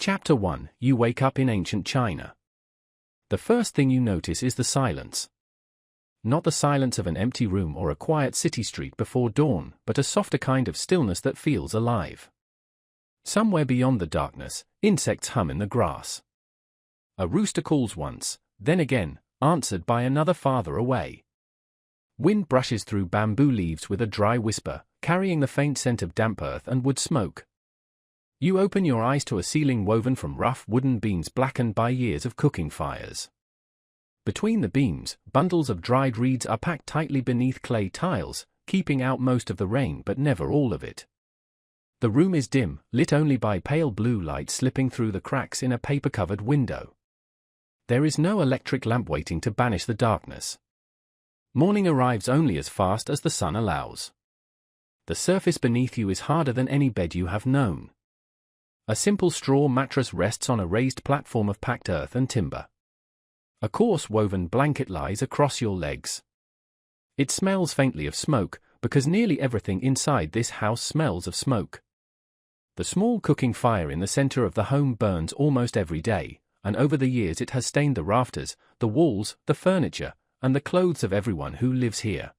Chapter 1. You wake up in ancient China. The first thing you notice is the silence. Not the silence of an empty room or a quiet city street before dawn, but a softer kind of stillness that feels alive. Somewhere beyond the darkness, insects hum in the grass. A rooster calls once, then again, answered by another farther away. Wind brushes through bamboo leaves with a dry whisper, carrying the faint scent of damp earth and wood smoke. You open your eyes to a ceiling woven from rough wooden beams blackened by years of cooking fires. Between the beams, bundles of dried reeds are packed tightly beneath clay tiles, keeping out most of the rain but never all of it. The room is dim, lit only by pale blue light slipping through the cracks in a paper-covered window. There is no electric lamp waiting to banish the darkness. Morning arrives only as fast as the sun allows. The surface beneath you is harder than any bed you have known. A simple straw mattress rests on a raised platform of packed earth and timber. A coarse woven blanket lies across your legs. It smells faintly of smoke, because nearly everything inside this house smells of smoke. The small cooking fire in the center of the home burns almost every day, and over the years it has stained the rafters, the walls, the furniture, and the clothes of everyone who lives here.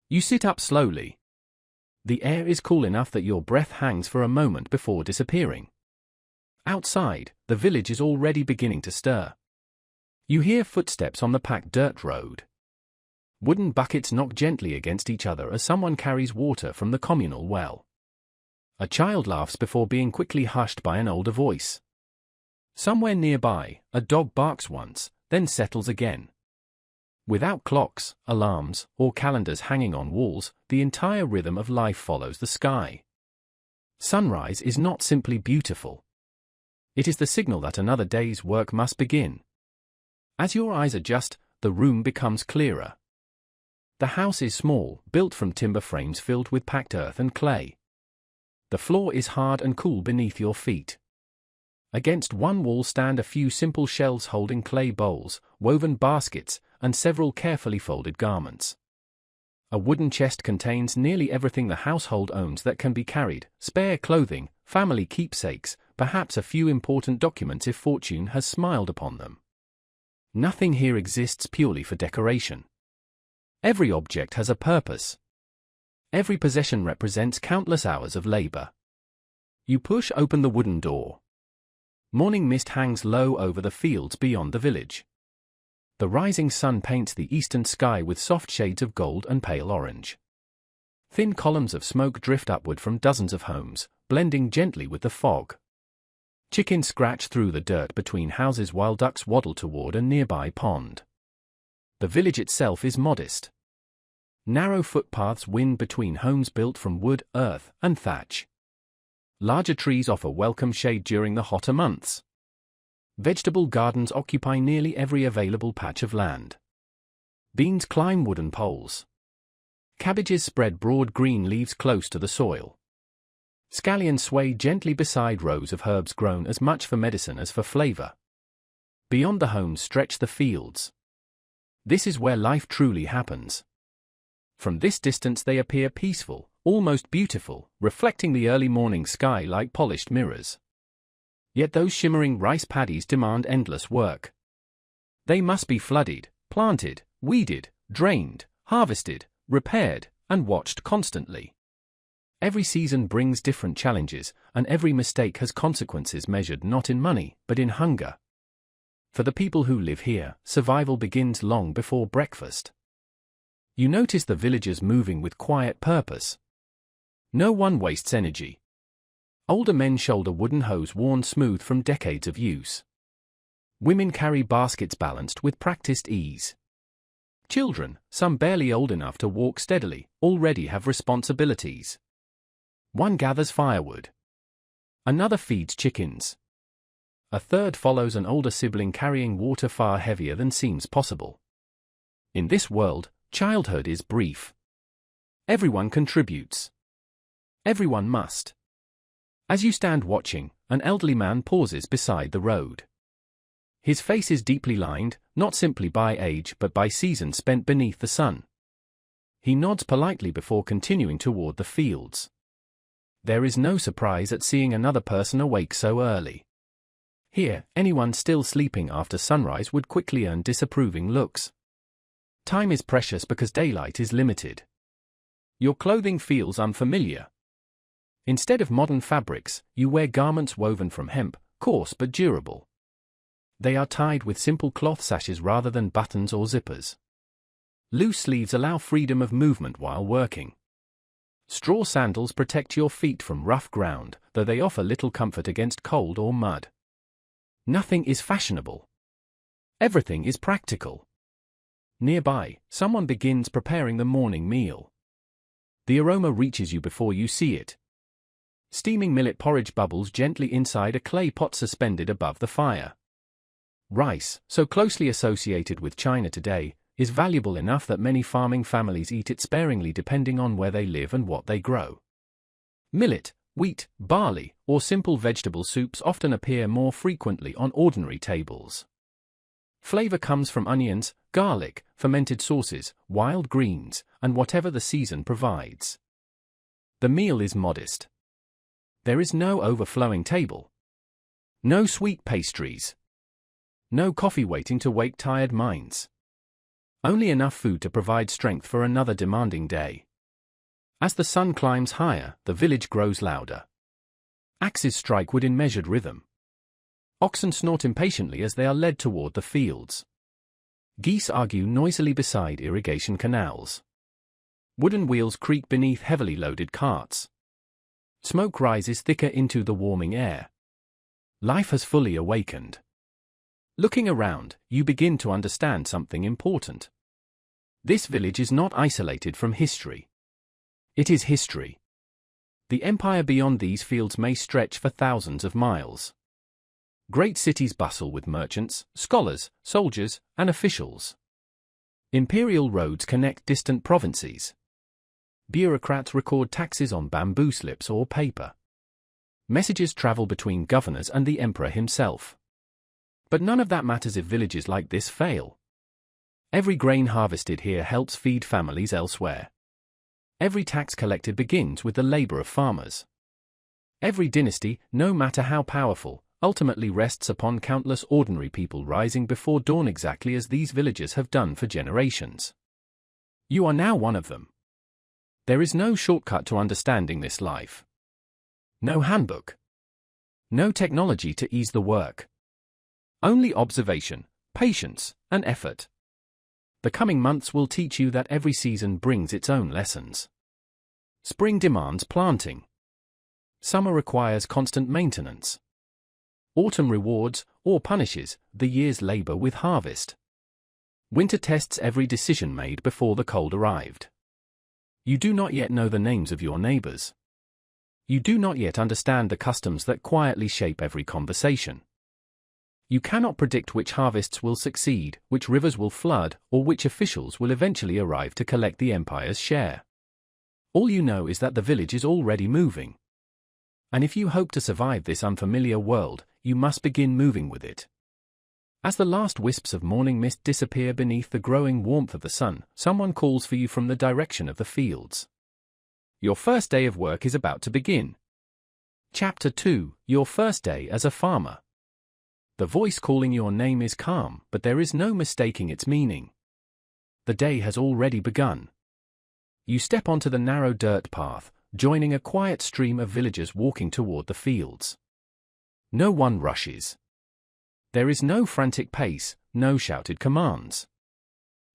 You sit up slowly. The air is cool enough that your breath hangs for a moment before disappearing. Outside, the village is already beginning to stir. You hear footsteps on the packed dirt road. Wooden buckets knock gently against each other as someone carries water from the communal well. A child laughs before being quickly hushed by an older voice. Somewhere nearby, a dog barks once, then settles again. Without clocks, alarms, or calendars hanging on walls, the entire rhythm of life follows the sky. Sunrise is not simply beautiful. It is the signal that another day's work must begin. As your eyes adjust, the room becomes clearer. The house is small, built from timber frames filled with packed earth and clay. The floor is hard and cool beneath your feet. Against one wall stand a few simple shelves holding clay bowls, woven baskets, and several carefully folded garments. A wooden chest contains nearly everything the household owns that can be carried: spare clothing, family keepsakes, perhaps a few important documents if fortune has smiled upon them. Nothing here exists purely for decoration. Every object has a purpose. Every possession represents countless hours of labor. You push open the wooden door. Morning mist hangs low over the fields beyond the village. The rising sun paints the eastern sky with soft shades of gold and pale orange. Thin columns of smoke drift upward from dozens of homes, blending gently with the fog. Chickens scratch through the dirt between houses while ducks waddle toward a nearby pond. The village itself is modest. Narrow footpaths wind between homes built from wood, earth, and thatch. Larger trees offer welcome shade during the hotter months. Vegetable gardens occupy nearly every available patch of land. Beans climb wooden poles. Cabbages spread broad green leaves close to the soil. Scallions sway gently beside rows of herbs grown as much for medicine as for flavor. Beyond the homes stretch the fields. This is where life truly happens. From this distance they appear peaceful, almost beautiful, reflecting the early morning sky like polished mirrors. Yet those shimmering rice paddies demand endless work. They must be flooded, planted, weeded, drained, harvested, repaired, and watched constantly. Every season brings different challenges, and every mistake has consequences measured not in money, but in hunger. For the people who live here, survival begins long before breakfast. You notice the villagers moving with quiet purpose. No one wastes energy. Older men shoulder wooden hoes worn smooth from decades of use. Women carry baskets balanced with practiced ease. Children, some barely old enough to walk steadily, already have responsibilities. One gathers firewood. Another feeds chickens. A third follows an older sibling carrying water far heavier than seems possible. In this world, childhood is brief. Everyone contributes. Everyone must. As you stand watching, an elderly man pauses beside the road. His face is deeply lined, not simply by age but by seasons spent beneath the sun. He nods politely before continuing toward the fields. There is no surprise at seeing another person awake so early. Here, anyone still sleeping after sunrise would quickly earn disapproving looks. Time is precious because daylight is limited. Your clothing feels unfamiliar. Instead of modern fabrics, you wear garments woven from hemp, coarse but durable. They are tied with simple cloth sashes rather than buttons or zippers. Loose sleeves allow freedom of movement while working. Straw sandals protect your feet from rough ground, though they offer little comfort against cold or mud. Nothing is fashionable. Everything is practical. Nearby, someone begins preparing the morning meal. The aroma reaches you before you see it. Steaming millet porridge bubbles gently inside a clay pot suspended above the fire. Rice, so closely associated with China today, is valuable enough that many farming families eat it sparingly depending on where they live and what they grow. Millet, wheat, barley, or simple vegetable soups often appear more frequently on ordinary tables. Flavor comes from onions, garlic, fermented sauces, wild greens, and whatever the season provides. The meal is modest. There is no overflowing table. No sweet pastries. No coffee waiting to wake tired minds. Only enough food to provide strength for another demanding day. As the sun climbs higher, the village grows louder. Axes strike wood in measured rhythm. Oxen snort impatiently as they are led toward the fields. Geese argue noisily beside irrigation canals. Wooden wheels creak beneath heavily loaded carts. Smoke rises thicker into the warming air. Life has fully awakened. Looking around, you begin to understand something important. This village is not isolated from history. It is history. The empire beyond these fields may stretch for thousands of miles. Great cities bustle with merchants, scholars, soldiers, and officials. Imperial roads connect distant provinces. Bureaucrats record taxes on bamboo slips or paper. Messages travel between governors and the emperor himself. But none of that matters if villages like this fail. Every grain harvested here helps feed families elsewhere. Every tax collected begins with the labor of farmers. Every dynasty, no matter how powerful, ultimately rests upon countless ordinary people rising before dawn exactly as these villagers have done for generations. You are now one of them. There is no shortcut to understanding this life. No handbook. No technology to ease the work. Only observation, patience, and effort. The coming months will teach you that every season brings its own lessons. Spring demands planting. Summer requires constant maintenance. Autumn rewards, or punishes, the year's labor with harvest. Winter tests every decision made before the cold arrived. You do not yet know the names of your neighbors. You do not yet understand the customs that quietly shape every conversation. You cannot predict which harvests will succeed, which rivers will flood, or which officials will eventually arrive to collect the empire's share. All you know is that the village is already moving. And if you hope to survive this unfamiliar world, you must begin moving with it. As the last wisps of morning mist disappear beneath the growing warmth of the sun, someone calls for you from the direction of the fields. Your first day of work is about to begin. Chapter 2: Your First Day as a Farmer. The voice calling your name is calm, but there is no mistaking its meaning. The day has already begun. You step onto the narrow dirt path, joining a quiet stream of villagers walking toward the fields. No one rushes. There is no frantic pace, no shouted commands.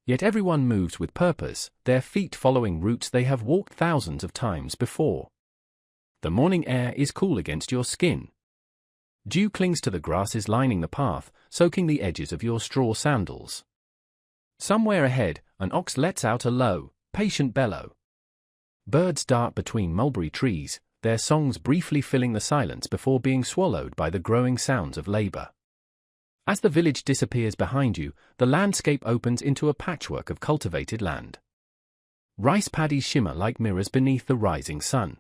Yet everyone moves with purpose, their feet following routes they have walked thousands of times before. The morning air is cool against your skin. Dew clings to the grasses lining the path, soaking the edges of your straw sandals. Somewhere ahead, an ox lets out a low, patient bellow. Birds dart between mulberry trees, their songs briefly filling the silence before being swallowed by the growing sounds of labor. As the village disappears behind you, the landscape opens into a patchwork of cultivated land. Rice paddies shimmer like mirrors beneath the rising sun.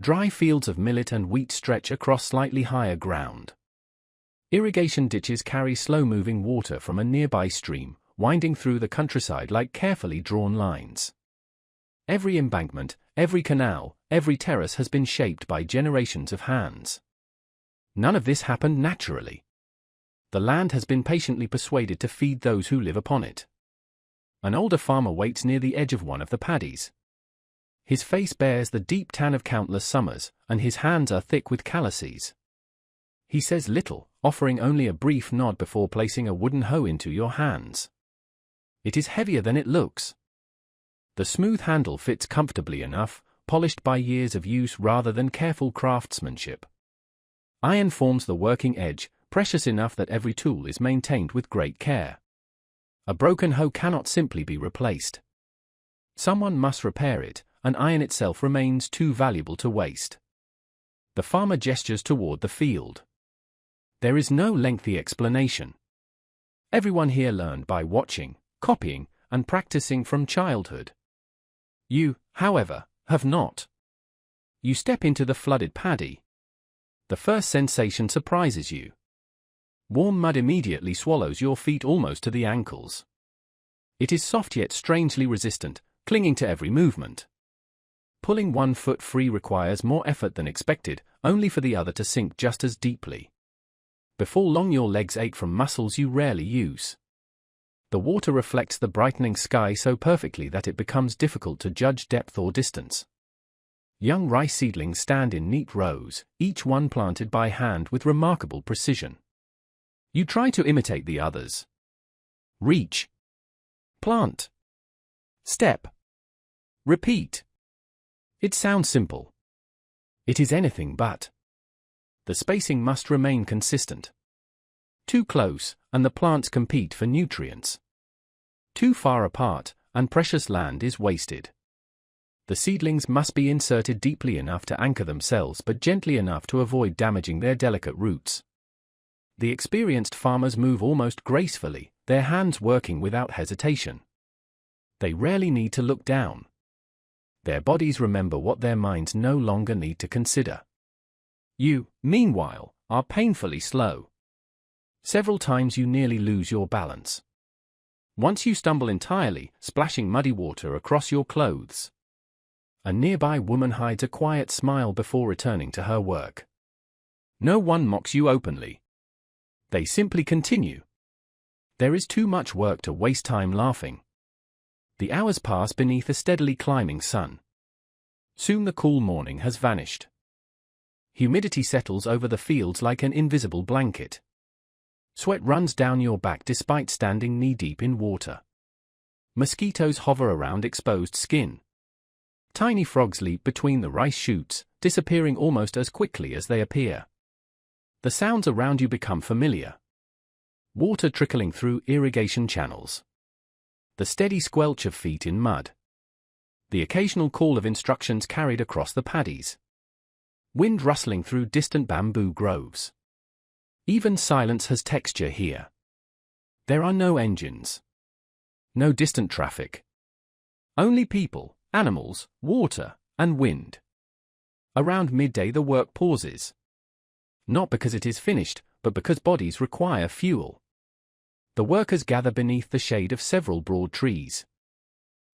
Dry fields of millet and wheat stretch across slightly higher ground. Irrigation ditches carry slow-moving water from a nearby stream, winding through the countryside like carefully drawn lines. Every embankment, every canal, every terrace has been shaped by generations of hands. None of this happened naturally. The land has been patiently persuaded to feed those who live upon it. An older farmer waits near the edge of one of the paddies. His face bears the deep tan of countless summers, and his hands are thick with calluses. He says little, offering only a brief nod before placing a wooden hoe into your hands. It is heavier than it looks. The smooth handle fits comfortably enough, polished by years of use rather than careful craftsmanship. Iron forms the working edge, precious enough that every tool is maintained with great care. A broken hoe cannot simply be replaced. Someone must repair it, and iron itself remains too valuable to waste. The farmer gestures toward the field. There is no lengthy explanation. Everyone here learned by watching, copying, and practicing from childhood. You, however, have not. You step into the flooded paddy. The first sensation surprises you. Warm mud immediately swallows your feet almost to the ankles. It is soft yet strangely resistant, clinging to every movement. Pulling one foot free requires more effort than expected, only for the other to sink just as deeply. Before long your legs ache from muscles you rarely use. The water reflects the brightening sky so perfectly that it becomes difficult to judge depth or distance. Young rice seedlings stand in neat rows, each one planted by hand with remarkable precision. You try to imitate the others. Reach. Plant. Step. Repeat. It sounds simple. It is anything but. The spacing must remain consistent. Too close, and the plants compete for nutrients. Too far apart, and precious land is wasted. The seedlings must be inserted deeply enough to anchor themselves but gently enough to avoid damaging their delicate roots. The experienced farmers move almost gracefully, their hands working without hesitation. They rarely need to look down. Their bodies remember what their minds no longer need to consider. You, meanwhile, are painfully slow. Several times you nearly lose your balance. Once you stumble entirely, splashing muddy water across your clothes. A nearby woman hides a quiet smile before returning to her work. No one mocks you openly. They simply continue. There is too much work to waste time laughing. The hours pass beneath a steadily climbing sun. Soon the cool morning has vanished. Humidity settles over the fields like an invisible blanket. Sweat runs down your back despite standing knee-deep in water. Mosquitoes hover around exposed skin. Tiny frogs leap between the rice shoots, disappearing almost as quickly as they appear. The sounds around you become familiar. Water trickling through irrigation channels. The steady squelch of feet in mud. The occasional call of instructions carried across the paddies. Wind rustling through distant bamboo groves. Even silence has texture here. There are no engines. No distant traffic. Only people, animals, water, and wind. Around midday the work pauses. Not because it is finished, but because bodies require fuel. The workers gather beneath the shade of several broad trees.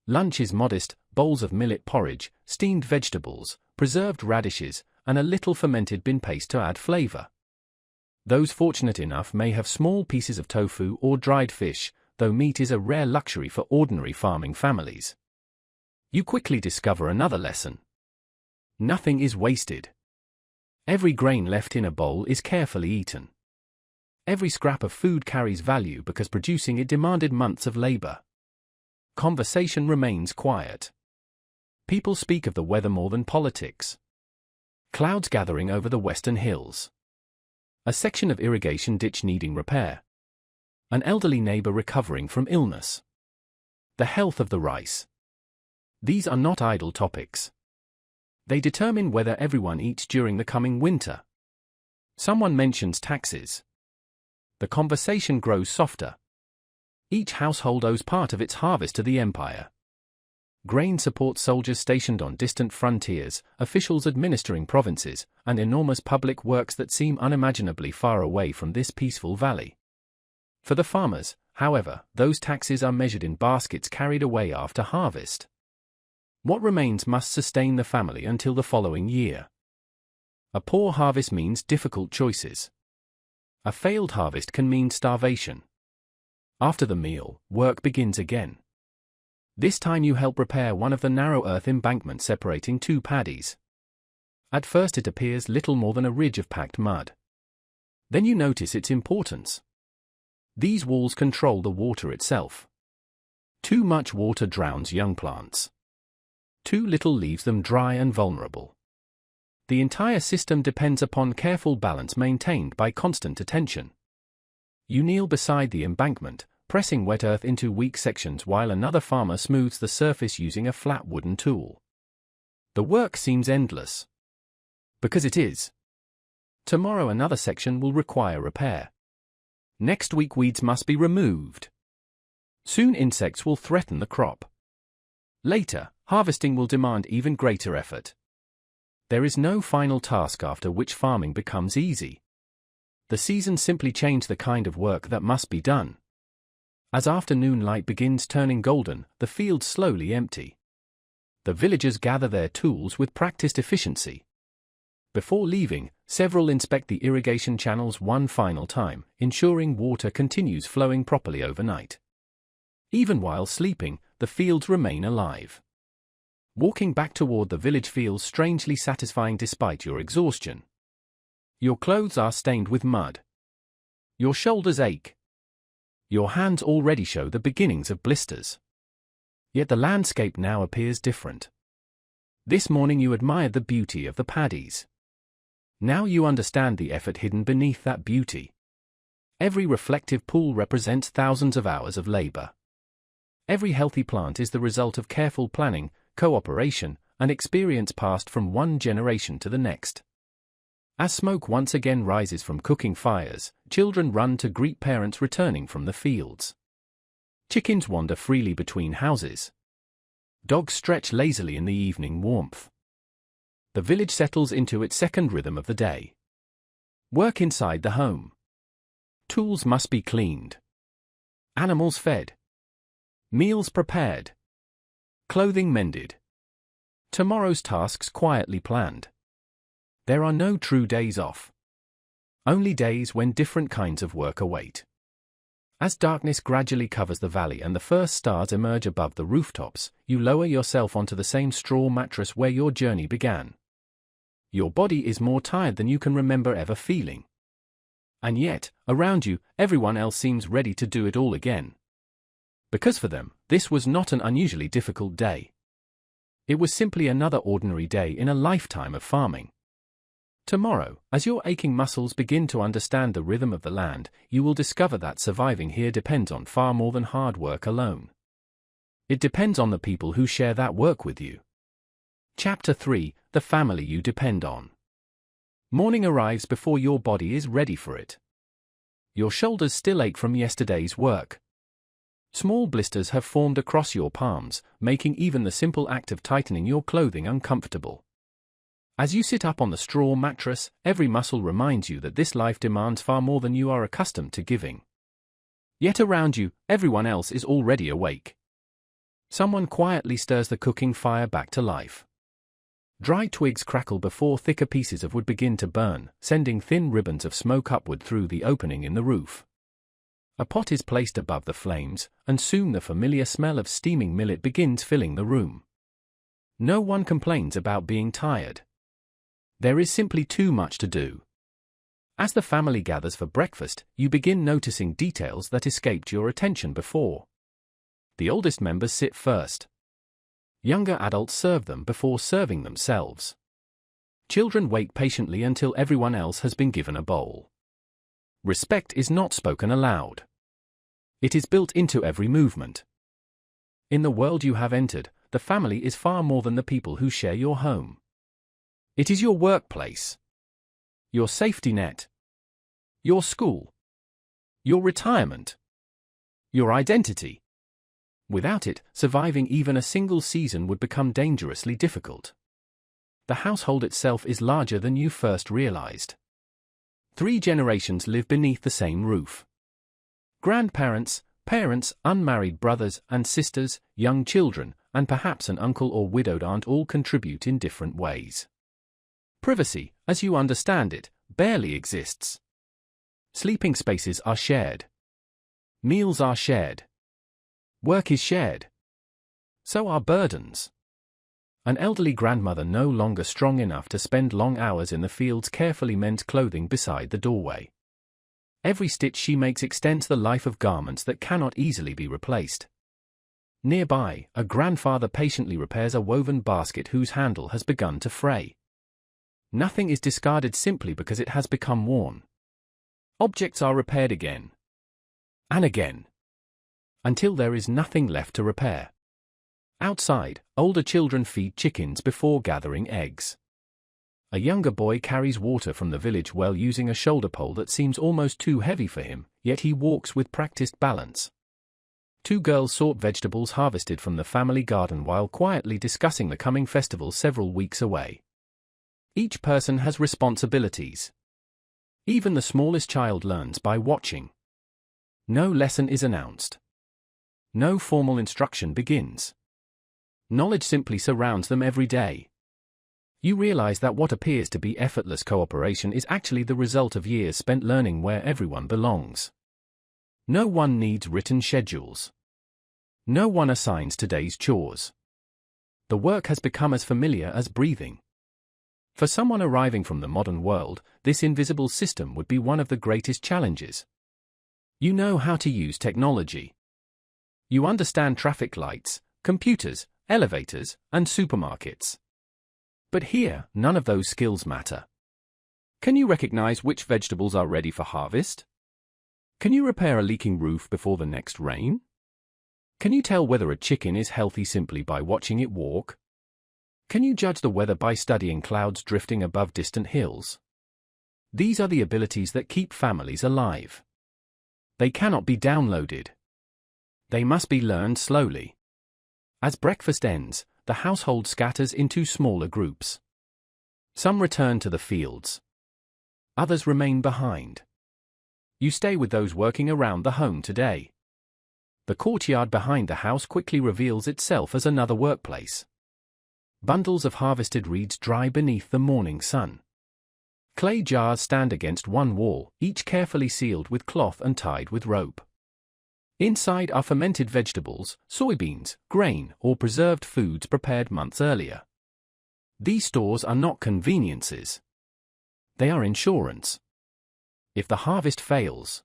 Lunch is modest, bowls of millet porridge, steamed vegetables, preserved radishes, and a little fermented bean paste to add flavor. Those fortunate enough may have small pieces of tofu or dried fish, though meat is a rare luxury for ordinary farming families. You quickly discover another lesson. Nothing is wasted. Every grain left in a bowl is carefully eaten. Every scrap of food carries value because producing it demanded months of labor. Conversation remains quiet. People speak of the weather more than politics. Clouds gathering over the western hills. A section of irrigation ditch needing repair. An elderly neighbor recovering from illness. The health of the rice. These are not idle topics. They determine whether everyone eats during the coming winter. Someone mentions taxes. The conversation grows softer. Each household owes part of its harvest to the empire. Grain supports soldiers stationed on distant frontiers, officials administering provinces, and enormous public works that seem unimaginably far away from this peaceful valley. For the farmers, however, those taxes are measured in baskets carried away after harvest. What remains must sustain the family until the following year. A poor harvest means difficult choices. A failed harvest can mean starvation. After the meal, work begins again. This time you help repair one of the narrow earth embankments separating two paddies. At first it appears little more than a ridge of packed mud. Then you notice its importance. These walls control the water itself. Too much water drowns young plants. Too little leaves them dry and vulnerable. The entire system depends upon careful balance maintained by constant attention. You kneel beside the embankment, pressing wet earth into weak sections while another farmer smooths the surface using a flat wooden tool. The work seems endless. Because it is. Tomorrow another section will require repair. Next week weeds must be removed. Soon insects will threaten the crop. Later, harvesting will demand even greater effort. There is no final task after which farming becomes easy. The seasons simply change the kind of work that must be done. As afternoon light begins turning golden, the fields slowly empty. The villagers gather their tools with practiced efficiency. Before leaving, several inspect the irrigation channels one final time, ensuring water continues flowing properly overnight. Even while sleeping, the fields remain alive. Walking back toward the village feels strangely satisfying despite your exhaustion. Your clothes are stained with mud. Your shoulders ache. Your hands already show the beginnings of blisters. Yet the landscape now appears different. This morning you admired the beauty of the paddies. Now you understand the effort hidden beneath that beauty. Every reflective pool represents thousands of hours of labor. Every healthy plant is the result of careful planning, cooperation, and experience passed from one generation to the next. As smoke once again rises from cooking fires, children run to greet parents returning from the fields. Chickens wander freely between houses. Dogs stretch lazily in the evening warmth. The village settles into its second rhythm of the day. Work inside the home. Tools must be cleaned. Animals fed. Meals prepared. Clothing mended. Tomorrow's tasks quietly planned. There are no true days off. Only days when different kinds of work await. As darkness gradually covers the valley and the first stars emerge above the rooftops, you lower yourself onto the same straw mattress where your journey began. Your body is more tired than you can remember ever feeling. And yet, around you, everyone else seems ready to do it all again. Because for them, this was not an unusually difficult day. It was simply another ordinary day in a lifetime of farming. Tomorrow, as your aching muscles begin to understand the rhythm of the land, you will discover that surviving here depends on far more than hard work alone. It depends on the people who share that work with you. Chapter 3: The Family You Depend On. Morning arrives before your body is ready for it. Your shoulders still ache from yesterday's work. Small blisters have formed across your palms, making even the simple act of tightening your clothing uncomfortable. As you sit up on the straw mattress, every muscle reminds you that this life demands far more than you are accustomed to giving. Yet around you, everyone else is already awake. Someone quietly stirs the cooking fire back to life. Dry twigs crackle before thicker pieces of wood begin to burn, sending thin ribbons of smoke upward through the opening in the roof. A pot is placed above the flames, and soon the familiar smell of steaming millet begins filling the room. No one complains about being tired. There is simply too much to do. As the family gathers for breakfast, you begin noticing details that escaped your attention before. The oldest members sit first. Younger adults serve them before serving themselves. Children wait patiently until everyone else has been given a bowl. Respect is not spoken aloud. It is built into every movement. In the world you have entered, the family is far more than the people who share your home. It is your workplace, your safety net, your school, your retirement, your identity. Without it, surviving even a single season would become dangerously difficult. The household itself is larger than you first realized. 3 generations live beneath the same roof. Grandparents, parents, unmarried brothers and sisters, young children, and perhaps an uncle or widowed aunt all contribute in different ways. Privacy, as you understand it, barely exists. Sleeping spaces are shared. Meals are shared. Work is shared. So are burdens. An elderly grandmother no longer strong enough to spend long hours in the fields carefully mends clothing beside the doorway. Every stitch she makes extends the life of garments that cannot easily be replaced. Nearby, a grandfather patiently repairs a woven basket whose handle has begun to fray. Nothing is discarded simply because it has become worn. Objects are repaired again. And again. Until there is nothing left to repair. Outside, older children feed chickens before gathering eggs. A younger boy carries water from the village well using a shoulder pole that seems almost too heavy for him, yet he walks with practiced balance. Two girls sort vegetables harvested from the family garden while quietly discussing the coming festival several weeks away. Each person has responsibilities. Even the smallest child learns by watching. No lesson is announced. No formal instruction begins. Knowledge simply surrounds them every day. You realize that what appears to be effortless cooperation is actually the result of years spent learning where everyone belongs. No one needs written schedules. No one assigns today's chores. The work has become as familiar as breathing. For someone arriving from the modern world, this invisible system would be one of the greatest challenges. You know how to use technology. You understand traffic lights, computers, elevators, and supermarkets. But here, none of those skills matter. Can you recognize which vegetables are ready for harvest? Can you repair a leaking roof before the next rain? Can you tell whether a chicken is healthy simply by watching it walk? Can you judge the weather by studying clouds drifting above distant hills? These are the abilities that keep families alive. They cannot be downloaded. They must be learned slowly. As breakfast ends, the household scatters into smaller groups. Some return to the fields. Others remain behind. You stay with those working around the home today. The courtyard behind the house quickly reveals itself as another workplace. Bundles of harvested reeds dry beneath the morning sun. Clay jars stand against one wall, each carefully sealed with cloth and tied with rope. Inside are fermented vegetables, soybeans, grain, or preserved foods prepared months earlier. These stores are not conveniences. They are insurance. If the harvest fails,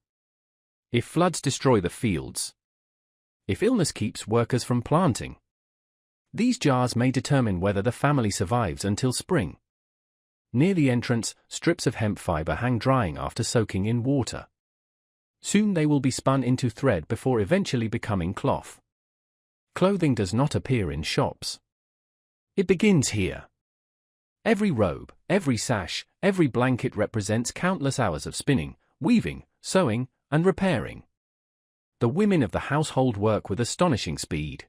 if floods destroy the fields, if illness keeps workers from planting, these jars may determine whether the family survives until spring. Near the entrance, strips of hemp fiber hang drying after soaking in water. Soon they will be spun into thread before eventually becoming cloth. Clothing does not appear in shops. It begins here. Every robe, every sash, every blanket represents countless hours of spinning, weaving, sewing, and repairing. The women of the household work with astonishing speed.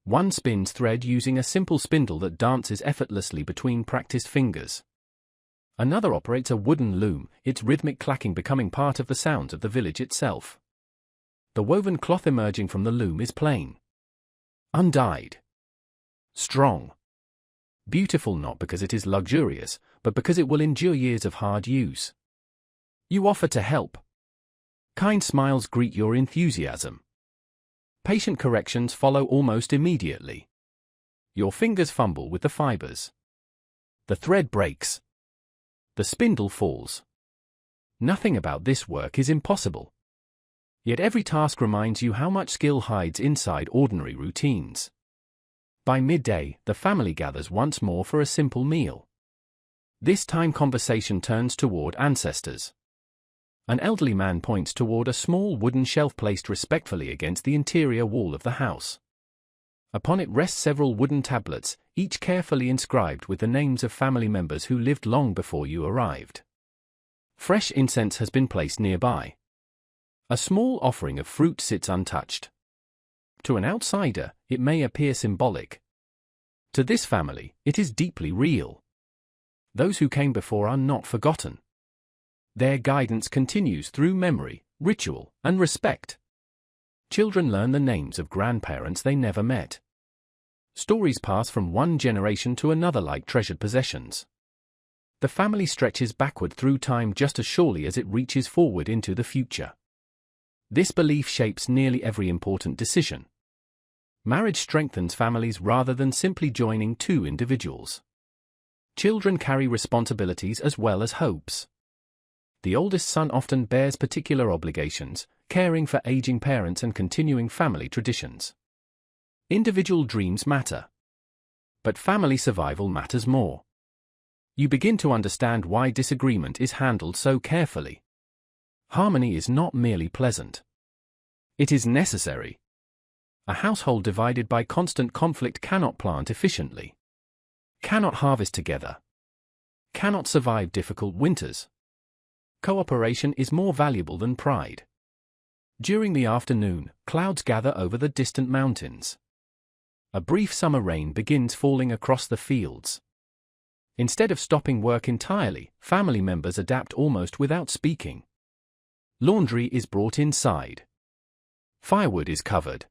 One spins thread using a simple spindle that dances effortlessly between practiced fingers. Another operates a wooden loom, its rhythmic clacking becoming part of the sounds of the village itself. The woven cloth emerging from the loom is plain. Undyed. Strong. Beautiful not because it is luxurious, but because it will endure years of hard use. You offer to help. Kind smiles greet your enthusiasm. Patient corrections follow almost immediately. Your fingers fumble with the fibers. The thread breaks. The spindle falls. Nothing about this work is impossible. Yet every task reminds you how much skill hides inside ordinary routines. By midday, the family gathers once more for a simple meal. This time conversation turns toward ancestors. An elderly man points toward a small wooden shelf placed respectfully against the interior wall of the house. Upon it rest several wooden tablets, each carefully inscribed with the names of family members who lived long before you arrived. Fresh incense has been placed nearby. A small offering of fruit sits untouched. To an outsider, it may appear symbolic. To this family, it is deeply real. Those who came before are not forgotten. Their guidance continues through memory, ritual, and respect. Children learn the names of grandparents they never met. Stories pass from one generation to another like treasured possessions. The family stretches backward through time just as surely as it reaches forward into the future. This belief shapes nearly every important decision. Marriage strengthens families rather than simply joining two individuals. Children carry responsibilities as well as hopes. The oldest son often bears particular obligations, caring for aging parents and continuing family traditions. Individual dreams matter. But family survival matters more. You begin to understand why disagreement is handled so carefully. Harmony is not merely pleasant. It is necessary. A household divided by constant conflict cannot plant efficiently, cannot harvest together, cannot survive difficult winters. Cooperation is more valuable than pride. During the afternoon, clouds gather over the distant mountains. A brief summer rain begins falling across the fields. Instead of stopping work entirely, family members adapt almost without speaking. Laundry is brought inside. Firewood is covered.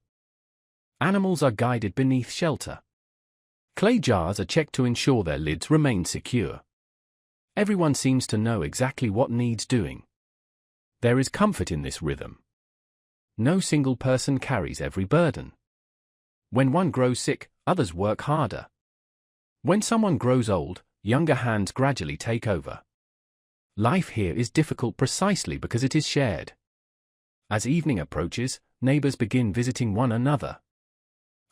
Animals are guided beneath shelter. Clay jars are checked to ensure their lids remain secure. Everyone seems to know exactly what needs doing. There is comfort in this rhythm. No single person carries every burden. When one grows sick, others work harder. When someone grows old, younger hands gradually take over. Life here is difficult precisely because it is shared. As evening approaches, neighbors begin visiting one another.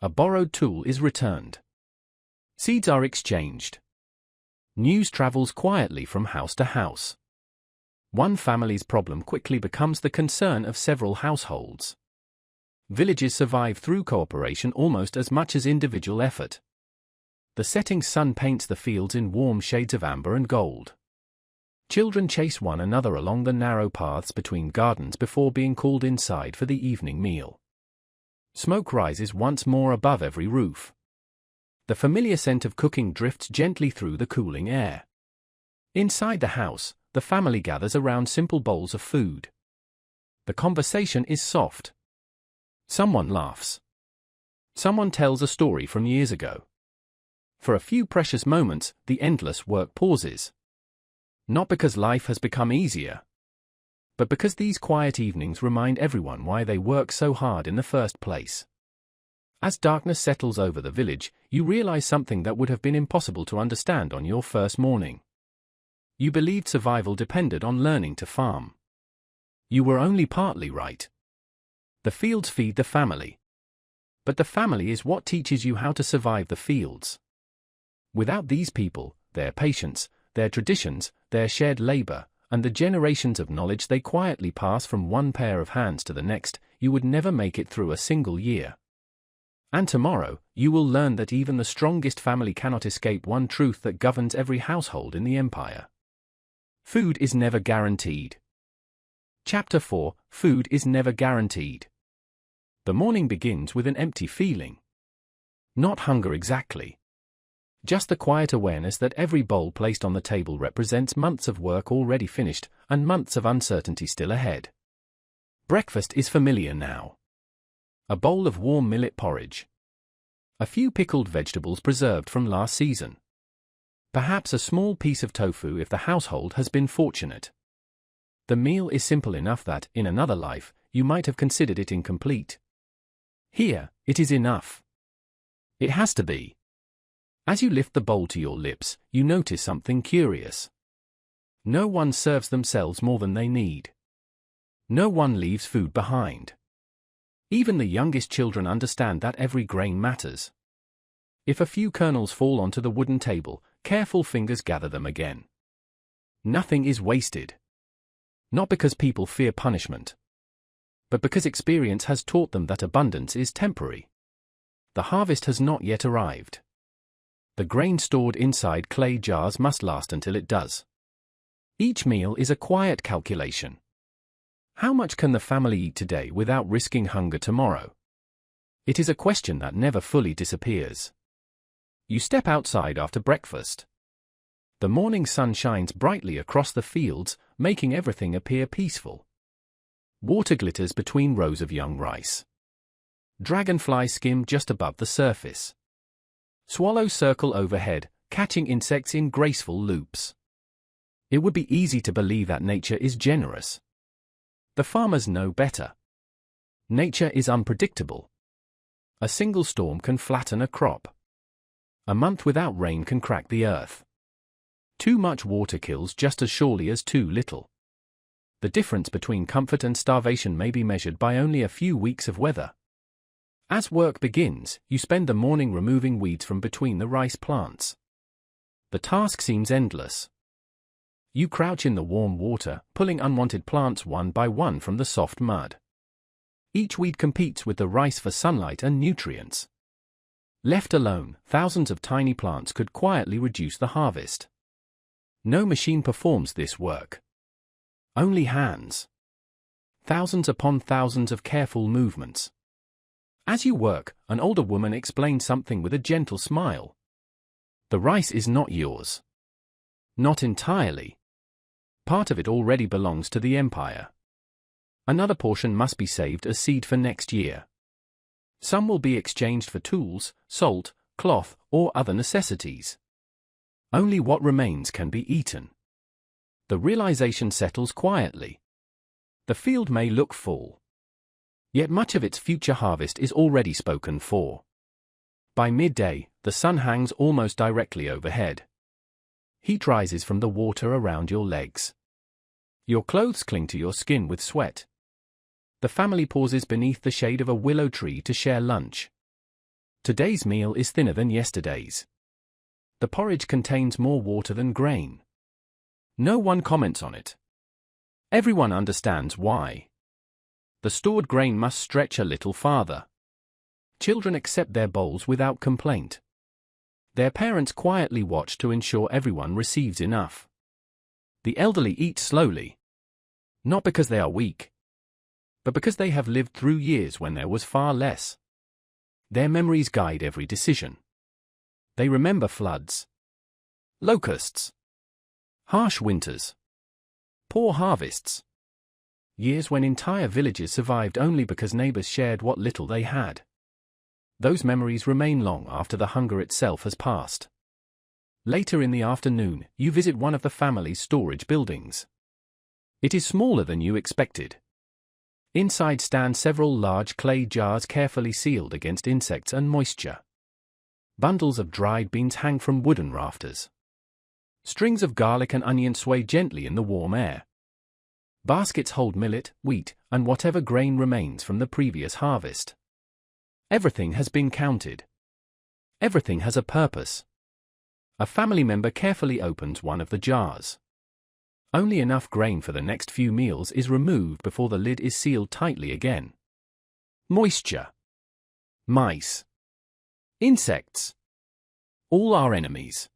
A borrowed tool is returned. Seeds are exchanged. News travels quietly from house to house. One family's problem quickly becomes the concern of several households. Villages survive through cooperation almost as much as individual effort. The setting sun paints the fields in warm shades of amber and gold. Children chase one another along the narrow paths between gardens before being called inside for the evening meal. Smoke rises once more above every roof. The familiar scent of cooking drifts gently through the cooling air. Inside the house, the family gathers around simple bowls of food. The conversation is soft. Someone laughs. Someone tells a story from years ago. For a few precious moments, the endless work pauses. Not because life has become easier, but because these quiet evenings remind everyone why they work so hard in the first place. As darkness settles over the village, you realize something that would have been impossible to understand on your first morning. You believed survival depended on learning to farm. You were only partly right. The fields feed the family. But the family is what teaches you how to survive the fields. Without these people, their patience, their traditions, their shared labor, and the generations of knowledge they quietly pass from one pair of hands to the next, you would never make it through a single year. And tomorrow, you will learn that even the strongest family cannot escape one truth that governs every household in the empire. Food is never guaranteed. Chapter 4: Food is never guaranteed. The morning begins with an empty feeling. Not hunger exactly. Just the quiet awareness that every bowl placed on the table represents months of work already finished, and months of uncertainty still ahead. Breakfast is familiar now. A bowl of warm millet porridge. A few pickled vegetables preserved from last season. Perhaps a small piece of tofu if the household has been fortunate. The meal is simple enough that, in another life, you might have considered it incomplete. Here, it is enough. It has to be. As you lift the bowl to your lips, you notice something curious. No one serves themselves more than they need. No one leaves food behind. Even the youngest children understand that every grain matters. If a few kernels fall onto the wooden table, careful fingers gather them again. Nothing is wasted. Not because people fear punishment, but because experience has taught them that abundance is temporary. The harvest has not yet arrived. The grain stored inside clay jars must last until it does. Each meal is a quiet calculation. How much can the family eat today without risking hunger tomorrow? It is a question that never fully disappears. You step outside after breakfast. The morning sun shines brightly across the fields, making everything appear peaceful. Water glitters between rows of young rice. Dragonflies skim just above the surface. Swallows circle overhead, catching insects in graceful loops. It would be easy to believe that nature is generous. The farmers know better. Nature is unpredictable. A single storm can flatten a crop. A month without rain can crack the earth. Too much water kills just as surely as too little. The difference between comfort and starvation may be measured by only a few weeks of weather. As work begins, you spend the morning removing weeds from between the rice plants. The task seems endless. You crouch in the warm water, pulling unwanted plants one by one from the soft mud. Each weed competes with the rice for sunlight and nutrients. Left alone, thousands of tiny plants could quietly reduce the harvest. No machine performs this work. Only hands. Thousands upon thousands of careful movements. As you work, an older woman explains something with a gentle smile. The rice is not yours. Not entirely. Part of it already belongs to the empire. Another portion must be saved as seed for next year. Some will be exchanged for tools, salt, cloth, or other necessities. Only what remains can be eaten. The realization settles quietly. The field may look full. Yet much of its future harvest is already spoken for. By midday, the sun hangs almost directly overhead. Heat rises from the water around your legs. Your clothes cling to your skin with sweat. The family pauses beneath the shade of a willow tree to share lunch. Today's meal is thinner than yesterday's. The porridge contains more water than grain. No one comments on it. Everyone understands why. The stored grain must stretch a little farther. Children accept their bowls without complaint. Their parents quietly watch to ensure everyone receives enough. The elderly eat slowly. Not because they are weak, but because they have lived through years when there was far less. Their memories guide every decision. They remember floods, locusts, harsh winters, poor harvests, years when entire villages survived only because neighbors shared what little they had. Those memories remain long after the hunger itself has passed. Later in the afternoon, you visit one of the family's storage buildings. It is smaller than you expected. Inside stand several large clay jars carefully sealed against insects and moisture. Bundles of dried beans hang from wooden rafters. Strings of garlic and onion sway gently in the warm air. Baskets hold millet, wheat, and whatever grain remains from the previous harvest. Everything has been counted. Everything has a purpose. A family member carefully opens one of the jars. Only enough grain for the next few meals is removed before the lid is sealed tightly again. Moisture. Mice. Insects. All are enemies.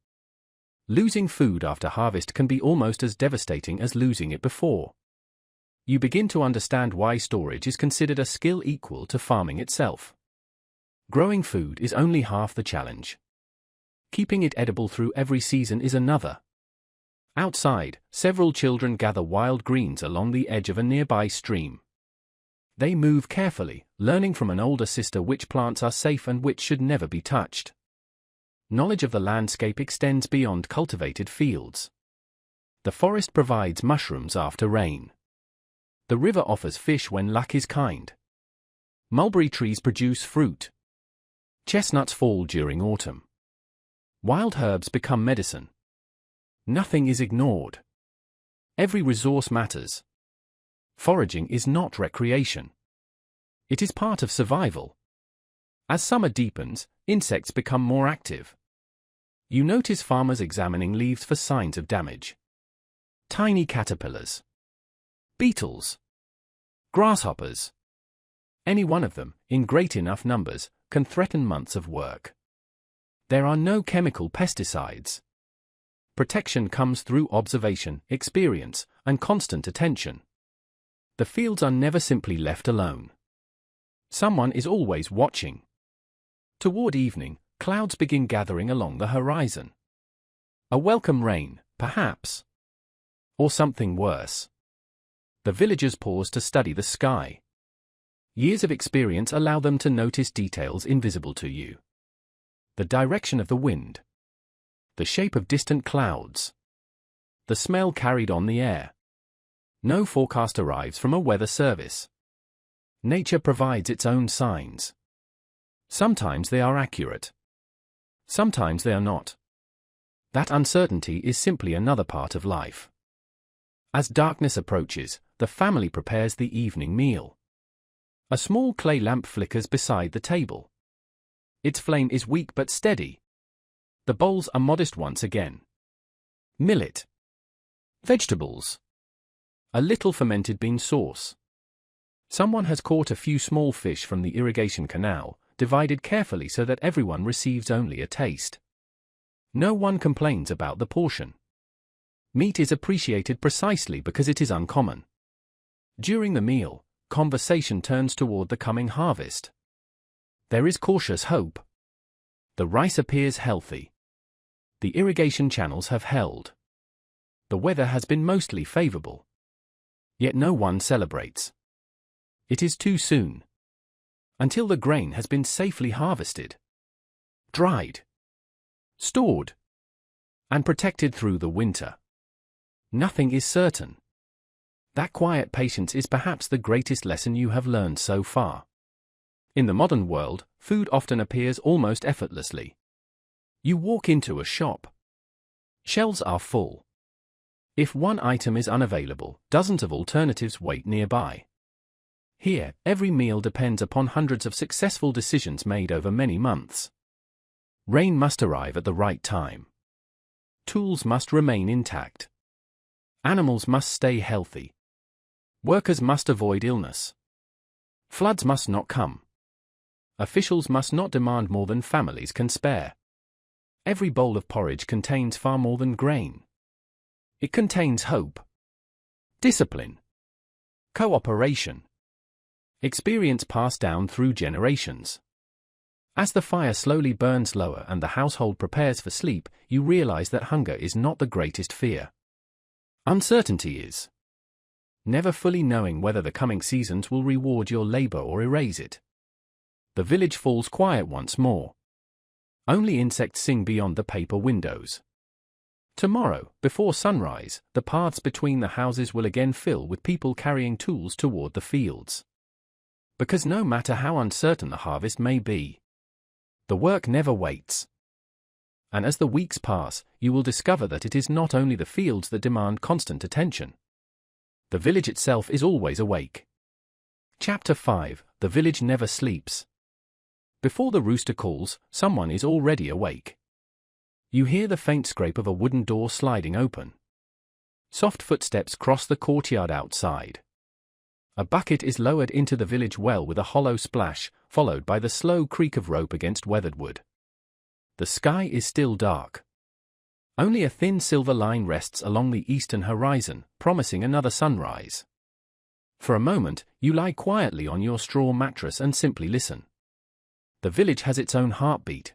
Losing food after harvest can be almost as devastating as losing it before. You begin to understand why storage is considered a skill equal to farming itself. Growing food is only half the challenge. Keeping it edible through every season is another. Outside, several children gather wild greens along the edge of a nearby stream. They move carefully, learning from an older sister which plants are safe and which should never be touched. Knowledge of the landscape extends beyond cultivated fields. The forest provides mushrooms after rain. The river offers fish when luck is kind. Mulberry trees produce fruit. Chestnuts fall during autumn. Wild herbs become medicine. Nothing is ignored. Every resource matters. Foraging is not recreation. It is part of survival. As summer deepens, insects become more active. You notice farmers examining leaves for signs of damage. Tiny caterpillars. Beetles. Grasshoppers. Any one of them, in great enough numbers, can threaten months of work. There are no chemical pesticides. Protection comes through observation, experience, and constant attention. The fields are never simply left alone. Someone is always watching. Toward evening, clouds begin gathering along the horizon. A welcome rain, perhaps. Or something worse. The villagers pause to study the sky. Years of experience allow them to notice details invisible to you. The direction of the wind. The shape of distant clouds. the smell carried on the air. No forecast arrives from a weather service. Nature provides its own signs. Sometimes they are accurate. Sometimes they are not. That uncertainty is simply another part of life. As darkness approaches, the family prepares the evening meal. A small clay lamp flickers beside the table. Its flame is weak but steady. The bowls are modest once again. Millet. Vegetables. A little fermented bean sauce. Someone has caught a few small fish from the irrigation canal, divided carefully so that everyone receives only a taste. No one complains about the portion. Meat is appreciated precisely because it is uncommon. During the meal, conversation turns toward the coming harvest. There is cautious hope. The rice appears healthy. The irrigation channels have held. The weather has been mostly favorable. Yet no one celebrates. It is too soon. Until the grain has been safely harvested, dried, stored, and protected through the winter. Nothing is certain. That quiet patience is perhaps the greatest lesson you have learned so far. In the modern world, food often appears almost effortlessly. You walk into a shop. Shelves are full. If one item is unavailable, dozens of alternatives wait nearby. Here, every meal depends upon hundreds of successful decisions made over many months. Rain must arrive at the right time. Tools must remain intact. Animals must stay healthy. Workers must avoid illness. Floods must not come. Officials must not demand more than families can spare. Every bowl of porridge contains far more than grain. It contains hope, discipline, cooperation, experience passed down through generations. As the fire slowly burns lower and the household prepares for sleep, you realize that hunger is not the greatest fear. Uncertainty is. Never fully knowing whether the coming seasons will reward your labor or erase it. The village falls quiet once more. Only insects sing beyond the paper windows. Tomorrow, before sunrise, the paths between the houses will again fill with people carrying tools toward the fields. Because no matter how uncertain the harvest may be, the work never waits. And as the weeks pass, you will discover that it is not only the fields that demand constant attention. The village itself is always awake. Chapter 5: The village never sleeps. Before the rooster calls, someone is already awake. You hear the faint scrape of a wooden door sliding open. Soft footsteps cross the courtyard outside. A bucket is lowered into the village well with a hollow splash, followed by the slow creak of rope against weathered wood. The sky is still dark. Only a thin silver line rests along the eastern horizon, promising another sunrise. For a moment, you lie quietly on your straw mattress and simply listen. The village has its own heartbeat.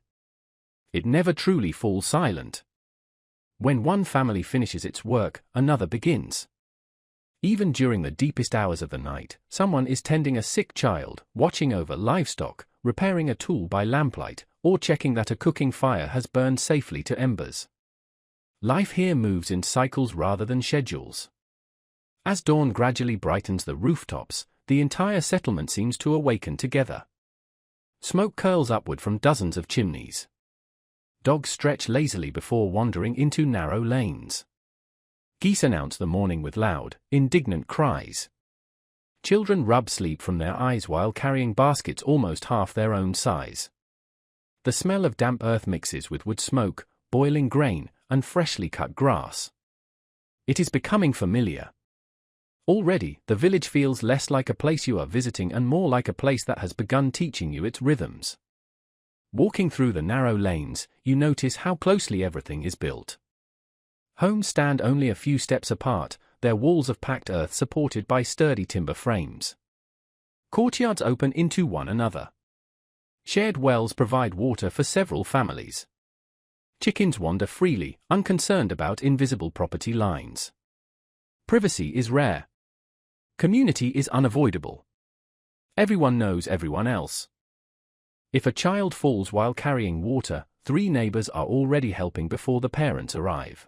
It never truly falls silent. When one family finishes its work, another begins. Even during the deepest hours of the night, someone is tending a sick child, watching over livestock, repairing a tool by lamplight, or checking that a cooking fire has burned safely to embers. Life here moves in cycles rather than schedules. As dawn gradually brightens the rooftops, the entire settlement seems to awaken together. Smoke curls upward from dozens of chimneys. Dogs stretch lazily before wandering into narrow lanes. Geese announce the morning with loud, indignant cries. Children rub sleep from their eyes while carrying baskets almost half their own size. The smell of damp earth mixes with wood smoke, boiling grain, and freshly cut grass. It is becoming familiar. Already, the village feels less like a place you are visiting and more like a place that has begun teaching you its rhythms. Walking through the narrow lanes, you notice how closely everything is built. Homes stand only a few steps apart, their walls of packed earth supported by sturdy timber frames. Courtyards open into one another. Shared wells provide water for several families. Chickens wander freely, unconcerned about invisible property lines. Privacy is rare. Community is unavoidable. Everyone knows everyone else. If a child falls while carrying water, 3 neighbors are already helping before the parents arrive.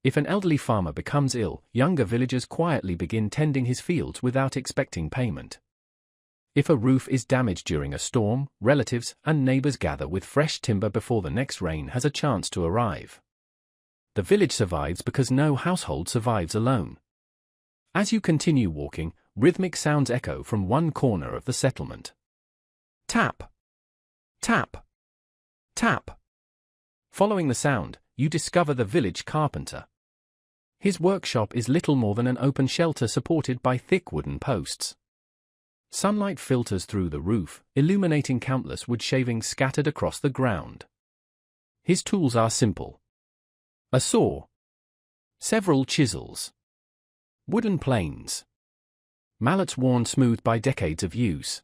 If an elderly farmer becomes ill, younger villagers quietly begin tending his fields without expecting payment. If a roof is damaged during a storm, relatives and neighbors gather with fresh timber before the next rain has a chance to arrive. The village survives because no household survives alone. As you continue walking, rhythmic sounds echo from one corner of the settlement. Tap! Tap! Tap! Following the sound, you discover the village carpenter. His workshop is little more than an open shelter supported by thick wooden posts. Sunlight filters through the roof, illuminating countless wood shavings scattered across the ground. His tools are simple. A saw. Several chisels. Wooden planes. Mallets worn smooth by decades of use.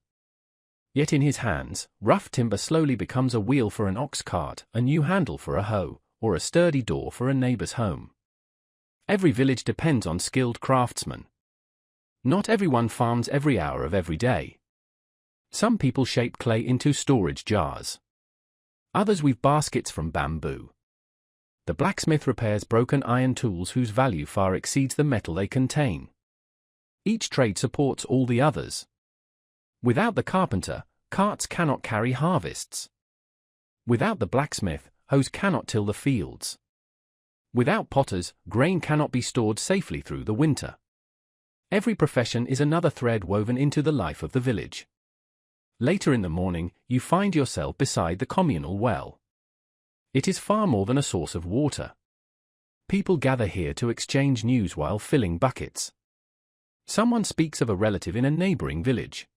Yet in his hands, rough timber slowly becomes a wheel for an ox cart, a new handle for a hoe, or a sturdy door for a neighbor's home. Every village depends on skilled craftsmen. Not everyone farms every hour of every day. Some people shape clay into storage jars. Others weave baskets from bamboo. The blacksmith repairs broken iron tools whose value far exceeds the metal they contain. Each trade supports all the others. Without the carpenter, carts cannot carry harvests. Without the blacksmith, hoes cannot till the fields. Without potters, grain cannot be stored safely through the winter. Every profession is another thread woven into the life of the village. Later in the morning, you find yourself beside the communal well. It is far more than a source of water. People gather here to exchange news while filling buckets. Someone speaks of a relative in a neighboring village.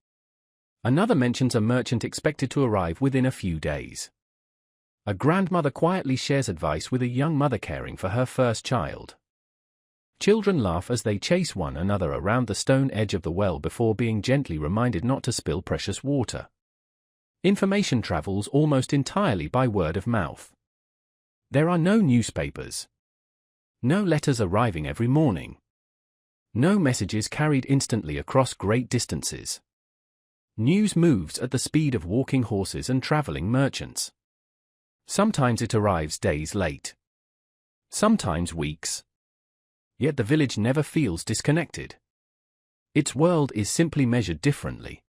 Another mentions a merchant expected to arrive within a few days. A grandmother quietly shares advice with a young mother caring for her first child. Children laugh as they chase one another around the stone edge of the well before being gently reminded not to spill precious water. Information travels almost entirely by word of mouth. There are no newspapers. No letters arriving every morning. No messages carried instantly across great distances. News moves at the speed of walking horses and traveling merchants. Sometimes it arrives days late. Sometimes weeks. Yet the village never feels disconnected. Its world is simply measured differently.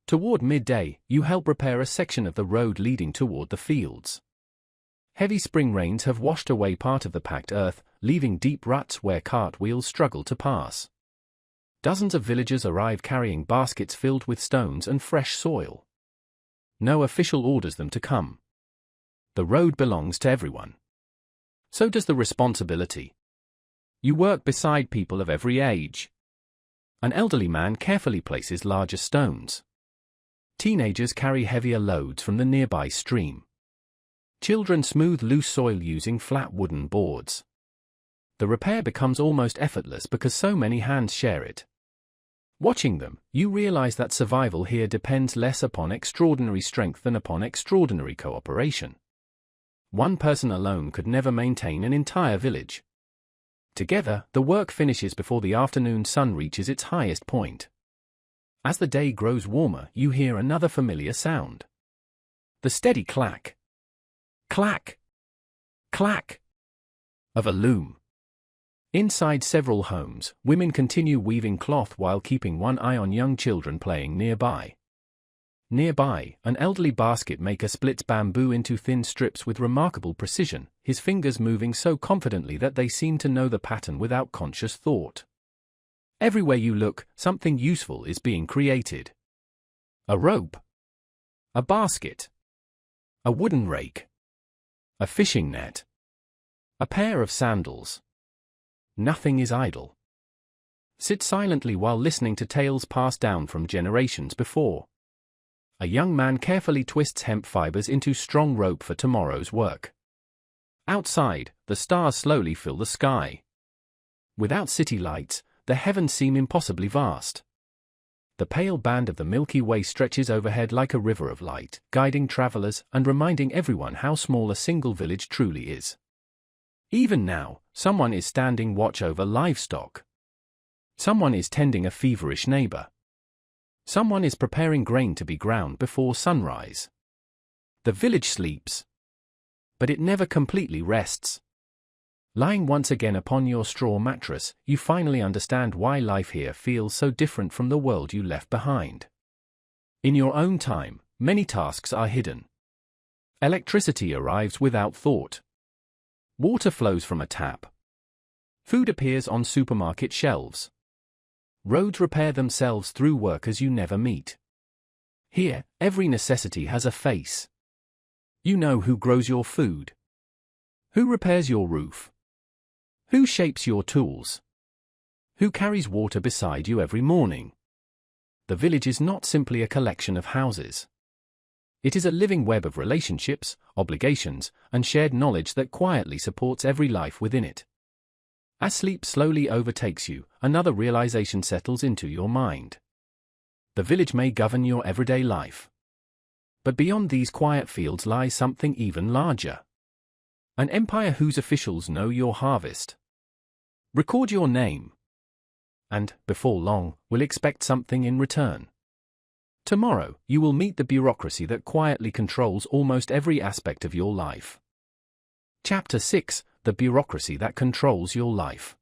Toward midday, you help repair a section of the road leading toward the fields. Heavy spring rains have washed away part of the packed earth, leaving deep ruts where cart wheels struggle to pass. Dozens of villagers arrive carrying baskets filled with stones and fresh soil. No official orders them to come. The road belongs to everyone. So does the responsibility. You work beside people of every age. An elderly man carefully places larger stones. Teenagers carry heavier loads from the nearby stream. Children smooth loose soil using flat wooden boards. The repair becomes almost effortless because so many hands share it. Watching them, you realize that survival here depends less upon extraordinary strength than upon extraordinary cooperation. One person alone could never maintain an entire village. Together, the work finishes before the afternoon sun reaches its highest point. As the day grows warmer, you hear another familiar sound. The steady clack. Clack. Clack. Of a loom. Inside several homes, women continue weaving cloth while keeping one eye on young children playing nearby. Nearby, an elderly basket maker splits bamboo into thin strips with remarkable precision, his fingers moving so confidently that they seem to know the pattern without conscious thought. Everywhere you look, something useful is being created. A rope. A basket. A wooden rake. A fishing net. A pair of sandals. Nothing is idle. Sit silently while listening to tales passed down from generations before. A young man carefully twists hemp fibers into strong rope for tomorrow's work. Outside, the stars slowly fill the sky. Without city lights, the heavens seem impossibly vast. The pale band of the Milky Way stretches overhead like a river of light, guiding travelers and reminding everyone how small a single village truly is. Even now, someone is standing watch over livestock. Someone is tending a feverish neighbor. Someone is preparing grain to be ground before sunrise. The village sleeps. But it never completely rests. Lying once again upon your straw mattress, you finally understand why life here feels so different from the world you left behind. In your own time, many tasks are hidden. Electricity arrives without thought. Water flows from a tap. Food appears on supermarket shelves. Roads repair themselves through workers you never meet. Here, every necessity has a face. You know who grows your food, who repairs your roof, who shapes your tools, who carries water beside you every morning. The village is not simply a collection of houses. It is a living web of relationships, obligations, and shared knowledge that quietly supports every life within it. As sleep slowly overtakes you, another realization settles into your mind. The village may govern your everyday life. But beyond these quiet fields lies something even larger. An empire whose officials know your harvest, record your name, and, before long, will expect something in return. Tomorrow, you will meet the bureaucracy that quietly controls almost every aspect of your life. Chapter 6: The bureaucracy that controls your life.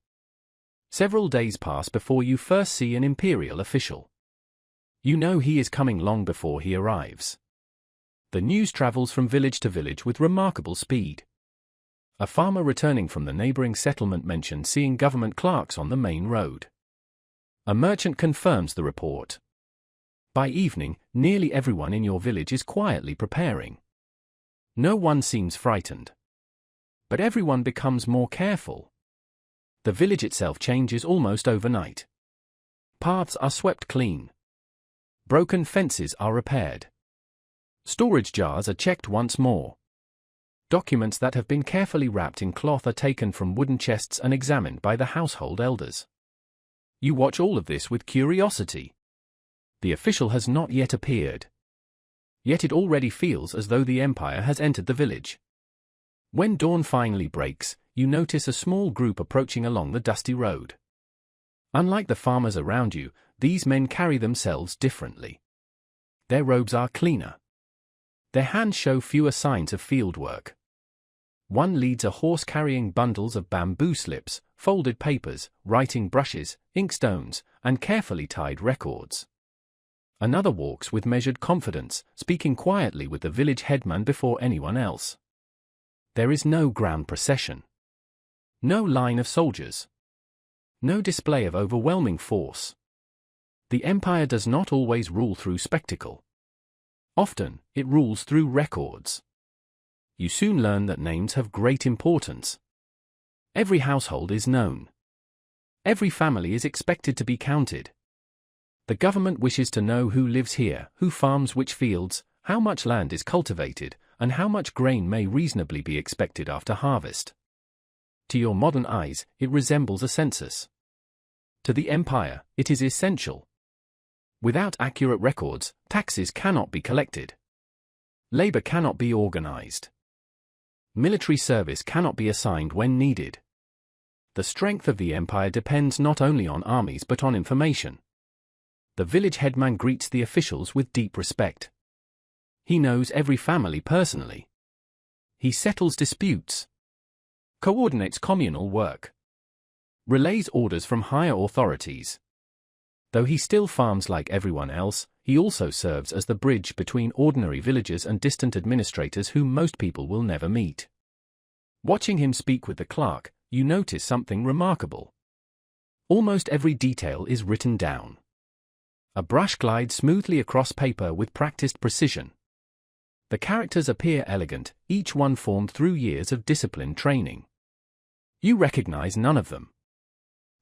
Several days pass before you first see an imperial official. You know he is coming long before he arrives. The news travels from village to village with remarkable speed. A farmer returning from the neighboring settlement mentions seeing government clerks on the main road. A merchant confirms the report. By evening, nearly everyone in your village is quietly preparing. No one seems frightened. But everyone becomes more careful. The village itself changes almost overnight. Paths are swept clean. Broken fences are repaired. Storage jars are checked once more. Documents that have been carefully wrapped in cloth are taken from wooden chests and examined by the household elders. You watch all of this with curiosity. The official has not yet appeared. Yet it already feels as though the empire has entered the village. When dawn finally breaks, you notice a small group approaching along the dusty road. Unlike the farmers around you, these men carry themselves differently. Their robes are cleaner. Their hands show fewer signs of field work. One leads a horse carrying bundles of bamboo slips, folded papers, writing brushes, inkstones, and carefully tied records. Another walks with measured confidence, speaking quietly with the village headman before anyone else. There is no grand procession. No line of soldiers. No display of overwhelming force. The empire does not always rule through spectacle. Often, it rules through records. You soon learn that names have great importance. Every household is known. Every family is expected to be counted. The government wishes to know who lives here, who farms which fields, how much land is cultivated, and how much grain may reasonably be expected after harvest. To your modern eyes, it resembles a census. To the empire, it is essential. Without accurate records, taxes cannot be collected. Labor cannot be organized. Military service cannot be assigned when needed. The strength of the empire depends not only on armies but on information. The village headman greets the officials with deep respect. He knows every family personally. He settles disputes, coordinates communal work, relays orders from higher authorities. Though he still farms like everyone else, he also serves as the bridge between ordinary villagers and distant administrators whom most people will never meet. Watching him speak with the clerk, you notice something remarkable. Almost every detail is written down. A brush glides smoothly across paper with practiced precision. The characters appear elegant, each one formed through years of disciplined training. You recognize none of them.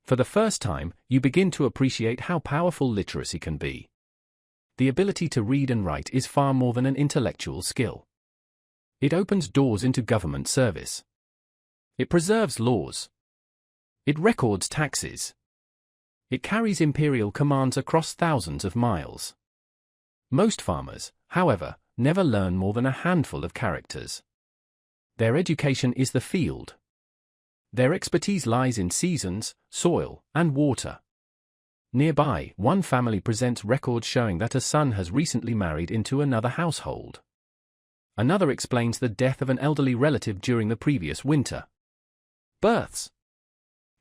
For the first time, you begin to appreciate how powerful literacy can be. The ability to read and write is far more than an intellectual skill. It opens doors into government service. It preserves laws. It records taxes. It carries imperial commands across thousands of miles. Most farmers, however, never learn more than a handful of characters. Their education is the field. Their expertise lies in seasons, soil, and water. Nearby, one family presents records showing that a son has recently married into another household. Another explains the death of an elderly relative during the previous winter. births,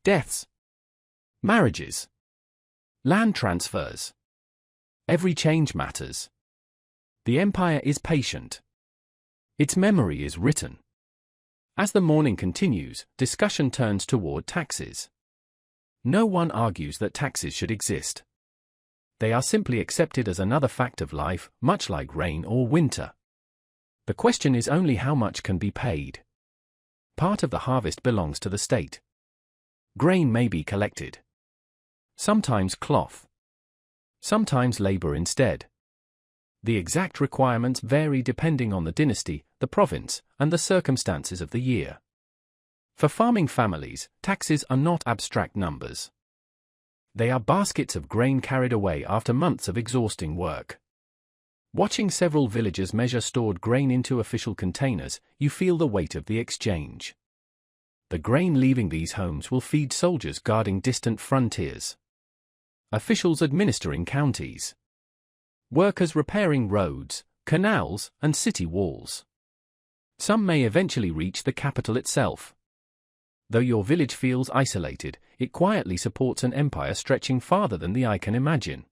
deaths, marriages, land transfers. Every change matters. The empire is patient. Its memory is written. As the morning continues, discussion turns toward taxes. No one argues that taxes should exist. They are simply accepted as another fact of life, much like rain or winter. The question is only how much can be paid. Part of the harvest belongs to the state. Grain may be collected. Sometimes cloth. Sometimes labor instead. The exact requirements vary depending on the dynasty, the province, and the circumstances of the year. For farming families, taxes are not abstract numbers. They are baskets of grain carried away after months of exhausting work. Watching several villagers measure stored grain into official containers, you feel the weight of the exchange. The grain leaving these homes will feed soldiers guarding distant frontiers, officials administering counties, workers repairing roads, canals, and city walls. Some may eventually reach the capital itself. Though your village feels isolated, it quietly supports an empire stretching farther than the eye can imagine.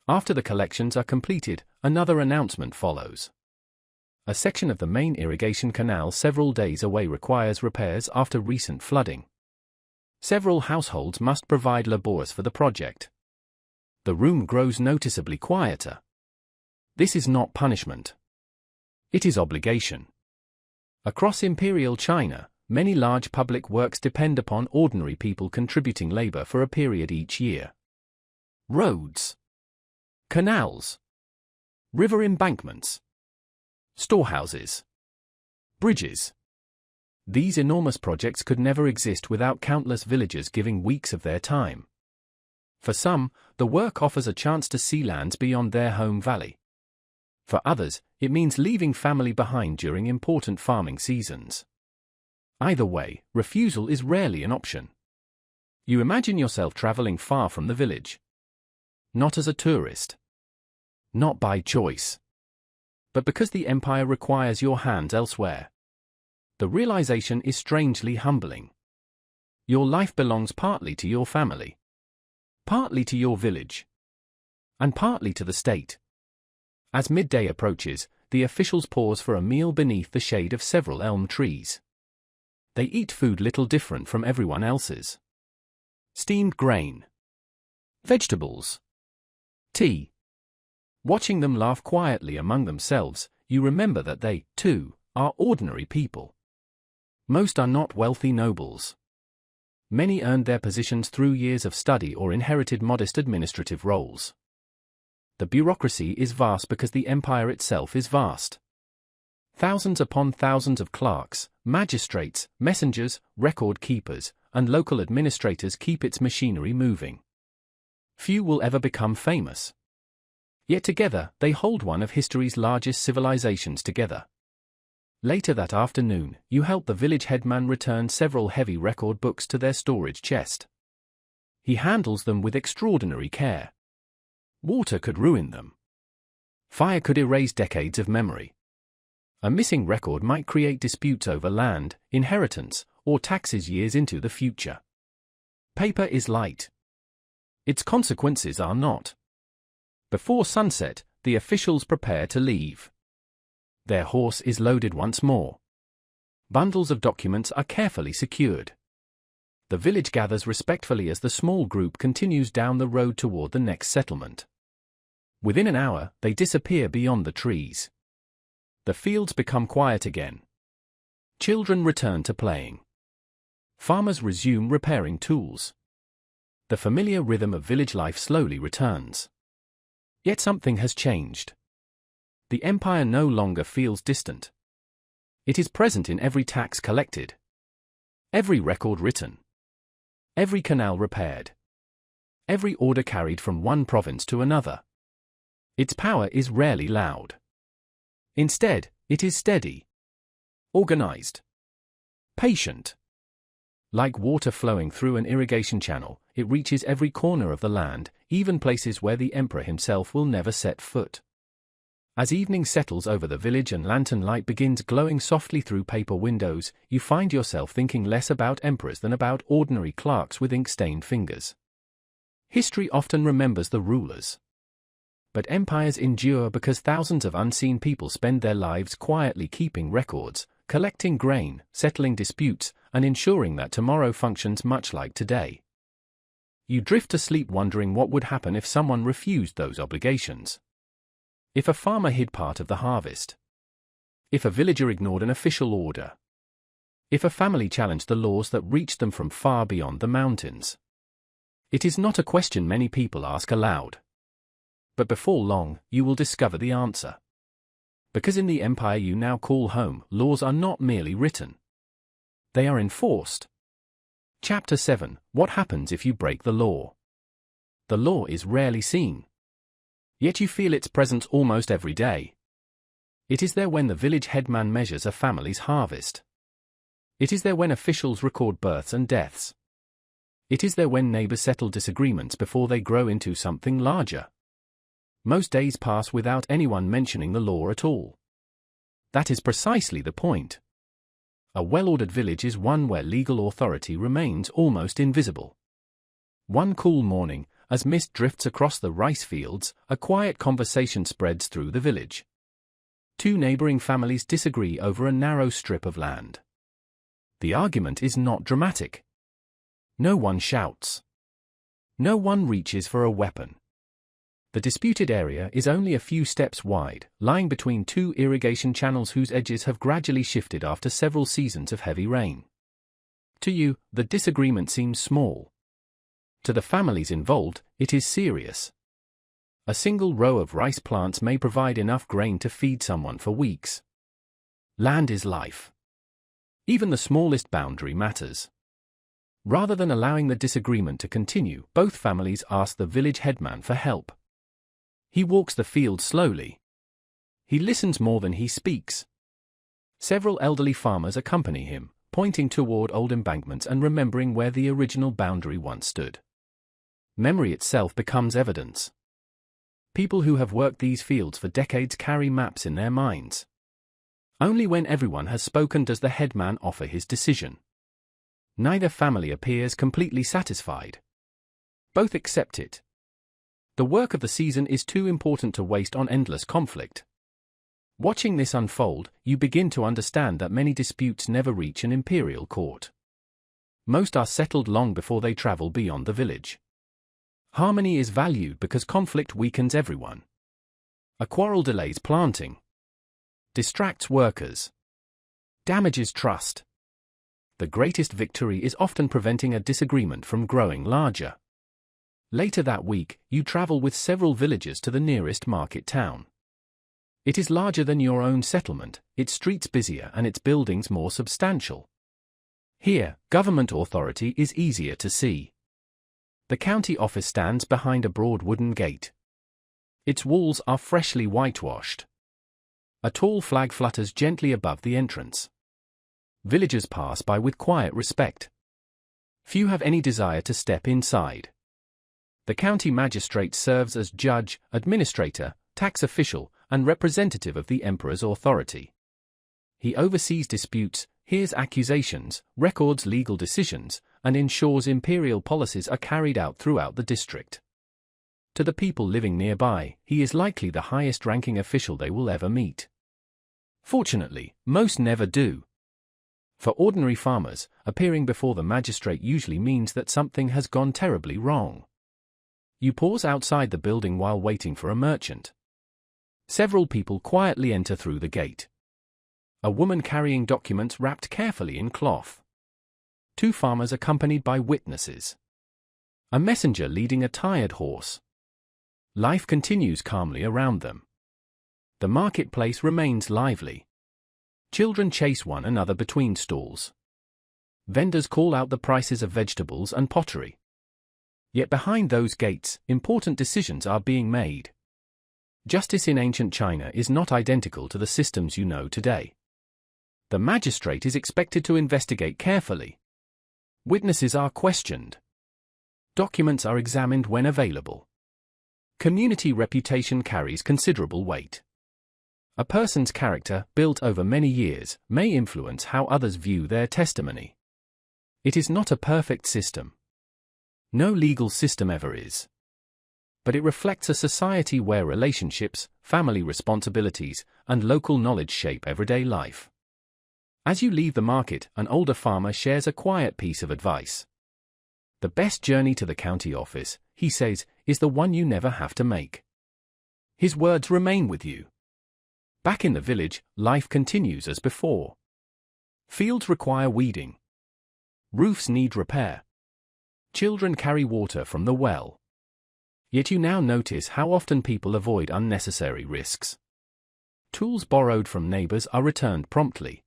After the collections are completed, another announcement follows. A section of the main irrigation canal several days away requires repairs after recent flooding. Several households must provide labourers for the project. The room grows noticeably quieter. This is not punishment. It is obligation. Across imperial China, many large public works depend upon ordinary people contributing labor for a period each year. Roads, canals, river embankments, storehouses, bridges. These enormous projects could never exist without countless villagers giving weeks of their time. For some, the work offers a chance to see lands beyond their home valley. For others, it means leaving family behind during important farming seasons. Either way, refusal is rarely an option. You imagine yourself traveling far from the village. Not as a tourist. Not by choice. But because the empire requires your hands elsewhere. The realization is strangely humbling. Your life belongs partly to your family, partly to your village, and partly to the state. As midday approaches, the officials pause for a meal beneath the shade of several elm trees. They eat food little different from everyone else's. Steamed grain, vegetables, tea. Watching them laugh quietly among themselves, you remember that they, too, are ordinary people. Most are not wealthy nobles. Many earned their positions through years of study or inherited modest administrative roles. The bureaucracy is vast because the empire itself is vast. Thousands upon thousands of clerks, magistrates, messengers, record keepers, and local administrators keep its machinery moving. Few will ever become famous. Yet together, they hold one of history's largest civilizations together. Later that afternoon, you help the village headman return several heavy record books to their storage chest. He handles them with extraordinary care. Water could ruin them. Fire could erase decades of memory. A missing record might create disputes over land, inheritance, or taxes years into the future. Paper is light. Its consequences are not. Before sunset, the officials prepare to leave. Their horse is loaded once more. Bundles of documents are carefully secured. The village gathers respectfully as the small group continues down the road toward the next settlement. Within an hour, they disappear beyond the trees. The fields become quiet again. Children return to playing. Farmers resume repairing tools. The familiar rhythm of village life slowly returns. Yet something has changed. The empire no longer feels distant. It is present in every tax collected, every record written, every canal repaired, every order carried from one province to another. Its power is rarely loud. Instead, it is steady, organized, patient. Like water flowing through an irrigation channel, it reaches every corner of the land, even places where the emperor himself will never set foot. As evening settles over the village and lantern light begins glowing softly through paper windows, you find yourself thinking less about emperors than about ordinary clerks with ink-stained fingers. History often remembers the rulers. But empires endure because thousands of unseen people spend their lives quietly keeping records, collecting grain, settling disputes, and ensuring that tomorrow functions much like today. You drift to sleep wondering what would happen if someone refused those obligations. If a farmer hid part of the harvest. If a villager ignored an official order. If a family challenged the laws that reached them from far beyond the mountains. It is not a question many people ask aloud. But before long, you will discover the answer. Because in the empire you now call home, laws are not merely written. They are enforced. Chapter 7: What happens if you break the law? The law is rarely seen. Yet you feel its presence almost every day. It is there when the village headman measures a family's harvest. It is there when officials record births and deaths. It is there when neighbors settle disagreements before they grow into something larger. Most days pass without anyone mentioning the law at all. That is precisely the point. A well-ordered village is one where legal authority remains almost invisible. One cool morning, as mist drifts across the rice fields, a quiet conversation spreads through the village. Two neighboring families disagree over a narrow strip of land. The argument is not dramatic. No one shouts. No one reaches for a weapon. The disputed area is only a few steps wide, lying between two irrigation channels whose edges have gradually shifted after several seasons of heavy rain. To you, the disagreement seems small. To the families involved, it is serious. A single row of rice plants may provide enough grain to feed someone for weeks. Land is life. Even the smallest boundary matters. Rather than allowing the disagreement to continue, both families ask the village headman for help. He walks the field slowly. He listens more than he speaks. Several elderly farmers accompany him, pointing toward old embankments and remembering where the original boundary once stood. Memory itself becomes evidence. People who have worked these fields for decades carry maps in their minds. Only when everyone has spoken does the headman offer his decision. Neither family appears completely satisfied. Both accept it. The work of the season is too important to waste on endless conflict. Watching this unfold, you begin to understand that many disputes never reach an imperial court. Most are settled long before they travel beyond the village. Harmony is valued because conflict weakens everyone. A quarrel delays planting. Distracts workers. Damages trust. The greatest victory is often preventing a disagreement from growing larger. Later that week, you travel with several villagers to the nearest market town. It is larger than your own settlement, its streets busier and its buildings more substantial. Here, government authority is easier to see. The county office stands behind a broad wooden gate. Its walls are freshly whitewashed. A tall flag flutters gently above the entrance. Villagers pass by with quiet respect. Few have any desire to step inside. The county magistrate serves as judge, administrator, tax official, and representative of the emperor's authority. He oversees disputes, hears accusations, records legal decisions, and ensures imperial policies are carried out throughout the district. To the people living nearby, he is likely the highest-ranking official they will ever meet. Fortunately, most never do. For ordinary farmers, appearing before the magistrate usually means that something has gone terribly wrong. You pause outside the building while waiting for a merchant. Several people quietly enter through the gate. A woman carrying documents wrapped carefully in cloth. Two farmers accompanied by witnesses. A messenger leading a tired horse. Life continues calmly around them. The marketplace remains lively. Children chase one another between stalls. Vendors call out the prices of vegetables and pottery. Yet behind those gates, important decisions are being made. Justice in ancient China is not identical to the systems you know today. The magistrate is expected to investigate carefully. Witnesses are questioned. Documents are examined when available. Community reputation carries considerable weight. A person's character, built over many years, may influence how others view their testimony. It is not a perfect system. No legal system ever is. But it reflects a society where relationships, family responsibilities, and local knowledge shape everyday life. As you leave the market, an older farmer shares a quiet piece of advice. The best journey to the county office, he says, is the one you never have to make. His words remain with you. Back in the village, life continues as before. Fields require weeding. Roofs need repair. Children carry water from the well. Yet you now notice how often people avoid unnecessary risks. Tools borrowed from neighbors are returned promptly.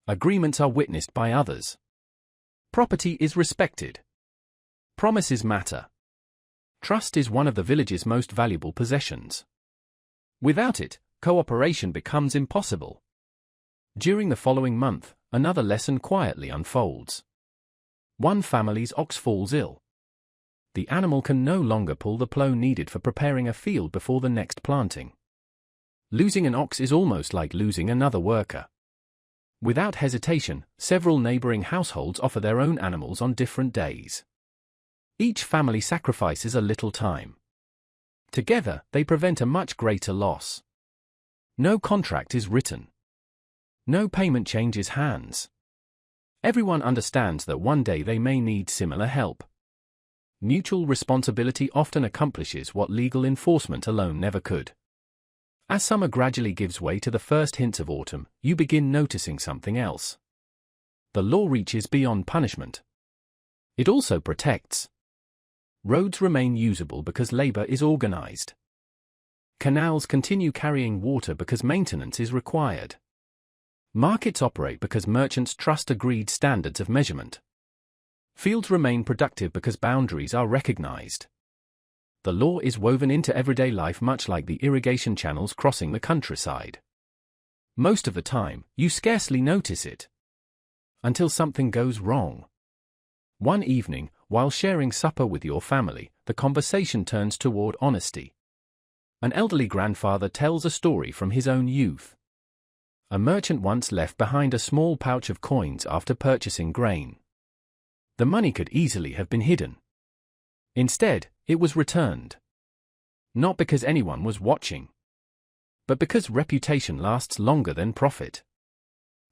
Agreements are witnessed by others. Property is respected. Promises matter. Trust is one of the village's most valuable possessions. Without it, cooperation becomes impossible. During the following month, another lesson quietly unfolds. One family's ox falls ill. The animal can no longer pull the plow needed for preparing a field before the next planting. Losing an ox is almost like losing another worker. Without hesitation, several neighboring households offer their own animals on different days. Each family sacrifices a little time. Together, they prevent a much greater loss. No contract is written. No payment changes hands. Everyone understands that one day they may need similar help. Mutual responsibility often accomplishes what legal enforcement alone never could. As summer gradually gives way to the first hints of autumn, you begin noticing something else. The law reaches beyond punishment. It also protects. Roads remain usable because labor is organized. Canals continue carrying water because maintenance is required. Markets operate because merchants trust agreed standards of measurement. Fields remain productive because boundaries are recognized. The law is woven into everyday life much like the irrigation channels crossing the countryside. Most of the time, you scarcely notice it. Until something goes wrong. One evening, while sharing supper with your family, the conversation turns toward honesty. An elderly grandfather tells a story from his own youth. A merchant once left behind a small pouch of coins after purchasing grain. The money could easily have been hidden. Instead, it was returned. Not because anyone was watching, but because reputation lasts longer than profit.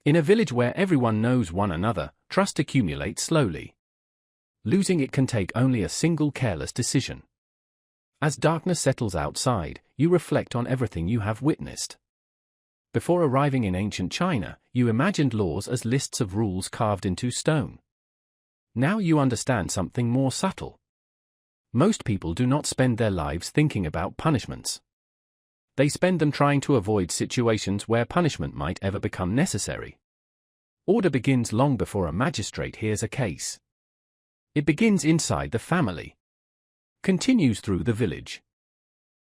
In a village where everyone knows one another, trust accumulates slowly. Losing it can take only a single careless decision. As darkness settles outside, you reflect on everything you have witnessed. Before arriving in ancient China, you imagined laws as lists of rules carved into stone. Now you understand something more subtle. Most people do not spend their lives thinking about punishments. They spend them trying to avoid situations where punishment might ever become necessary. Order begins long before a magistrate hears a case. It begins inside the family, continues through the village,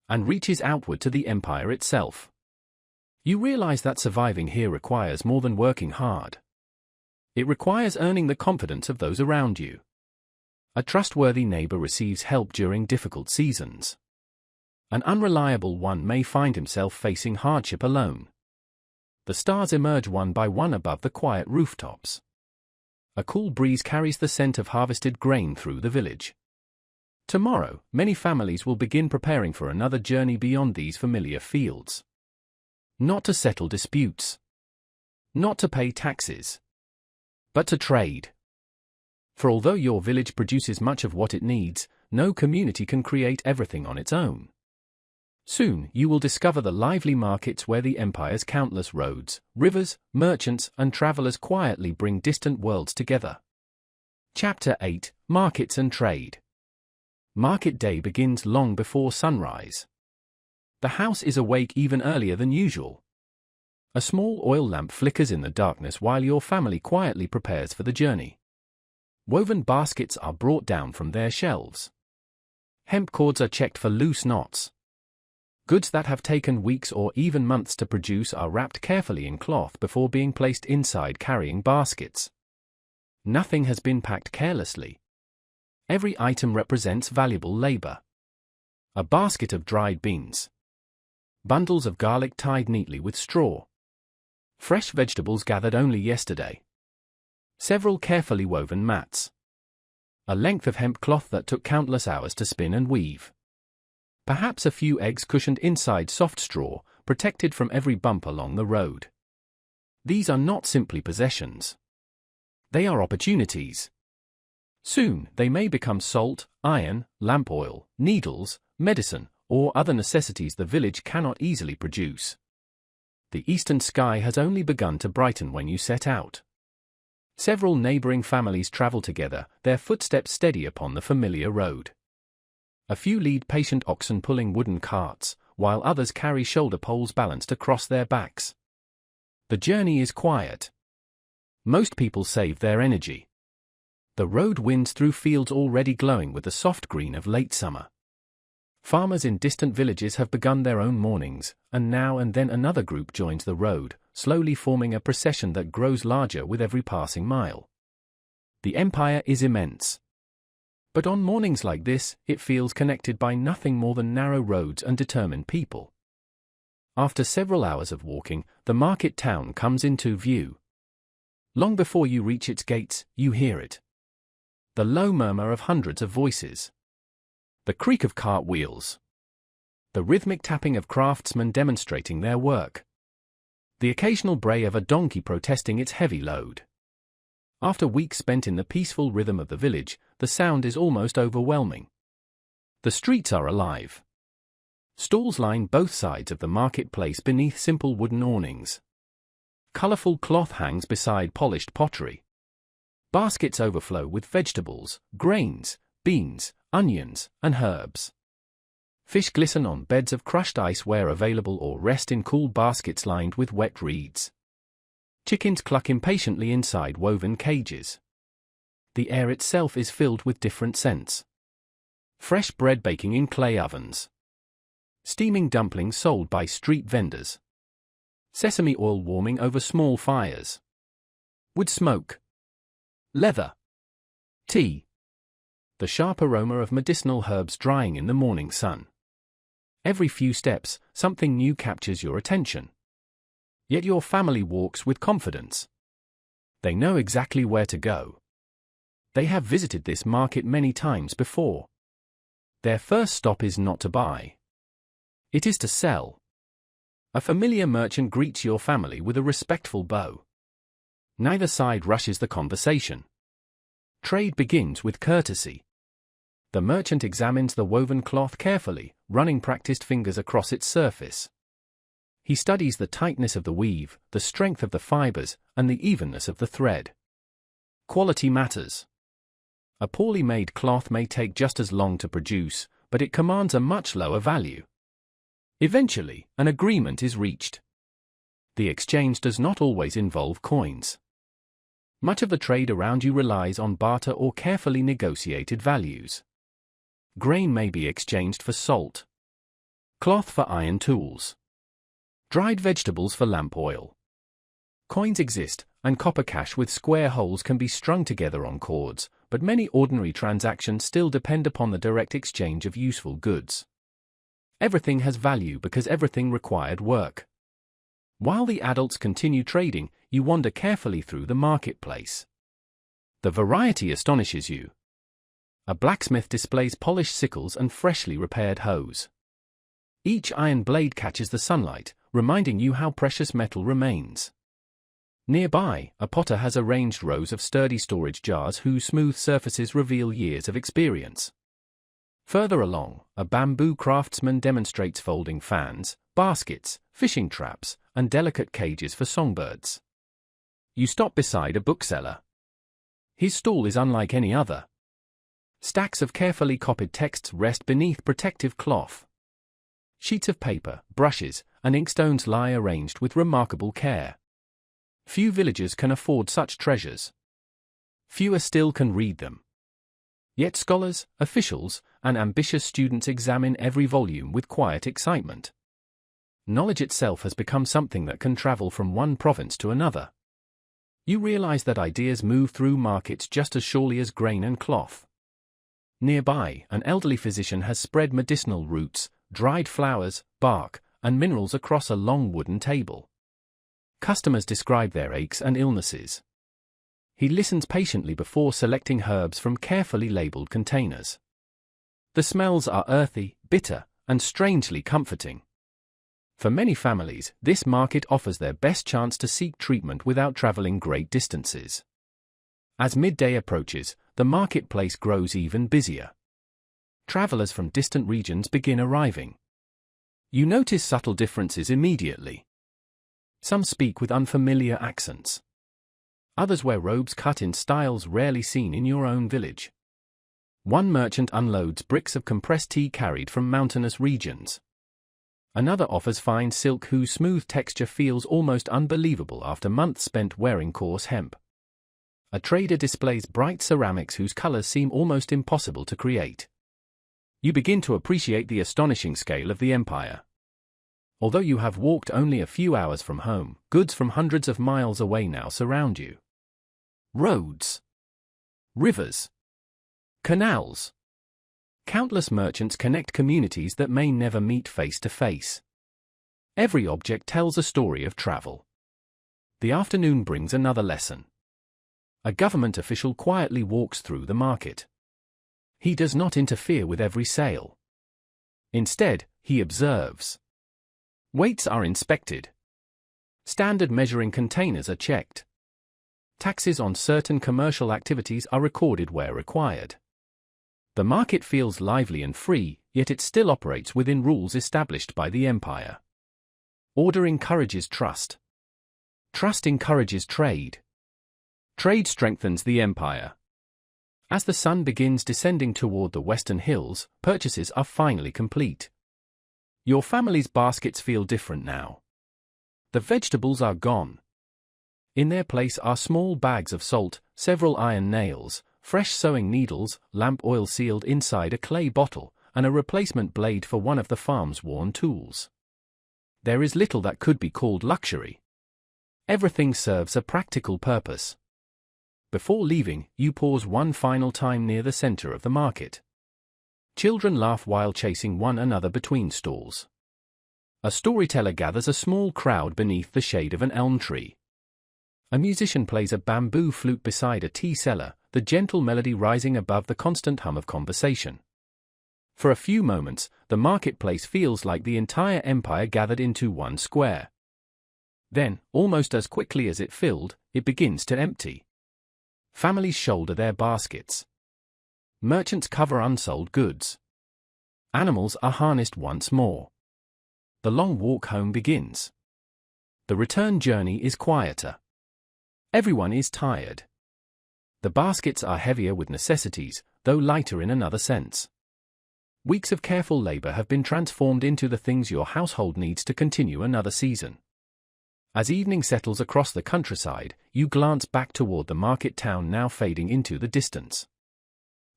and reaches outward to the empire itself. You realize that surviving here requires more than working hard. It requires earning the confidence of those around you. A trustworthy neighbor receives help during difficult seasons. An unreliable one may find himself facing hardship alone. The stars emerge one by one above the quiet rooftops. A cool breeze carries the scent of harvested grain through the village. Tomorrow, many families will begin preparing for another journey beyond these familiar fields. Not to settle disputes. Not to pay taxes. But to trade. For although your village produces much of what it needs, no community can create everything on its own. Soon you will discover the lively markets where the empire's countless roads, rivers, merchants, and travelers quietly bring distant worlds together. Chapter 8: Markets and Trade. Market day begins long before sunrise. The house is awake even earlier than usual. A small oil lamp flickers in the darkness while your family quietly prepares for the journey. Woven baskets are brought down from their shelves. Hemp cords are checked for loose knots. Goods that have taken weeks or even months to produce are wrapped carefully in cloth before being placed inside carrying baskets. Nothing has been packed carelessly. Every item represents valuable labor. A basket of dried beans. Bundles of garlic tied neatly with straw. Fresh vegetables gathered only yesterday. Several carefully woven mats. A length of hemp cloth that took countless hours to spin and weave. Perhaps a few eggs cushioned inside soft straw, protected from every bump along the road. These are not simply possessions. They are opportunities. Soon, they may become salt, iron, lamp oil, needles, medicine, or other necessities the village cannot easily produce. The eastern sky has only begun to brighten when you set out. Several neighboring families travel together, their footsteps steady upon the familiar road. A few lead patient oxen pulling wooden carts, while others carry shoulder poles balanced across their backs. The journey is quiet. Most people save their energy. The road winds through fields already glowing with the soft green of late summer. Farmers in distant villages have begun their own mornings, and now and then another group joins the road, slowly forming a procession that grows larger with every passing mile. The empire is immense. But on mornings like this, it feels connected by nothing more than narrow roads and determined people. After several hours of walking, the market town comes into view. Long before you reach its gates, you hear it. The low murmur of hundreds of voices. The creak of cart wheels. The rhythmic tapping of craftsmen demonstrating their work. The occasional bray of a donkey protesting its heavy load. After weeks spent in the peaceful rhythm of the village, the sound is almost overwhelming. The streets are alive. Stalls line both sides of the marketplace beneath simple wooden awnings. Colorful cloth hangs beside polished pottery. Baskets overflow with vegetables, grains, beans, onions, and herbs. Fish glisten on beds of crushed ice where available or rest in cool baskets lined with wet reeds. Chickens cluck impatiently inside woven cages. The air itself is filled with different scents. Fresh bread baking in clay ovens. Steaming dumplings sold by street vendors. Sesame oil warming over small fires. Wood smoke. Leather. Tea. The sharp aroma of medicinal herbs drying in the morning sun. Every few steps, something new captures your attention. Yet your family walks with confidence. They know exactly where to go. They have visited this market many times before. Their first stop is not to buy. It is to sell. A familiar merchant greets your family with a respectful bow. Neither side rushes the conversation. Trade begins with courtesy. The merchant examines the woven cloth carefully, running practiced fingers across its surface. He studies the tightness of the weave, the strength of the fibers, and the evenness of the thread. Quality matters. A poorly made cloth may take just as long to produce, but it commands a much lower value. Eventually, an agreement is reached. The exchange does not always involve coins. Much of the trade around you relies on barter or carefully negotiated values. Grain may be exchanged for salt. Cloth for iron tools. Dried vegetables for lamp oil. Coins exist, and copper cash with square holes can be strung together on cords, but many ordinary transactions still depend upon the direct exchange of useful goods. Everything has value because everything required work. While the adults continue trading, you wander carefully through the marketplace. The variety astonishes you. A blacksmith displays polished sickles and freshly repaired hoes. Each iron blade catches the sunlight, reminding you how precious metal remains. Nearby, a potter has arranged rows of sturdy storage jars whose smooth surfaces reveal years of experience. Further along, a bamboo craftsman demonstrates folding fans, baskets, fishing traps, and delicate cages for songbirds. You stop beside a bookseller. His stall is unlike any other. Stacks of carefully copied texts rest beneath protective cloth. Sheets of paper, brushes, and inkstones lie arranged with remarkable care. Few villagers can afford such treasures. Fewer still can read them. Yet scholars, officials, and ambitious students examine every volume with quiet excitement. Knowledge itself has become something that can travel from one province to another. You realize that ideas move through markets just as surely as grain and cloth. Nearby, an elderly physician has spread medicinal roots, dried flowers, bark, and minerals across a long wooden table. Customers describe their aches and illnesses. He listens patiently before selecting herbs from carefully labeled containers. The smells are earthy, bitter, and strangely comforting. For many families, this market offers their best chance to seek treatment without traveling great distances. As midday approaches, the marketplace grows even busier. Travelers from distant regions begin arriving. You notice subtle differences immediately. Some speak with unfamiliar accents. Others wear robes cut in styles rarely seen in your own village. One merchant unloads bricks of compressed tea carried from mountainous regions. Another offers fine silk whose smooth texture feels almost unbelievable after months spent wearing coarse hemp. A trader displays bright ceramics whose colors seem almost impossible to create. You begin to appreciate the astonishing scale of the empire. Although you have walked only a few hours from home, goods from hundreds of miles away now surround you. Roads, rivers, canals. Countless merchants connect communities that may never meet face to face. Every object tells a story of travel. The afternoon brings another lesson. A government official quietly walks through the market. He does not interfere with every sale. Instead, he observes. Weights are inspected. Standard measuring containers are checked. Taxes on certain commercial activities are recorded where required. The market feels lively and free, yet it still operates within rules established by the empire. Order encourages trust. Trust encourages trade. Trade strengthens the empire. As the sun begins descending toward the western hills, purchases are finally complete. Your family's baskets feel different now. The vegetables are gone. In their place are small bags of salt, several iron nails, fresh sewing needles, lamp oil sealed inside a clay bottle, and a replacement blade for one of the farm's worn tools. There is little that could be called luxury. Everything serves a practical purpose. Before leaving, you pause one final time near the center of the market. Children laugh while chasing one another between stalls. A storyteller gathers a small crowd beneath the shade of an elm tree. A musician plays a bamboo flute beside a tea cellar, the gentle melody rising above the constant hum of conversation. For a few moments, the marketplace feels like the entire empire gathered into one square. Then, almost as quickly as it filled, it begins to empty. Families shoulder their baskets. Merchants cover unsold goods. Animals are harnessed once more. The long walk home begins. The return journey is quieter. Everyone is tired. The baskets are heavier with necessities, though lighter in another sense. Weeks of careful labor have been transformed into the things your household needs to continue another season. As evening settles across the countryside, you glance back toward the market town now fading into the distance.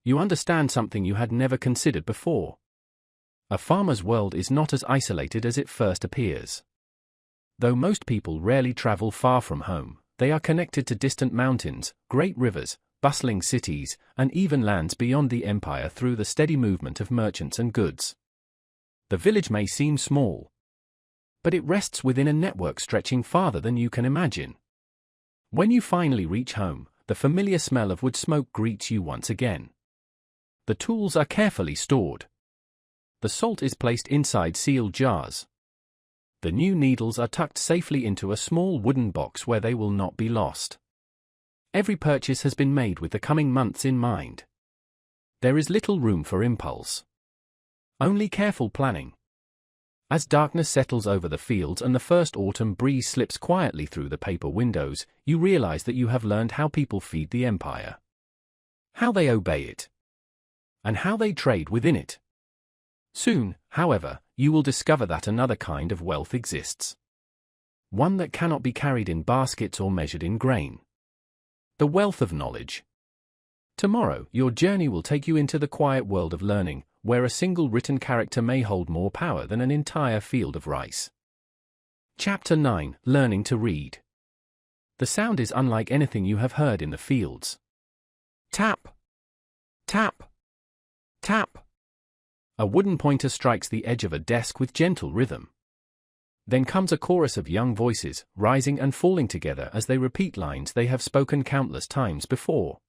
You understand something you had never considered before. A farmer's world is not as isolated as it first appears. Though most people rarely travel far from home, they are connected to distant mountains, great rivers, bustling cities, and even lands beyond the empire through the steady movement of merchants and goods. The village may seem small, but it rests within a network stretching farther than you can imagine. When you finally reach home, the familiar smell of wood smoke greets you once again. The tools are carefully stored. The salt is placed inside sealed jars. The new needles are tucked safely into a small wooden box where they will not be lost. Every purchase has been made with the coming months in mind. There is little room for impulse. Only careful planning. As darkness settles over the fields and the first autumn breeze slips quietly through the paper windows, you realize that you have learned how people feed the empire. How they obey it. And how they trade within it. Soon, however, you will discover that another kind of wealth exists. One that cannot be carried in baskets or measured in grain. The wealth of knowledge. Tomorrow, your journey will take you into the quiet world of learning, where a single written character may hold more power than an entire field of rice. Chapter 9: Learning to Read. The sound is unlike anything you have heard in the fields. Tap! Tap! Tap! A wooden pointer strikes the edge of a desk with gentle rhythm. Then comes a chorus of young voices, rising and falling together as they repeat lines they have spoken countless times before.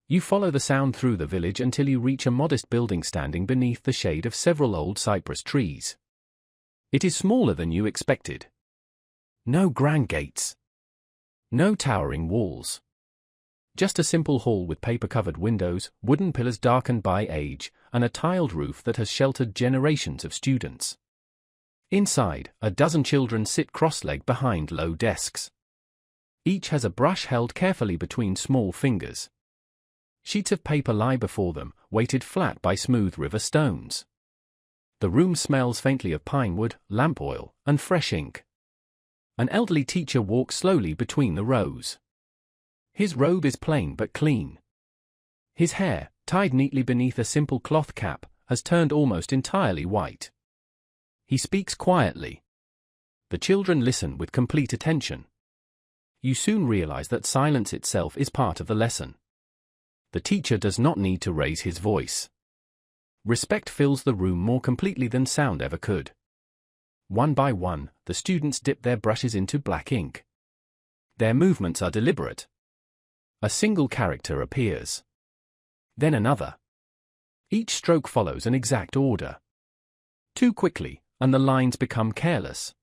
You follow the sound through the village until you reach a modest building standing beneath the shade of several old cypress trees. It is smaller than you expected. No grand gates. No towering walls. Just a simple hall with paper-covered windows, wooden pillars darkened by age, and a tiled roof that has sheltered generations of students. Inside, a dozen children sit cross-legged behind low desks. Each has a brush held carefully between small fingers. Sheets of paper lie before them, weighted flat by smooth river stones. The room smells faintly of pine wood, lamp oil, and fresh ink. An elderly teacher walks slowly between the rows. His robe is plain but clean. His hair, tied neatly beneath a simple cloth cap, has turned almost entirely white. He speaks quietly. The children listen with complete attention. You soon realize that silence itself is part of the lesson. The teacher does not need to raise his voice. Respect fills the room more completely than sound ever could. One by one, the students dip their brushes into black ink. Their movements are deliberate. A single character appears. Then another. Each stroke follows an exact order. Too quickly, and the lines become careless.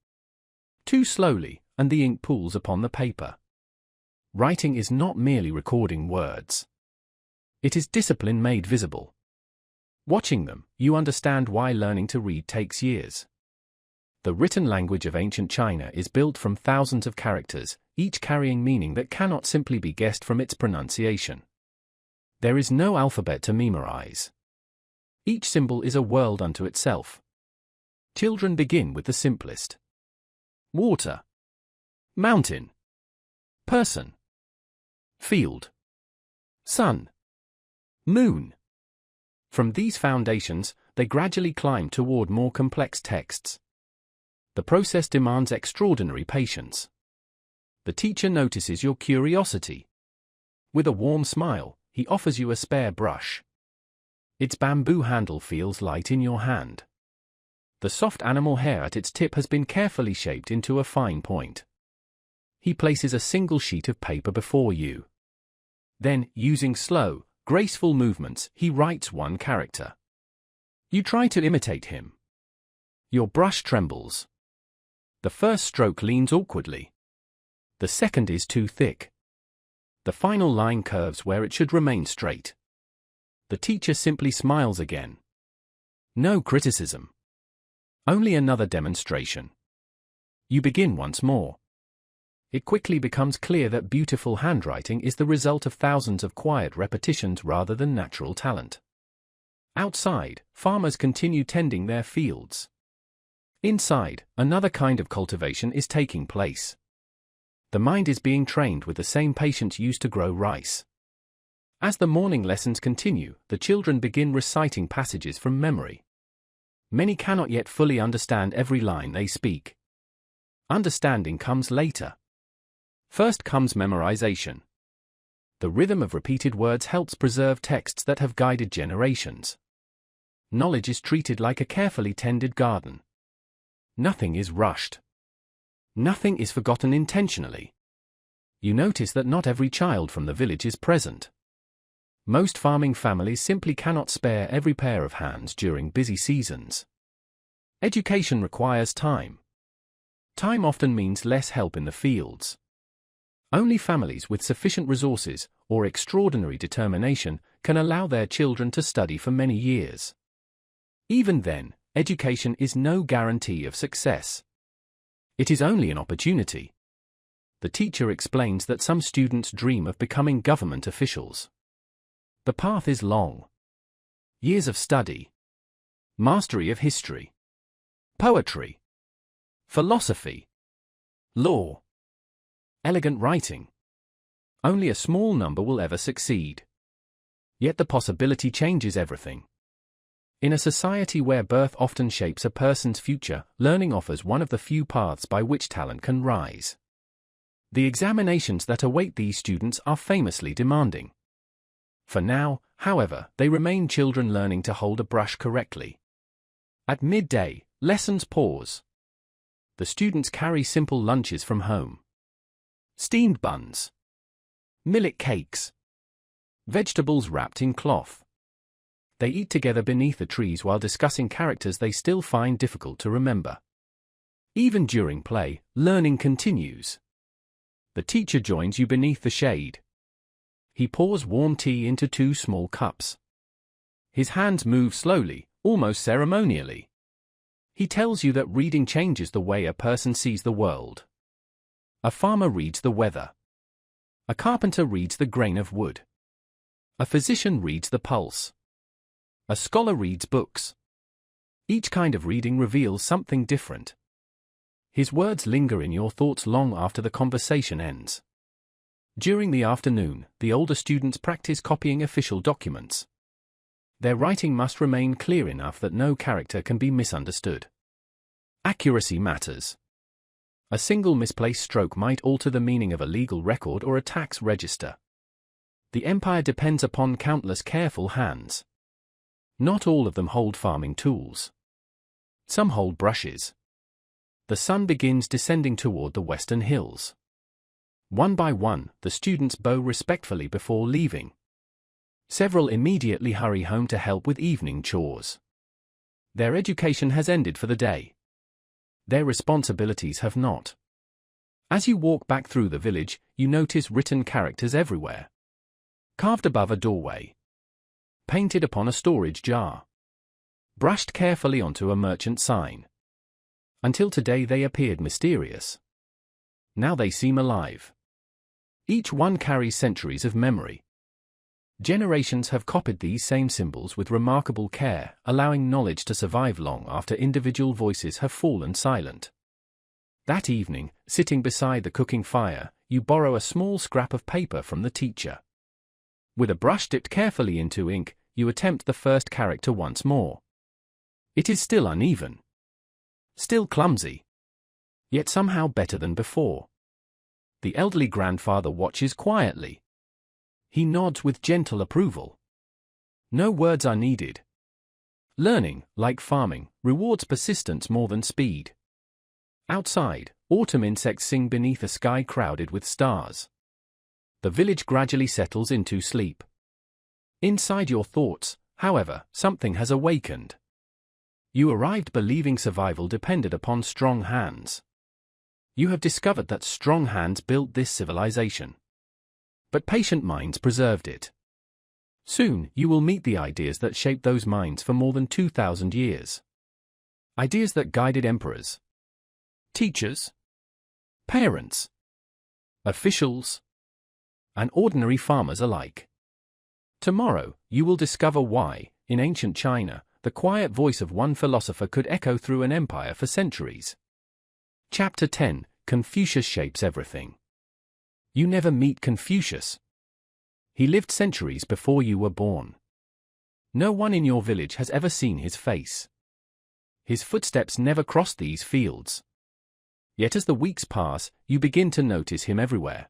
Too slowly, and the ink pools upon the paper. Writing is not merely recording words. It is discipline made visible. Watching them, you understand why learning to read takes years. The written language of ancient China is built from thousands of characters, each carrying meaning that cannot simply be guessed from its pronunciation. There is no alphabet to memorize. Each symbol is a world unto itself. Children begin with the simplest. Water. Mountain. Person. Field. Sun. Moon. From these foundations, they gradually climb toward more complex texts. The process demands extraordinary patience. The teacher notices your curiosity. With a warm smile, he offers you a spare brush. Its bamboo handle feels light in your hand. The soft animal hair at its tip has been carefully shaped into a fine point. He places a single sheet of paper before you. Then, using slow, graceful movements, he writes one character. You try to imitate him. Your brush trembles. The first stroke leans awkwardly. The second is too thick. The final line curves where it should remain straight. The teacher simply smiles again. No criticism. Only another demonstration. You begin once more. It quickly becomes clear that beautiful handwriting is the result of thousands of quiet repetitions rather than natural talent. Outside, farmers continue tending their fields. Inside, another kind of cultivation is taking place. The mind is being trained with the same patience used to grow rice. As the morning lessons continue, the children begin reciting passages from memory. Many cannot yet fully understand every line they speak. Understanding comes later. First comes memorization. The rhythm of repeated words helps preserve texts that have guided generations. Knowledge is treated like a carefully tended garden. Nothing is rushed. Nothing is forgotten intentionally. You notice that not every child from the village is present. Most farming families simply cannot spare every pair of hands during busy seasons. Education requires time. Time often means less help in the fields. Only families with sufficient resources, or extraordinary determination, can allow their children to study for many years. Even then, education is no guarantee of success. It is only an opportunity. The teacher explains that some students dream of becoming government officials. The path is long. Years of study. Mastery of history. Poetry. Philosophy. Law. Elegant writing. Only a small number will ever succeed. Yet the possibility changes everything. In a society where birth often shapes a person's future, learning offers one of the few paths by which talent can rise. The examinations that await these students are famously demanding. For now, however, they remain children learning to hold a brush correctly. At midday, lessons pause. The students carry simple lunches from home. Steamed buns. Millet cakes. Vegetables wrapped in cloth. They eat together beneath the trees while discussing characters they still find difficult to remember. Even during play, learning continues. The teacher joins you beneath the shade. He pours warm tea into 2 small cups. His hands move slowly, almost ceremonially. He tells you that reading changes the way a person sees the world. A farmer reads the weather. A carpenter reads the grain of wood. A physician reads the pulse. A scholar reads books. Each kind of reading reveals something different. His words linger in your thoughts long after the conversation ends. During the afternoon, the older students practice copying official documents. Their writing must remain clear enough that no character can be misunderstood. Accuracy matters. A single misplaced stroke might alter the meaning of a legal record or a tax register. The empire depends upon countless careful hands. Not all of them hold farming tools. Some hold brushes. The sun begins descending toward the western hills. One by one, the students bow respectfully before leaving. Several immediately hurry home to help with evening chores. Their education has ended for the day. Their responsibilities have not. As you walk back through the village, you notice written characters everywhere. Carved above a doorway. Painted upon a storage jar. Brushed carefully onto a merchant sign. Until today they appeared mysterious. Now they seem alive. Each one carries centuries of memory. Generations have copied these same symbols with remarkable care, allowing knowledge to survive long after individual voices have fallen silent. That evening, sitting beside the cooking fire, you borrow a small scrap of paper from the teacher. With a brush dipped carefully into ink, you attempt the first character once more. It is still uneven. Still clumsy. Yet somehow better than before. The elderly grandfather watches quietly. He nods with gentle approval. No words are needed. Learning, like farming, rewards persistence more than speed. Outside, autumn insects sing beneath a sky crowded with stars. The village gradually settles into sleep. Inside your thoughts, however, something has awakened. You arrived believing survival depended upon strong hands. You have discovered that strong hands built this civilization. But patient minds preserved it. Soon, you will meet the ideas that shaped those minds for more than 2,000 years. Ideas that guided emperors, teachers, parents, officials, and ordinary farmers alike. Tomorrow, you will discover why, in ancient China, the quiet voice of one philosopher could echo through an empire for centuries. Chapter 10: Confucius Shapes Everything. You never meet Confucius. He lived centuries before you were born. No one in your village has ever seen his face. His footsteps never crossed these fields. Yet as the weeks pass, you begin to notice him everywhere.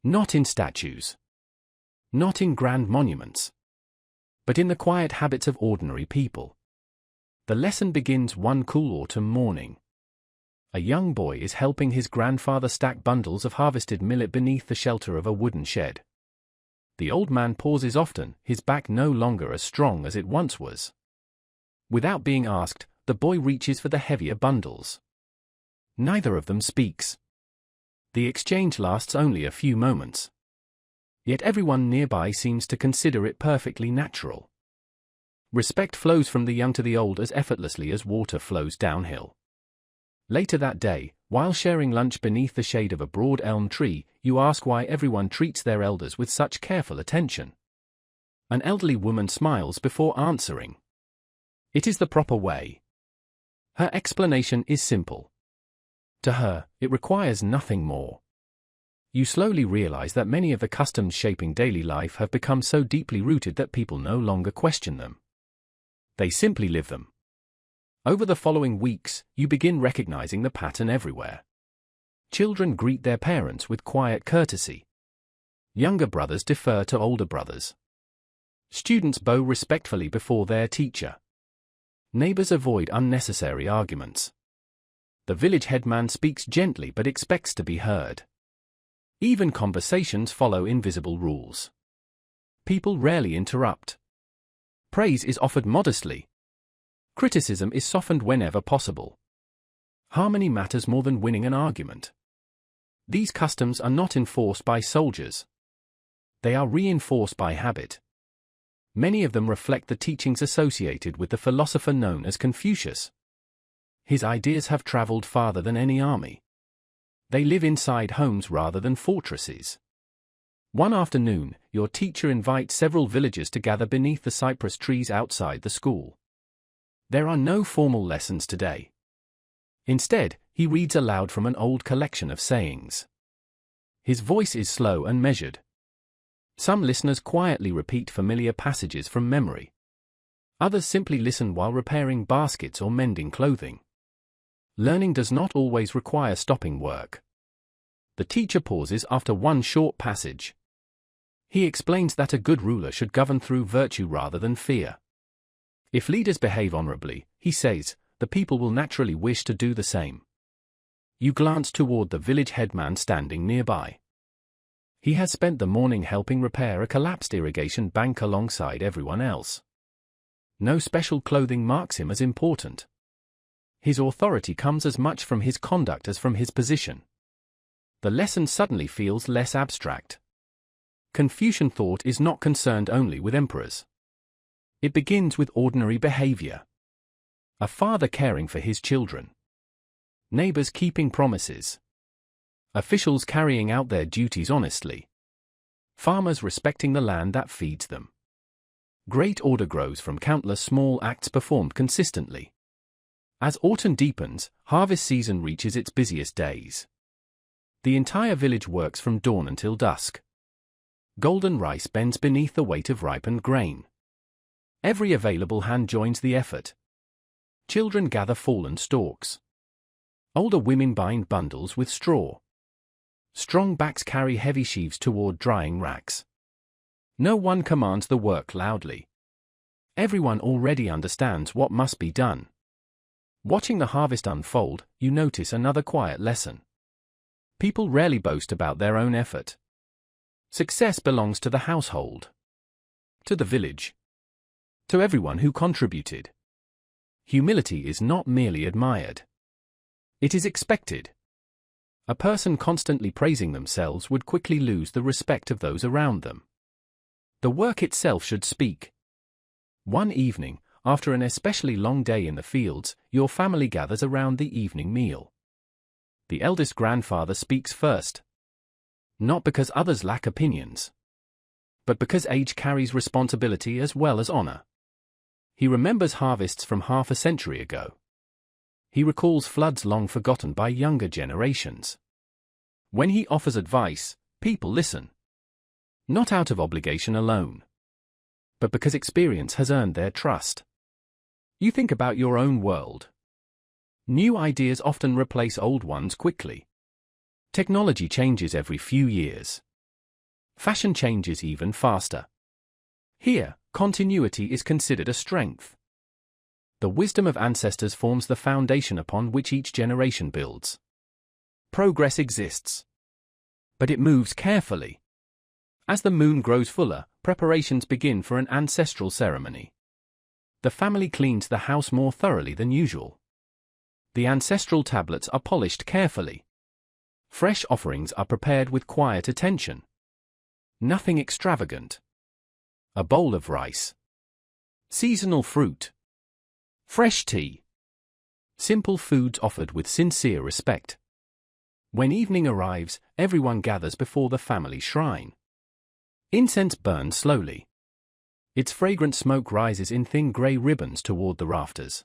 Not in statues. Not in grand monuments. But in the quiet habits of ordinary people. The lesson begins one cool autumn morning. A young boy is helping his grandfather stack bundles of harvested millet beneath the shelter of a wooden shed. The old man pauses often, his back no longer as strong as it once was. Without being asked, the boy reaches for the heavier bundles. Neither of them speaks. The exchange lasts only a few moments. Yet everyone nearby seems to consider it perfectly natural. Respect flows from the young to the old as effortlessly as water flows downhill. Later that day, while sharing lunch beneath the shade of a broad elm tree, you ask why everyone treats their elders with such careful attention. An elderly woman smiles before answering. It is the proper way. Her explanation is simple. To her, it requires nothing more. You slowly realize that many of the customs shaping daily life have become so deeply rooted that people no longer question them. They simply live them. Over the following weeks, you begin recognizing the pattern everywhere. Children greet their parents with quiet courtesy. Younger brothers defer to older brothers. Students bow respectfully before their teacher. Neighbors avoid unnecessary arguments. The village headman speaks gently but expects to be heard. Even conversations follow invisible rules. People rarely interrupt. Praise is offered modestly. Criticism is softened whenever possible. Harmony matters more than winning an argument. These customs are not enforced by soldiers. They are reinforced by habit. Many of them reflect the teachings associated with the philosopher known as Confucius. His ideas have traveled farther than any army. They live inside homes rather than fortresses. One afternoon, your teacher invites several villagers to gather beneath the cypress trees outside the school. There are no formal lessons today. Instead, he reads aloud from an old collection of sayings. His voice is slow and measured. Some listeners quietly repeat familiar passages from memory. Others simply listen while repairing baskets or mending clothing. Learning does not always require stopping work. The teacher pauses after one short passage. He explains that a good ruler should govern through virtue rather than fear. If leaders behave honorably, he says, the people will naturally wish to do the same. You glance toward the village headman standing nearby. He has spent the morning helping repair a collapsed irrigation bank alongside everyone else. No special clothing marks him as important. His authority comes as much from his conduct as from his position. The lesson suddenly feels less abstract. Confucian thought is not concerned only with emperors. It begins with ordinary behavior. A father caring for his children. Neighbors keeping promises. Officials carrying out their duties honestly. Farmers respecting the land that feeds them. Great order grows from countless small acts performed consistently. As autumn deepens, harvest season reaches its busiest days. The entire village works from dawn until dusk. Golden rice bends beneath the weight of ripened grain. Every available hand joins the effort. Children gather fallen stalks. Older women bind bundles with straw. Strong backs carry heavy sheaves toward drying racks. No one commands the work loudly. Everyone already understands what must be done. Watching the harvest unfold, you notice another quiet lesson. People rarely boast about their own effort. Success belongs to the household. To the village. To everyone who contributed. Humility is not merely admired. It is expected. A person constantly praising themselves would quickly lose the respect of those around them. The work itself should speak. One evening, after an especially long day in the fields, your family gathers around the evening meal. The eldest grandfather speaks first. Not because others lack opinions, but because age carries responsibility as well as honor. He remembers harvests from half a century ago. He recalls floods long forgotten by younger generations. When he offers advice, people listen. Not out of obligation alone, but because experience has earned their trust. You think about your own world. New ideas often replace old ones quickly. Technology changes every few years. Fashion changes even faster. Here, continuity is considered a strength. The wisdom of ancestors forms the foundation upon which each generation builds. Progress exists. But it moves carefully. As the moon grows fuller, preparations begin for an ancestral ceremony. The family cleans the house more thoroughly than usual. The ancestral tablets are polished carefully. Fresh offerings are prepared with quiet attention. Nothing extravagant. A bowl of rice. Seasonal fruit. Fresh tea. Simple foods offered with sincere respect. When evening arrives, everyone gathers before the family shrine. Incense burns slowly. Its fragrant smoke rises in thin grey ribbons toward the rafters.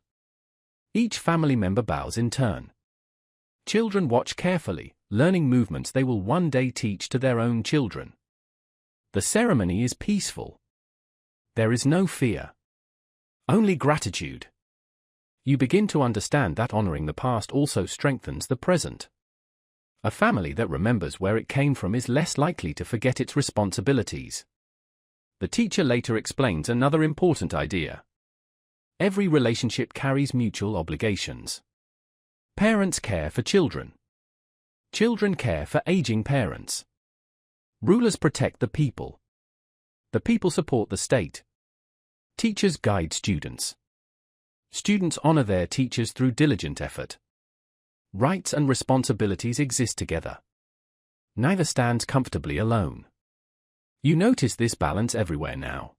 Each family member bows in turn. Children watch carefully, learning movements they will one day teach to their own children. The ceremony is peaceful. There is no fear. Only gratitude. You begin to understand that honoring the past also strengthens the present. A family that remembers where it came from is less likely to forget its responsibilities. The teacher later explains another important idea. Every relationship carries mutual obligations. Parents care for children. Children care for aging parents. Rulers protect the people. The people support the state. Teachers guide students. Students honor their teachers through diligent effort. Rights and responsibilities exist together. Neither stands comfortably alone. You notice this balance everywhere now.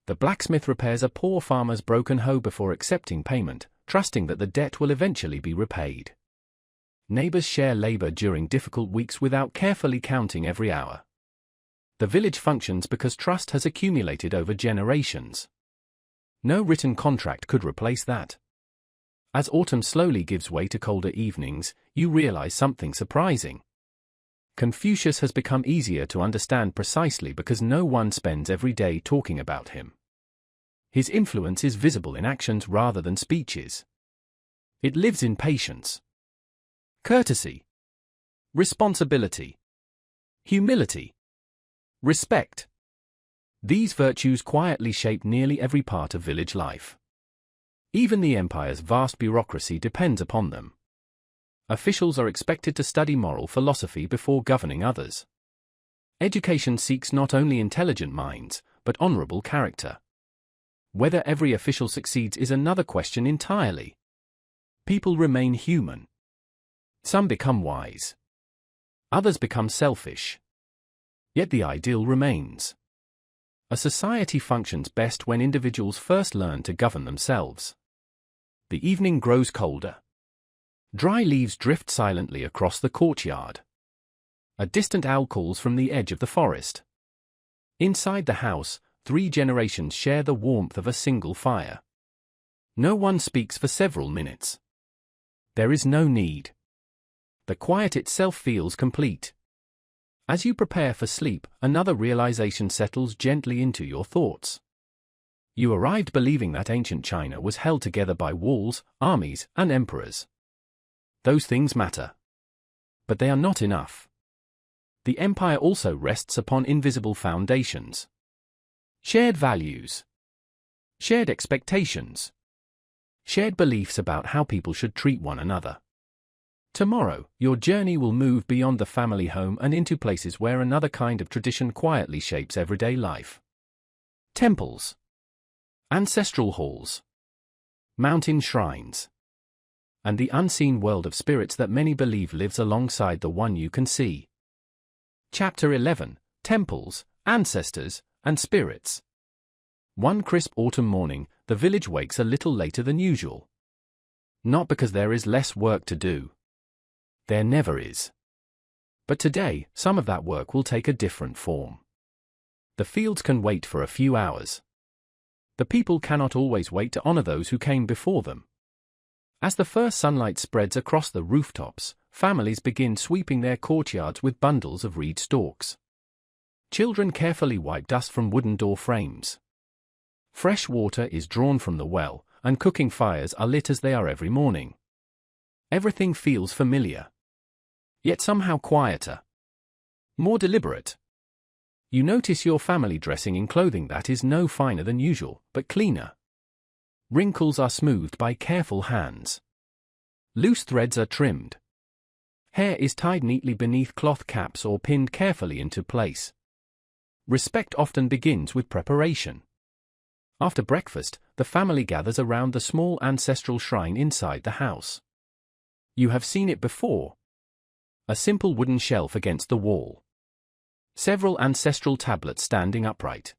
The blacksmith repairs a poor farmer's broken hoe before accepting payment, trusting that the debt will eventually be repaid. Neighbors share labor during difficult weeks without carefully counting every hour. The village functions because trust has accumulated over generations. No written contract could replace that. As autumn slowly gives way to colder evenings, you realize something surprising. Confucius has become easier to understand precisely because no one spends every day talking about him. His influence is visible in actions rather than speeches. It lives in patience, courtesy, responsibility, humility, respect. These virtues quietly shape nearly every part of village life. Even the empire's vast bureaucracy depends upon them. Officials are expected to study moral philosophy before governing others. Education seeks not only intelligent minds, but honorable character. Whether every official succeeds is another question entirely. People remain human. Some become wise. Others become selfish. Yet the ideal remains. A society functions best when individuals first learn to govern themselves. The evening grows colder. Dry leaves drift silently across the courtyard. A distant owl calls from the edge of the forest. Inside the house, 3 generations share the warmth of a single fire. No one speaks for several minutes. There is no need. The quiet itself feels complete. As you prepare for sleep, another realization settles gently into your thoughts. You arrived believing that ancient China was held together by walls, armies, and emperors. Those things matter. But they are not enough. The empire also rests upon invisible foundations. Shared values. Shared expectations. Shared beliefs about how people should treat one another. Tomorrow, your journey will move beyond the family home and into places where another kind of tradition quietly shapes everyday life. Temples. Ancestral halls. Mountain shrines. And the unseen world of spirits that many believe lives alongside the one you can see. Chapter 11, Temples, Ancestors, and Spirits. One crisp autumn morning, the village wakes a little later than usual. Not because there is less work to do. There never is. But today, some of that work will take a different form. The fields can wait for a few hours. The people cannot always wait to honor those who came before them. As the first sunlight spreads across the rooftops, families begin sweeping their courtyards with bundles of reed stalks. Children carefully wipe dust from wooden door frames. Fresh water is drawn from the well, and cooking fires are lit as they are every morning. Everything feels familiar. Yet somehow quieter. More deliberate. You notice your family dressing in clothing that is no finer than usual, but cleaner. Wrinkles are smoothed by careful hands. Loose threads are trimmed. Hair is tied neatly beneath cloth caps or pinned carefully into place. Respect often begins with preparation. After breakfast, the family gathers around the small ancestral shrine inside the house. You have seen it before. A simple wooden shelf against the wall. Several ancestral tablets standing upright.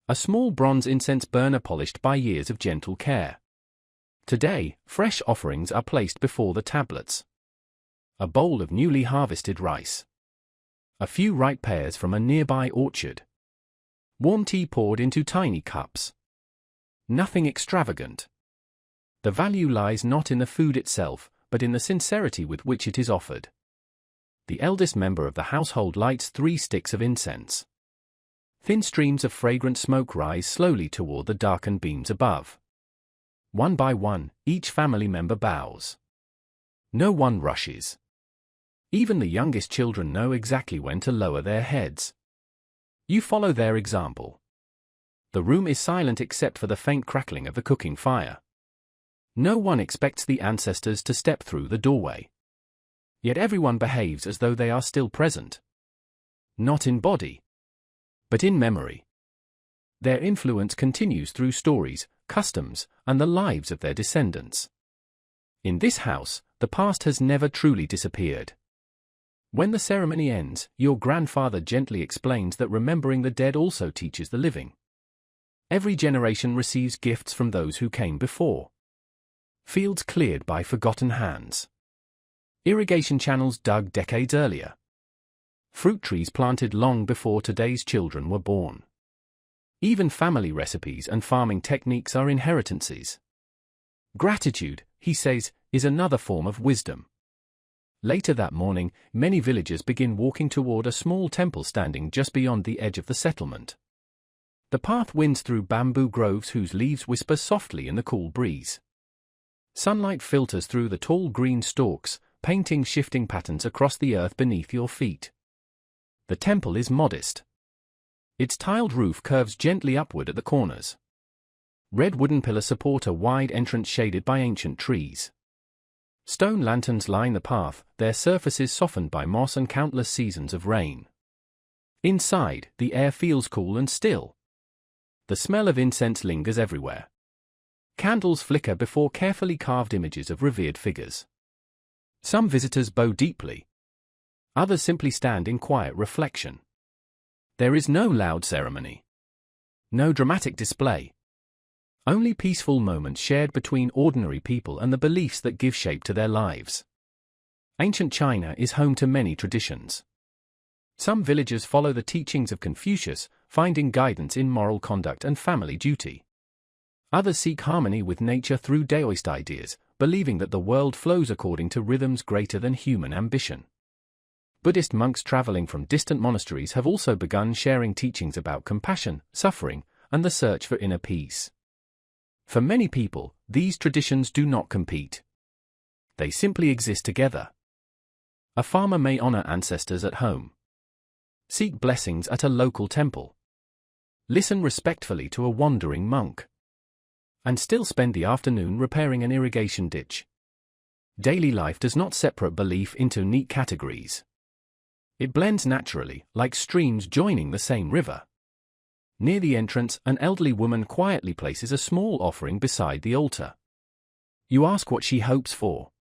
A small bronze incense burner polished by years of gentle care. Today, fresh offerings are placed before the tablets. A bowl of newly harvested rice. A few ripe pears from a nearby orchard. Warm tea poured into tiny cups. Nothing extravagant. The value lies not in the food itself, but in the sincerity with which it is offered. The eldest member of the household lights 3 sticks of incense. Thin streams of fragrant smoke rise slowly toward the darkened beams above. One by one, each family member bows. No one rushes. Even the youngest children know exactly when to lower their heads. You follow their example. The room is silent except for the faint crackling of the cooking fire. No one expects the ancestors to step through the doorway. Yet everyone behaves as though they are still present. Not in body, but in memory. Their influence continues through stories, customs, and the lives of their descendants. In this house, the past has never truly disappeared. When the ceremony ends, your grandfather gently explains that remembering the dead also teaches the living. Every generation receives gifts from those who came before. Fields cleared by forgotten hands. Irrigation channels dug decades earlier. Fruit trees planted long before today's children were born. Even family recipes and farming techniques are inheritances. Gratitude, he says, is another form of wisdom. Later that morning, many villagers begin walking toward a small temple standing just beyond the edge of the settlement. The path winds through bamboo groves whose leaves whisper softly in the cool breeze. Sunlight filters through the tall green stalks, painting shifting patterns across the earth beneath your feet. The temple is modest. Its tiled roof curves gently upward at the corners. Red wooden pillars support a wide entrance shaded by ancient trees. Stone lanterns line the path, their surfaces softened by moss and countless seasons of rain. Inside, the air feels cool and still. The smell of incense lingers everywhere. Candles flicker before carefully carved images of revered figures. Some visitors bow deeply. Others simply stand in quiet reflection. There is no loud ceremony. No dramatic display. Only peaceful moments shared between ordinary people and the beliefs that give shape to their lives. Ancient China is home to many traditions. Some villagers follow the teachings of Confucius, finding guidance in moral conduct and family duty. Others seek harmony with nature through Daoist ideas, believing that the world flows according to rhythms greater than human ambition. Buddhist monks traveling from distant monasteries have also begun sharing teachings about compassion, suffering, and the search for inner peace. For many people, these traditions do not compete. They simply exist together. A farmer may honor ancestors at home. Seek blessings at a local temple. Listen respectfully to a wandering monk. And still spend the afternoon repairing an irrigation ditch. Daily life does not separate belief into neat categories. It blends naturally, like streams joining the same river. Near the entrance, an elderly woman quietly places a small offering beside the altar. You ask what she hopes for.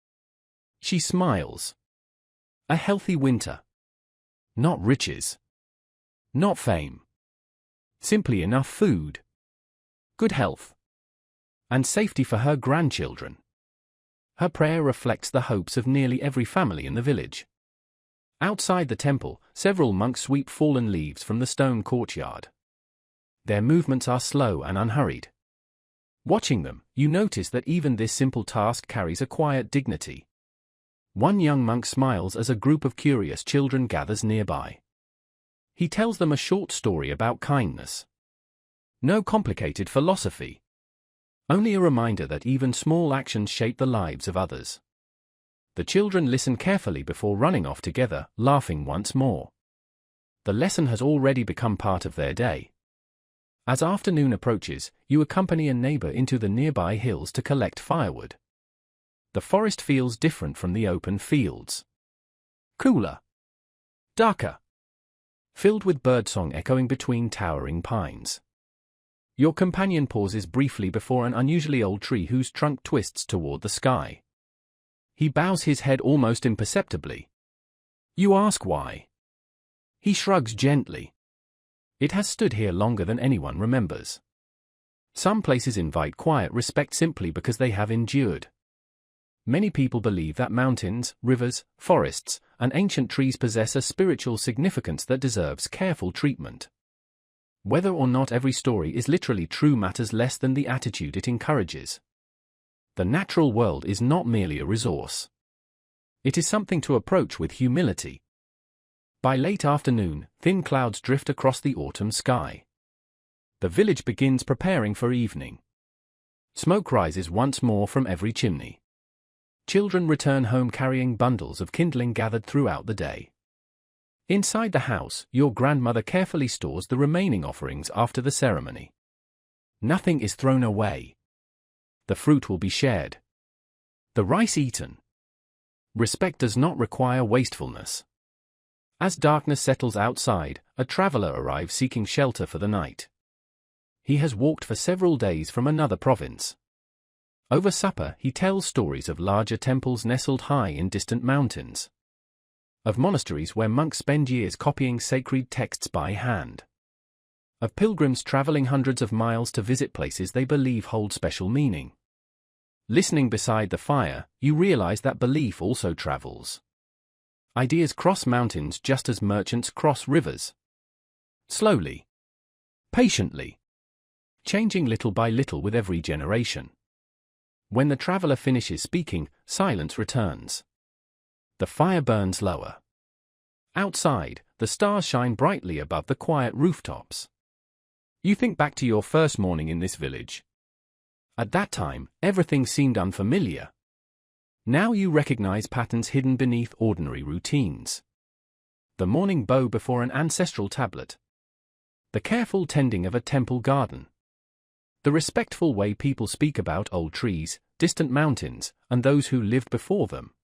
She smiles. A healthy winter. Not riches. Not fame. Simply enough food. Good health. And safety for her grandchildren. Her prayer reflects the hopes of nearly every family in the village. Outside the temple, several monks sweep fallen leaves from the stone courtyard. Their movements are slow and unhurried. Watching them, you notice that even this simple task carries a quiet dignity. One young monk smiles as a group of curious children gathers nearby. He tells them a short story about kindness. No complicated philosophy. Only a reminder that even small actions shape the lives of others. The children listen carefully before running off together, laughing once more. The lesson has already become part of their day. As afternoon approaches, you accompany a neighbor into the nearby hills to collect firewood. The forest feels different from the open fields. Cooler. Darker. Filled with birdsong echoing between towering pines. Your companion pauses briefly before an unusually old tree whose trunk twists toward the sky. He bows his head almost imperceptibly. You ask why. He shrugs gently. It has stood here longer than anyone remembers. Some places invite quiet respect simply because they have endured. Many people believe that mountains, rivers, forests, and ancient trees possess a spiritual significance that deserves careful treatment. Whether or not every story is literally true matters less than the attitude it encourages. The natural world is not merely a resource. It is something to approach with humility. By late afternoon, thin clouds drift across the autumn sky. The village begins preparing for evening. Smoke rises once more from every chimney. Children return home carrying bundles of kindling gathered throughout the day. Inside the house, your grandmother carefully stores the remaining offerings after the ceremony. Nothing is thrown away. The fruit will be shared. The rice eaten. Respect does not require wastefulness. As darkness settles outside, a traveler arrives seeking shelter for the night. He has walked for several days from another province. Over supper, he tells stories of larger temples nestled high in distant mountains. Of monasteries where monks spend years copying sacred texts by hand. Of pilgrims traveling hundreds of miles to visit places they believe hold special meaning. Listening beside the fire, you realize that belief also travels. Ideas cross mountains just as merchants cross rivers. Slowly. Patiently. Changing little by little with every generation. When the traveler finishes speaking, silence returns. The fire burns lower. Outside, the stars shine brightly above the quiet rooftops. You think back to your first morning in this village. At that time, everything seemed unfamiliar. Now you recognize patterns hidden beneath ordinary routines. The morning bow before an ancestral tablet. The careful tending of a temple garden. The respectful way people speak about old trees, distant mountains, and those who lived before them.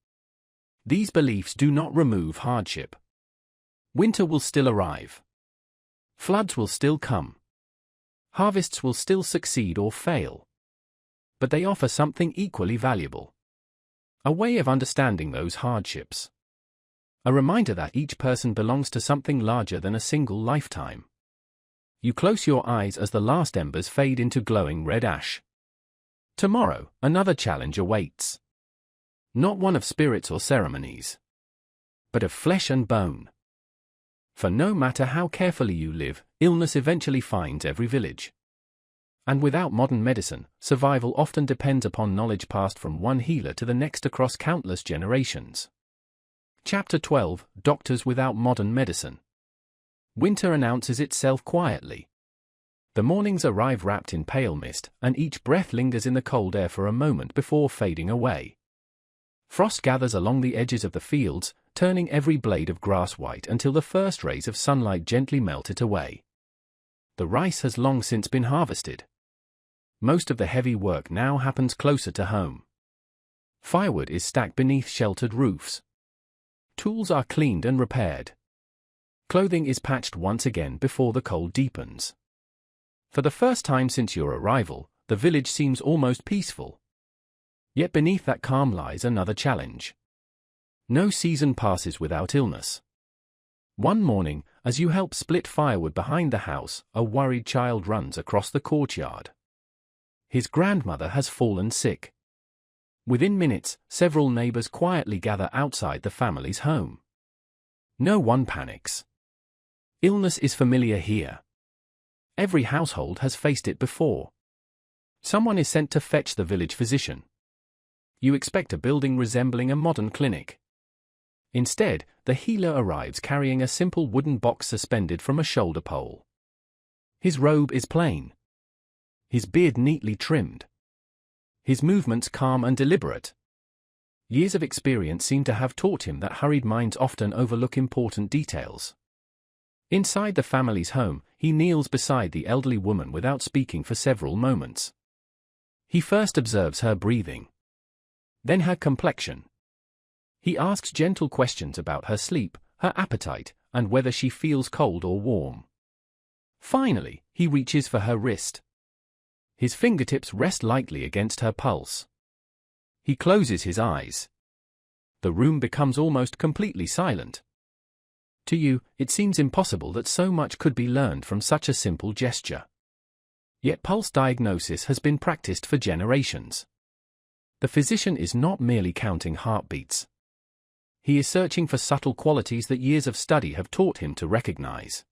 These beliefs do not remove hardship. Winter will still arrive. Floods will still come. Harvests will still succeed or fail. But they offer something equally valuable. A way of understanding those hardships. A reminder that each person belongs to something larger than a single lifetime. You close your eyes as the last embers fade into glowing red ash. Tomorrow, another challenge awaits. Not one of spirits or ceremonies, but of flesh and bone. For no matter how carefully you live, illness eventually finds every village. And without modern medicine, survival often depends upon knowledge passed from one healer to the next across countless generations. Chapter 12, Doctors Without Modern Medicine. Winter announces itself quietly. The mornings arrive wrapped in pale mist, and each breath lingers in the cold air for a moment before fading away. Frost gathers along the edges of the fields, turning every blade of grass white until the first rays of sunlight gently melt it away. The rice has long since been harvested. Most of the heavy work now happens closer to home. Firewood is stacked beneath sheltered roofs. Tools are cleaned and repaired. Clothing is patched once again before the cold deepens. For the first time since your arrival, the village seems almost peaceful. Yet beneath that calm lies another challenge. No season passes without illness. One morning, as you help split firewood behind the house, a worried child runs across the courtyard. His grandmother has fallen sick. Within minutes, several neighbors quietly gather outside the family's home. No one panics. Illness is familiar here. Every household has faced it before. Someone is sent to fetch the village physician. You expect a building resembling a modern clinic. Instead, the healer arrives carrying a simple wooden box suspended from a shoulder pole. His robe is plain. His beard neatly trimmed. His movements calm and deliberate. Years of experience seem to have taught him that hurried minds often overlook important details. Inside the family's home, he kneels beside the elderly woman without speaking for several moments. He first observes her breathing. Then her complexion. He asks gentle questions about her sleep, her appetite, and whether she feels cold or warm. Finally, he reaches for her wrist. His fingertips rest lightly against her pulse. He closes his eyes. The room becomes almost completely silent. To you, it seems impossible that so much could be learned from such a simple gesture. Yet pulse diagnosis has been practiced for generations. The physician is not merely counting heartbeats. He is searching for subtle qualities that years of study have taught him to recognize.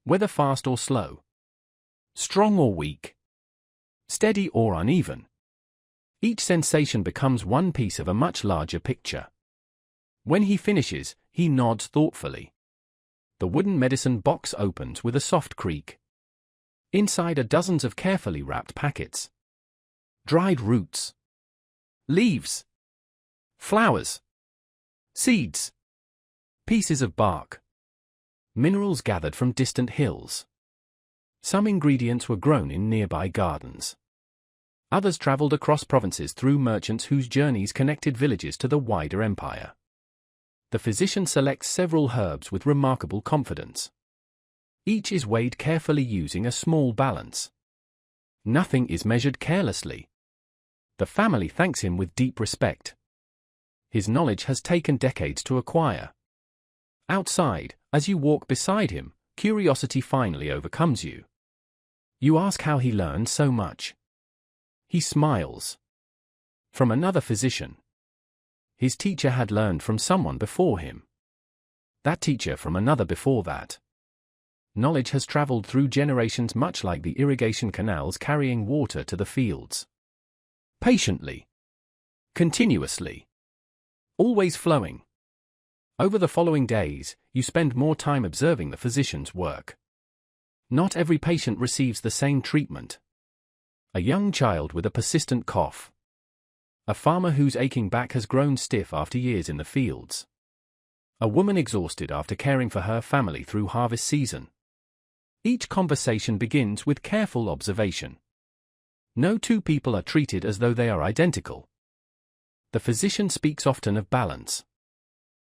Whether fast or slow, strong or weak, steady or uneven. Each sensation becomes one piece of a much larger picture. When he finishes, he nods thoughtfully. The wooden medicine box opens with a soft creak. Inside are dozens of carefully wrapped packets. Dried roots, leaves, flowers, seeds, pieces of bark, minerals gathered from distant hills. Some ingredients were grown in nearby gardens. Others traveled across provinces through merchants whose journeys connected villages to the wider empire. The physician selects several herbs with remarkable confidence. Each is weighed carefully using a small balance. Nothing is measured carelessly. The family thanks him with deep respect. His knowledge has taken decades to acquire. Outside, as you walk beside him, curiosity finally overcomes you. You ask how he learned so much. He smiles. From another physician. His teacher had learned from someone before him. That teacher from another before that. Knowledge has traveled through generations, much like the irrigation canals carrying water to the fields. Patiently. Continuously. Always flowing. Over the following days, you spend more time observing the physician's work. Not every patient receives the same treatment. A young child with a persistent cough. A farmer whose aching back has grown stiff after years in the fields. A woman exhausted after caring for her family through harvest season. Each conversation begins with careful observation. No two people are treated as though they are identical. The physician speaks often of balance.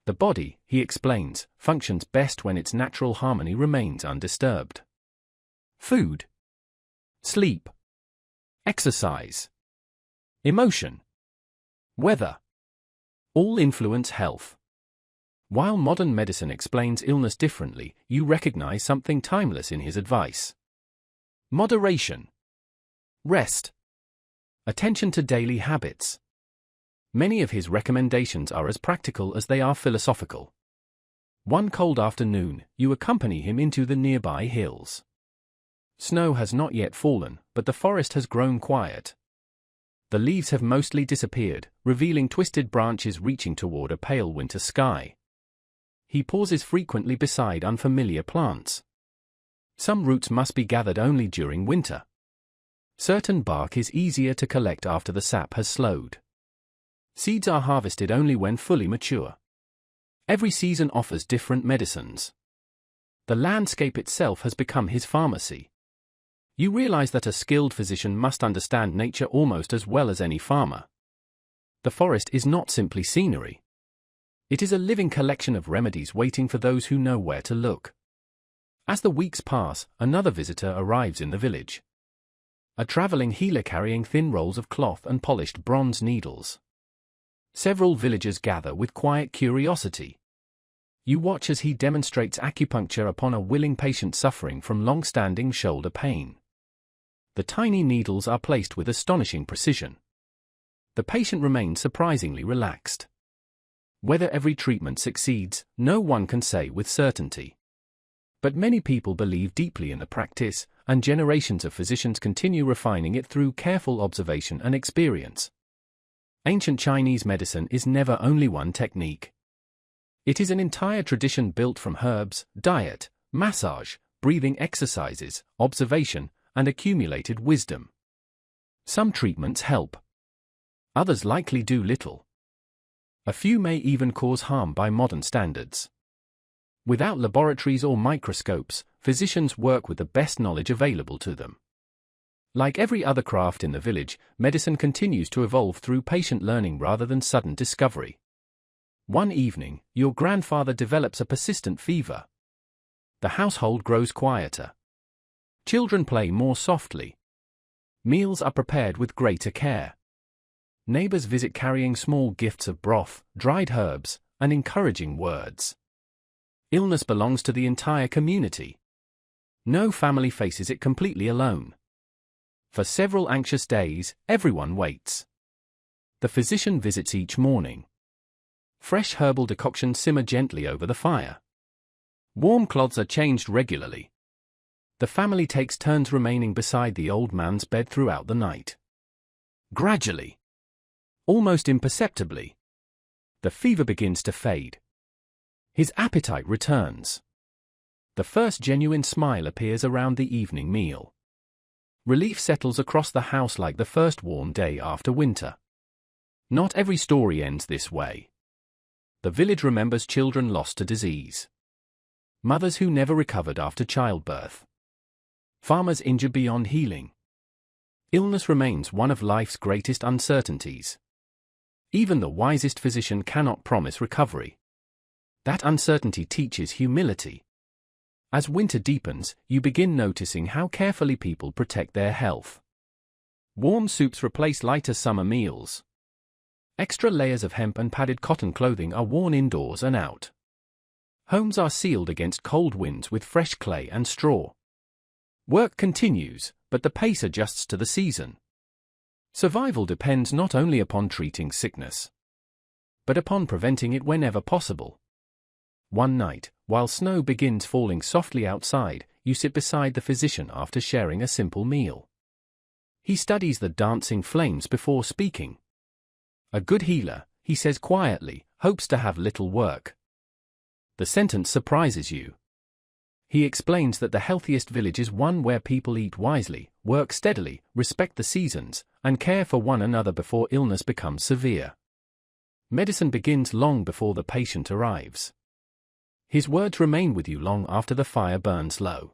The body, he explains, functions best when its natural harmony remains undisturbed. Food, sleep, exercise, emotion, weather, all influence health. While modern medicine explains illness differently, you recognize something timeless in his advice. Moderation, rest, attention to daily habits. Many of his recommendations are as practical as they are philosophical. One cold afternoon, you accompany him into the nearby hills. Snow has not yet fallen, but the forest has grown quiet. The leaves have mostly disappeared, revealing twisted branches reaching toward a pale winter sky. He pauses frequently beside unfamiliar plants. Some roots must be gathered only during winter. Certain bark is easier to collect after the sap has slowed. Seeds are harvested only when fully mature. Every season offers different medicines. The landscape itself has become his pharmacy. You realize that a skilled physician must understand nature almost as well as any farmer. The forest is not simply scenery. It is a living collection of remedies waiting for those who know where to look. As the weeks pass, another visitor arrives in the village. A traveling healer carrying thin rolls of cloth and polished bronze needles. Several villagers gather with quiet curiosity. You watch as he demonstrates acupuncture upon a willing patient suffering from long-standing shoulder pain. The tiny needles are placed with astonishing precision. The patient remains surprisingly relaxed. Whether every treatment succeeds, no one can say with certainty. But many people believe deeply in the practice, and generations of physicians continue refining it through careful observation and experience. Ancient Chinese medicine is never only one technique. It is an entire tradition built from herbs, diet, massage, breathing exercises, observation, and accumulated wisdom. Some treatments help. Others likely do little. A few may even cause harm by modern standards. Without laboratories or microscopes, physicians work with the best knowledge available to them. Like every other craft in the village, medicine continues to evolve through patient learning rather than sudden discovery. One evening, your grandfather develops a persistent fever. The household grows quieter. Children play more softly. Meals are prepared with greater care. Neighbors visit carrying small gifts of broth, dried herbs, and encouraging words. Illness belongs to the entire community. No family faces it completely alone. For several anxious days, everyone waits. The physician visits each morning. Fresh herbal decoctions simmer gently over the fire. Warm cloths are changed regularly. The family takes turns remaining beside the old man's bed throughout the night. Gradually, almost imperceptibly, the fever begins to fade. His appetite returns. The first genuine smile appears around the evening meal. Relief settles across the house like the first warm day after winter. Not every story ends this way. The village remembers children lost to disease. Mothers who never recovered after childbirth. Farmers injured beyond healing. Illness remains one of life's greatest uncertainties. Even the wisest physician cannot promise recovery. That uncertainty teaches humility. As winter deepens, you begin noticing how carefully people protect their health. Warm soups replace lighter summer meals. Extra layers of hemp and padded cotton clothing are worn indoors and out. Homes are sealed against cold winds with fresh clay and straw. Work continues, but the pace adjusts to the season. Survival depends not only upon treating sickness, but upon preventing it whenever possible. One night, while snow begins falling softly outside, you sit beside the physician after sharing a simple meal. He studies the dancing flames before speaking. A good healer, he says quietly, hopes to have little work. The sentence surprises you. He explains that the healthiest village is one where people eat wisely, work steadily, respect the seasons, and care for one another before illness becomes severe. Medicine begins long before the patient arrives. His words remain with you long after the fire burns low.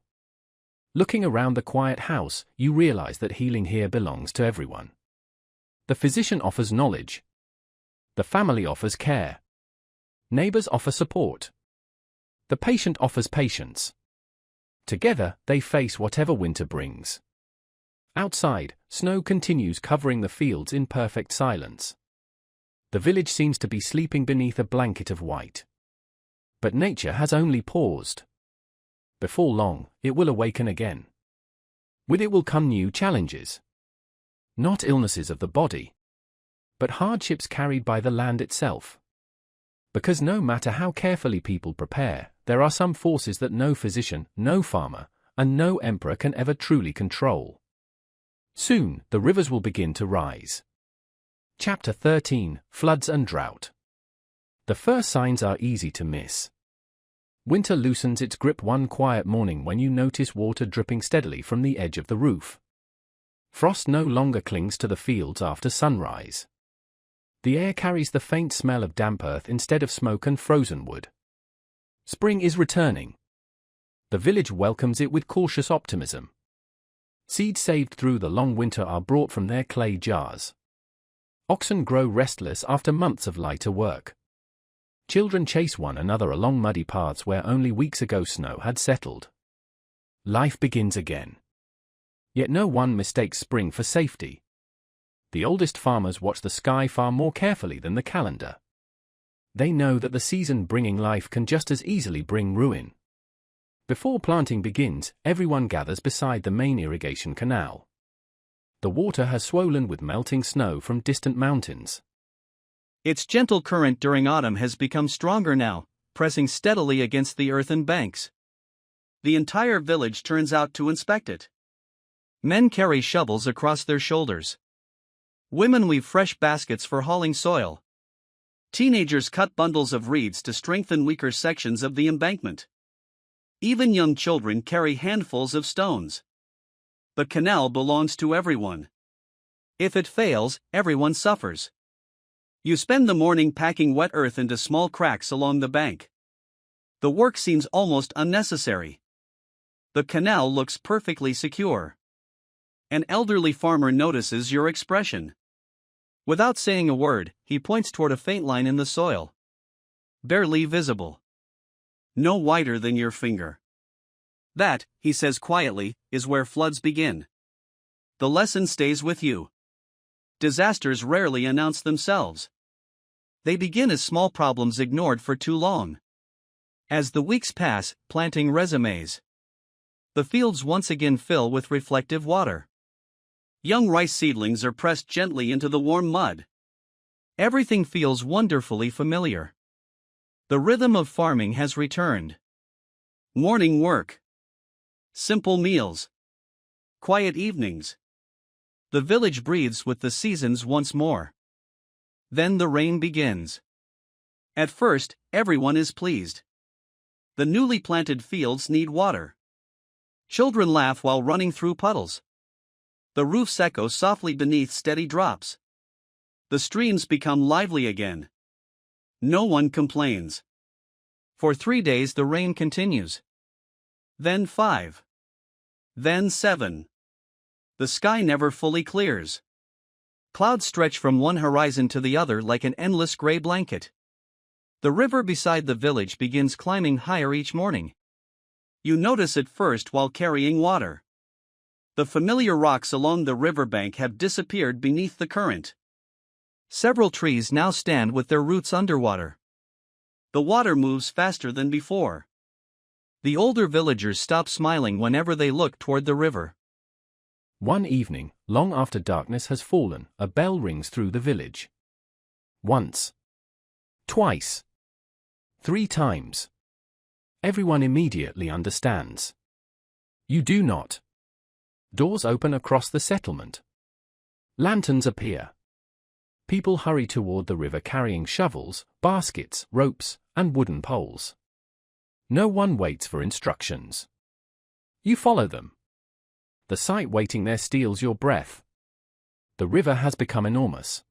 Looking around the quiet house, you realize that healing here belongs to everyone. The physician offers knowledge. The family offers care. Neighbors offer support. The patient offers patience. Together, they face whatever winter brings. Outside, snow continues covering the fields in perfect silence. The village seems to be sleeping beneath a blanket of white. But nature has only paused. Before long, it will awaken again. With it will come new challenges. Not illnesses of the body, but hardships carried by the land itself. Because no matter how carefully people prepare, there are some forces that no physician, no farmer, and no emperor can ever truly control. Soon, the rivers will begin to rise. Chapter 13, Floods and Drought. The first signs are easy to miss. Winter loosens its grip one quiet morning when you notice water dripping steadily from the edge of the roof. Frost no longer clings to the fields after sunrise. The air carries the faint smell of damp earth instead of smoke and frozen wood. Spring is returning. The village welcomes it with cautious optimism. Seeds saved through the long winter are brought from their clay jars. Oxen grow restless after months of lighter work. Children chase one another along muddy paths where only weeks ago snow had settled. Life begins again. Yet no one mistakes spring for safety. The oldest farmers watch the sky far more carefully than the calendar. They know that the season bringing life can just as easily bring ruin. Before planting begins, everyone gathers beside the main irrigation canal. The water has swollen with melting snow from distant mountains. Its gentle current during autumn has become stronger now, pressing steadily against the earthen banks. The entire village turns out to inspect it. Men carry shovels across their shoulders. Women weave fresh baskets for hauling soil. Teenagers cut bundles of reeds to strengthen weaker sections of the embankment. Even young children carry handfuls of stones. The canal belongs to everyone. If it fails, everyone suffers. You spend the morning packing wet earth into small cracks along the bank. The work seems almost unnecessary. The canal looks perfectly secure. An elderly farmer notices your expression. Without saying a word, he points toward a faint line in the soil. Barely visible. No wider than your finger. That, he says quietly, is where floods begin. The lesson stays with you. Disasters rarely announce themselves. They begin as small problems ignored for too long. As the weeks pass, planting resumes. The fields once again fill with reflective water. Young rice seedlings are pressed gently into the warm mud. Everything feels wonderfully familiar. The rhythm of farming has returned. Morning work. Simple meals. Quiet evenings. The village breathes with the seasons once more. Then the rain begins. At first, everyone is pleased. The newly planted fields need water. Children laugh while running through puddles. The roofs echo softly beneath steady drops. The streams become lively again. No one complains. For 3 days the rain continues. Then 5. Then 7. The sky never fully clears. Clouds stretch from one horizon to the other like an endless gray blanket. The river beside the village begins climbing higher each morning. You notice it first while carrying water. The familiar rocks along the riverbank have disappeared beneath the current. Several trees now stand with their roots underwater. The water moves faster than before. The older villagers stop smiling whenever they look toward the river. One evening, long after darkness has fallen, a bell rings through the village. Once. Twice. 3 times. Everyone immediately understands. You do not. Doors open across the settlement. Lanterns appear. People hurry toward the river carrying shovels, baskets, ropes, and wooden poles. No one waits for instructions. You follow them. The sight waiting there steals your breath. The river has become enormous.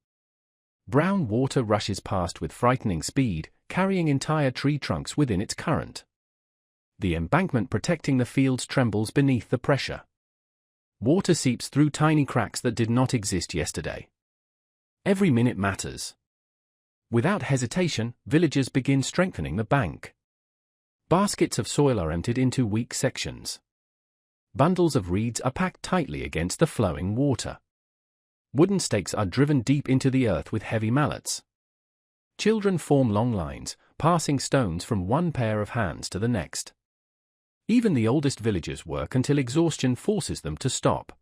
Brown water rushes past with frightening speed, carrying entire tree trunks within its current. The embankment protecting the fields trembles beneath the pressure. Water seeps through tiny cracks that did not exist yesterday. Every minute matters. Without hesitation, villagers begin strengthening the bank. Baskets of soil are emptied into weak sections. Bundles of reeds are packed tightly against the flowing water. Wooden stakes are driven deep into the earth with heavy mallets. Children form long lines, passing stones from one pair of hands to the next. Even the oldest villagers work until exhaustion forces them to stop.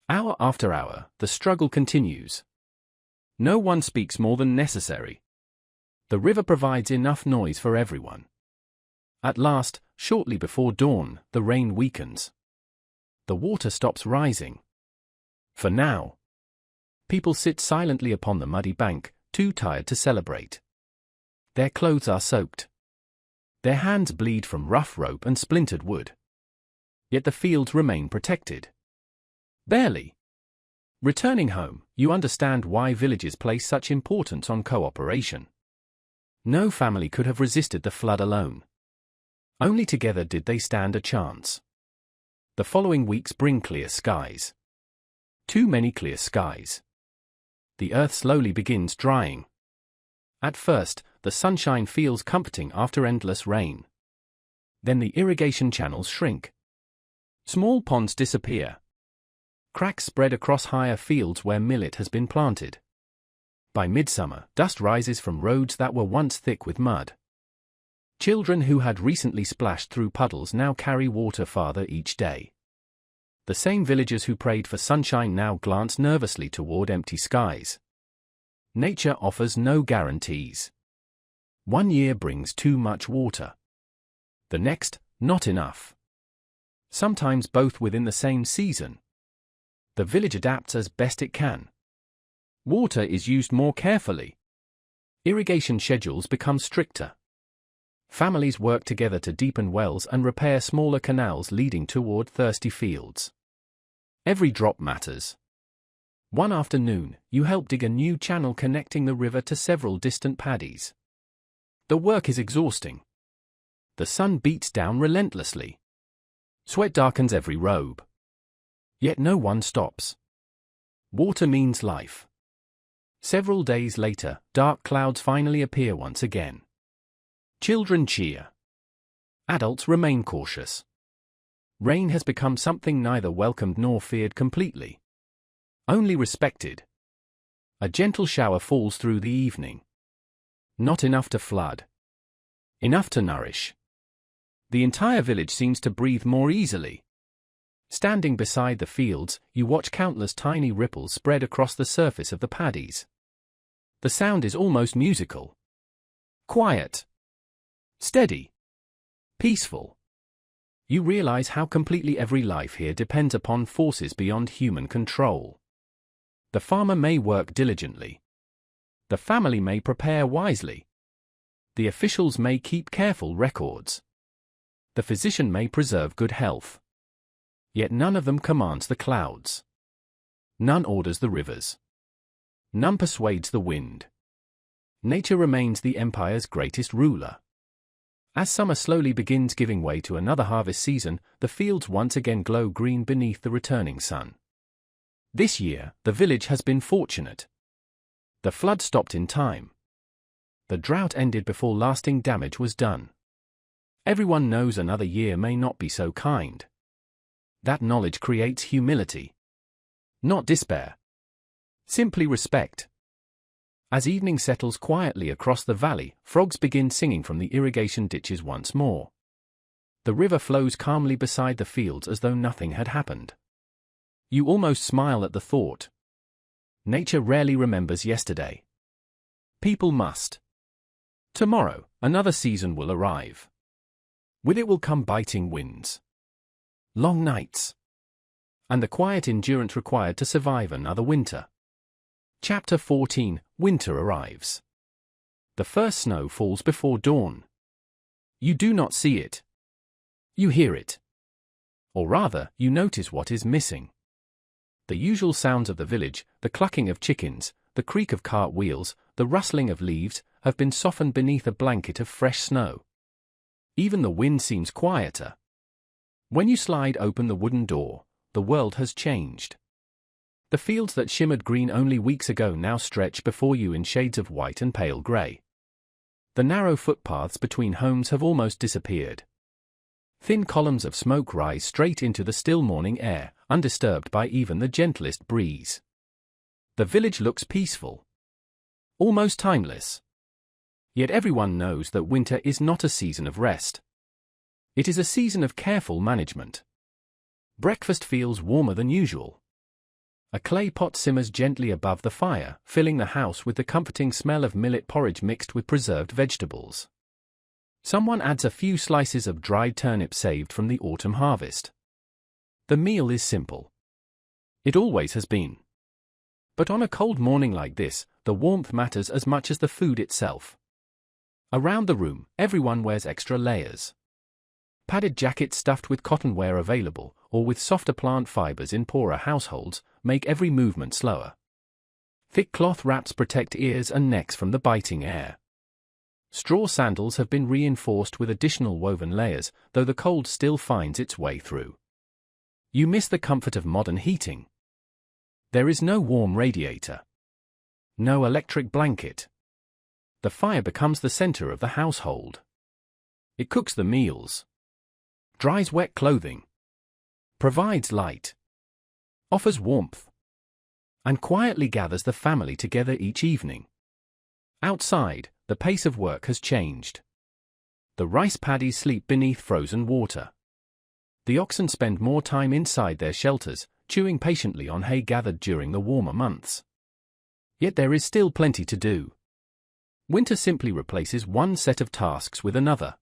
Hour after hour, the struggle continues. No one speaks more than necessary. The river provides enough noise for everyone. At last, shortly before dawn, the rain weakens. The water stops rising. For now. People sit silently upon the muddy bank, too tired to celebrate. Their clothes are soaked. Their hands bleed from rough rope and splintered wood. Yet the fields remain protected. Barely. Returning home, you understand why villages place such importance on cooperation. No family could have resisted the flood alone. Only together did they stand a chance. The following weeks bring clear skies. Too many clear skies. The earth slowly begins drying. At first, the sunshine feels comforting after endless rain. Then the irrigation channels shrink. Small ponds disappear. Cracks spread across higher fields where millet has been planted. By midsummer, dust rises from roads that were once thick with mud. Children who had recently splashed through puddles now carry water farther each day. The same villagers who prayed for sunshine now glance nervously toward empty skies. Nature offers no guarantees. One year brings too much water. The next, not enough. Sometimes both within the same season. The village adapts as best it can. Water is used more carefully. Irrigation schedules become stricter. Families work together to deepen wells and repair smaller canals leading toward thirsty fields. Every drop matters. One afternoon, you help dig a new channel connecting the river to several distant paddies. The work is exhausting. The sun beats down relentlessly. Sweat darkens every robe. Yet no one stops. Water means life. Several days later, dark clouds finally appear once again. Children cheer. Adults remain cautious. Rain has become something neither welcomed nor feared completely. Only respected. A gentle shower falls through the evening. Not enough to flood. Enough to nourish. The entire village seems to breathe more easily. Standing beside the fields, you watch countless tiny ripples spread across the surface of the paddies. The sound is almost musical. Quiet. Steady. Peaceful. You realize how completely every life here depends upon forces beyond human control. The farmer may work diligently. The family may prepare wisely. The officials may keep careful records. The physician may preserve good health. Yet none of them commands the clouds. None orders the rivers. None persuades the wind. Nature remains the empire's greatest ruler. As summer slowly begins giving way to another harvest season, the fields once again glow green beneath the returning sun. This year, the village has been fortunate. The flood stopped in time. The drought ended before lasting damage was done. Everyone knows another year may not be so kind. That knowledge creates humility. Not despair. Simply respect. As evening settles quietly across the valley, frogs begin singing from the irrigation ditches once more. The river flows calmly beside the fields as though nothing had happened. You almost smile at the thought. Nature rarely remembers yesterday. People must. Tomorrow, another season will arrive. With it will come biting winds, long nights, and the quiet endurance required to survive another winter. Chapter 14: Winter arrives. The first snow falls before dawn. You do not see it. You hear it. Or rather, you notice what is missing. The usual sounds of the village, the clucking of chickens, the creak of cart wheels, the rustling of leaves, have been softened beneath a blanket of fresh snow. Even the wind seems quieter. When you slide open the wooden door, the world has changed. The fields that shimmered green only weeks ago now stretch before you in shades of white and pale grey. The narrow footpaths between homes have almost disappeared. Thin columns of smoke rise straight into the still morning air, undisturbed by even the gentlest breeze. The village looks peaceful, almost timeless. Yet everyone knows that winter is not a season of rest. It is a season of careful management. Breakfast feels warmer than usual. A clay pot simmers gently above the fire, filling the house with the comforting smell of millet porridge mixed with preserved vegetables. Someone adds a few slices of dried turnip saved from the autumn harvest. The meal is simple. It always has been. But on a cold morning like this, the warmth matters as much as the food itself. Around the room, everyone wears extra layers. Padded jackets stuffed with cotton wear available, or with softer plant fibers in poorer households, make every movement slower. Thick cloth wraps protect ears and necks from the biting air. Straw sandals have been reinforced with additional woven layers, though the cold still finds its way through. You miss the comfort of modern heating. There is no warm radiator. No electric blanket. The fire becomes the center of the household. It cooks the meals, dries wet clothing, provides light, offers warmth, and quietly gathers the family together each evening. Outside, the pace of work has changed. The rice paddies sleep beneath frozen water. The oxen spend more time inside their shelters, chewing patiently on hay gathered during the warmer months. Yet there is still plenty to do. Winter simply replaces one set of tasks with another.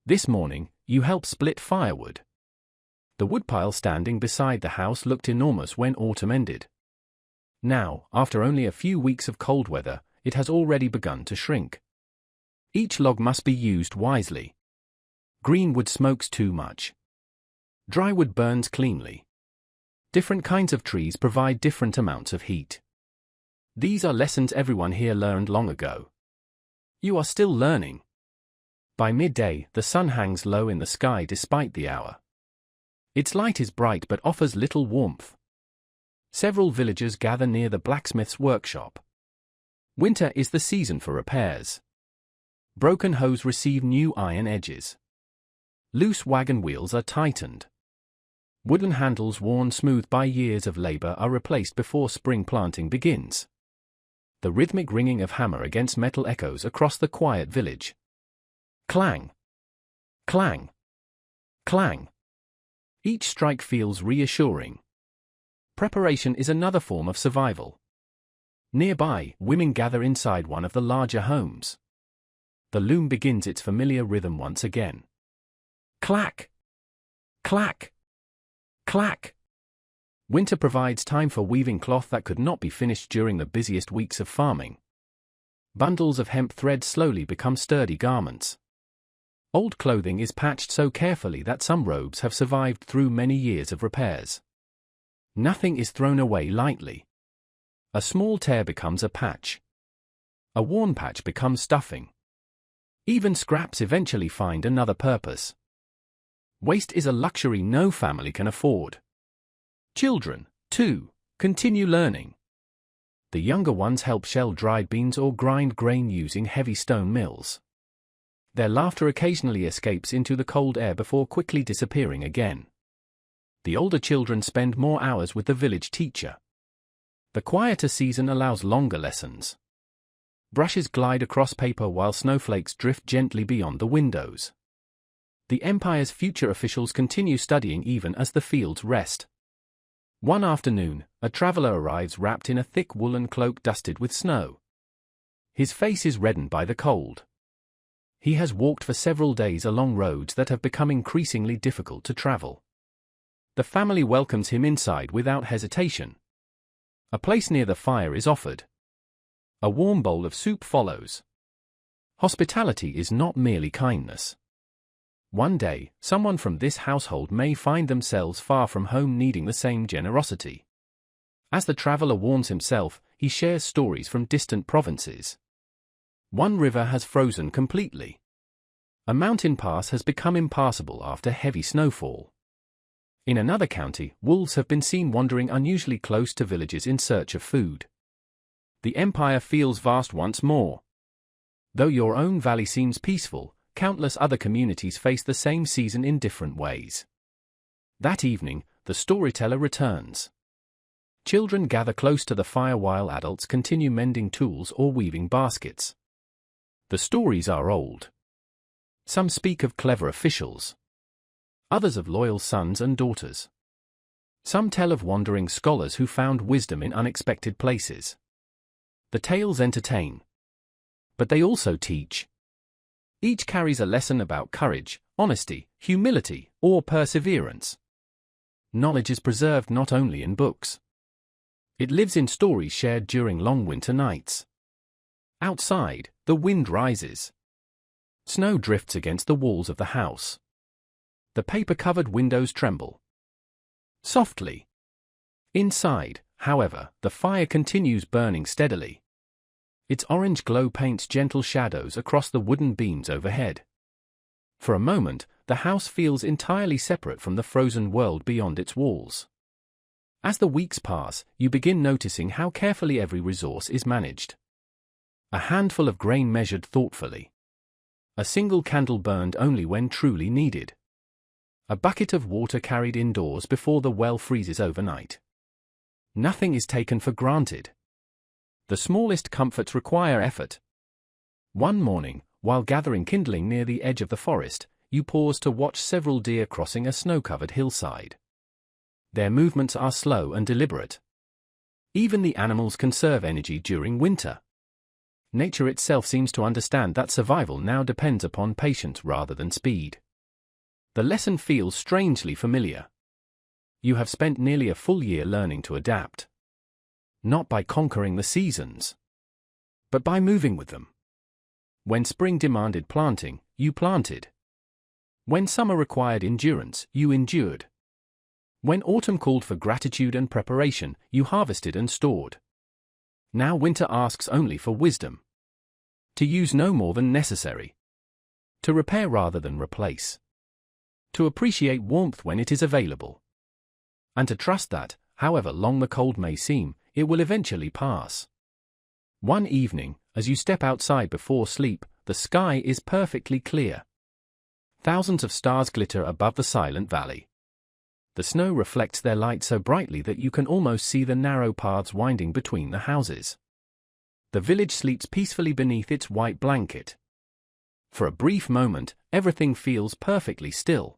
This morning, you help split firewood. The woodpile standing beside the house looked enormous when autumn ended. Now, after only a few weeks of cold weather, it has already begun to shrink. Each log must be used wisely. Green wood smokes too much. Dry wood burns cleanly. Different kinds of trees provide different amounts of heat. These are lessons everyone here learned long ago. You are still learning. By midday, the sun hangs low in the sky despite the hour. Its light is bright but offers little warmth. Several villagers gather near the blacksmith's workshop. Winter is the season for repairs. Broken hose receive new iron edges. Loose wagon wheels are tightened. Wooden handles worn smooth by years of labor are replaced before spring planting begins. The rhythmic ringing of hammer against metal echoes across the quiet village. Clang! Clang! Clang! Each strike feels reassuring. Preparation is another form of survival. Nearby, women gather inside one of the larger homes. The loom begins its familiar rhythm once again. Clack! Clack! Clack! Winter provides time for weaving cloth that could not be finished during the busiest weeks of farming. Bundles of hemp thread slowly become sturdy garments. Old clothing is patched so carefully that some robes have survived through many years of repairs. Nothing is thrown away lightly. A small tear becomes a patch. A worn patch becomes stuffing. Even scraps eventually find another purpose. Waste is a luxury no family can afford. Children, too, continue learning. The younger ones help shell dried beans or grind grain using heavy stone mills. Their laughter occasionally escapes into the cold air before quickly disappearing again. The older children spend more hours with the village teacher. The quieter season allows longer lessons. Brushes glide across paper while snowflakes drift gently beyond the windows. The empire's future officials continue studying even as the fields rest. One afternoon, a traveler arrives wrapped in a thick woolen cloak dusted with snow. His face is reddened by the cold. He has walked for several days along roads that have become increasingly difficult to travel. The family welcomes him inside without hesitation. A place near the fire is offered. A warm bowl of soup follows. Hospitality is not merely kindness. One day, someone from this household may find themselves far from home needing the same generosity. As the traveler warms himself, he shares stories from distant provinces. One river has frozen completely. A mountain pass has become impassable after heavy snowfall. In another county, wolves have been seen wandering unusually close to villages in search of food. The empire feels vast once more. Though your own valley seems peaceful, countless other communities face the same season in different ways. That evening, the storyteller returns. Children gather close to the fire while adults continue mending tools or weaving baskets. The stories are old. Some speak of clever officials. Others of loyal sons and daughters. Some tell of wandering scholars who found wisdom in unexpected places. The tales entertain. But they also teach. Each carries a lesson about courage, honesty, humility, or perseverance. Knowledge is preserved not only in books. It lives in stories shared during long winter nights. Outside, the wind rises. Snow drifts against the walls of the house. The paper-covered windows tremble. Softly. Inside, however, the fire continues burning steadily. Its orange glow paints gentle shadows across the wooden beams overhead. For a moment, the house feels entirely separate from the frozen world beyond its walls. As the weeks pass, you begin noticing how carefully every resource is managed. A handful of grain measured thoughtfully. A single candle burned only when truly needed. A bucket of water carried indoors before the well freezes overnight. Nothing is taken for granted. The smallest comforts require effort. One morning, while gathering kindling near the edge of the forest, you pause to watch several deer crossing a snow-covered hillside. Their movements are slow and deliberate. Even the animals conserve energy during winter. Nature itself seems to understand that survival now depends upon patience rather than speed. The lesson feels strangely familiar. You have spent nearly a full year learning to adapt. Not by conquering the seasons, but by moving with them. When spring demanded planting, you planted. When summer required endurance, you endured. When autumn called for gratitude and preparation, you harvested and stored. Now winter asks only for wisdom. To use no more than necessary. To repair rather than replace. To appreciate warmth when it is available. And to trust that, however long the cold may seem, it will eventually pass. One evening, as you step outside before sleep, the sky is perfectly clear. Thousands of stars glitter above the silent valley. The snow reflects their light so brightly that you can almost see the narrow paths winding between the houses. The village sleeps peacefully beneath its white blanket. For a brief moment, everything feels perfectly still.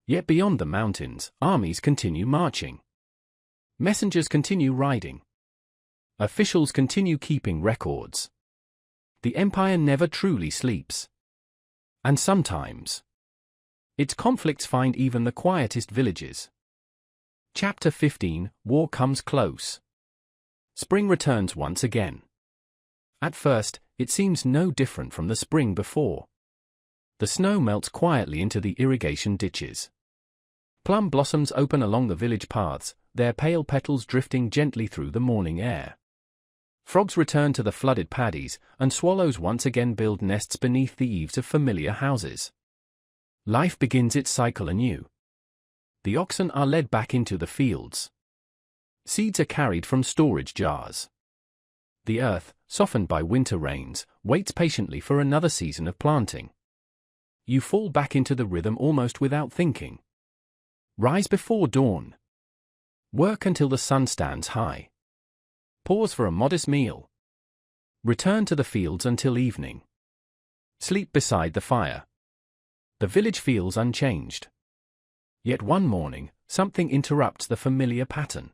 Yet beyond the mountains, armies continue marching. Messengers continue riding. Officials continue keeping records. The empire never truly sleeps. And sometimes, its conflicts find even the quietest villages. Chapter 15, War Comes Close. Spring returns once again. At first, it seems no different from the spring before. The snow melts quietly into the irrigation ditches. Plum blossoms open along the village paths, their pale petals drifting gently through the morning air. Frogs return to the flooded paddies, and swallows once again build nests beneath the eaves of familiar houses. Life begins its cycle anew. The oxen are led back into the fields. Seeds are carried from storage jars. The earth, softened by winter rains, waits patiently for another season of planting. You fall back into the rhythm almost without thinking. Rise before dawn. Work until the sun stands high. Pause for a modest meal. Return to the fields until evening. Sleep beside the fire. The village feels unchanged. Yet one morning, something interrupts the familiar pattern.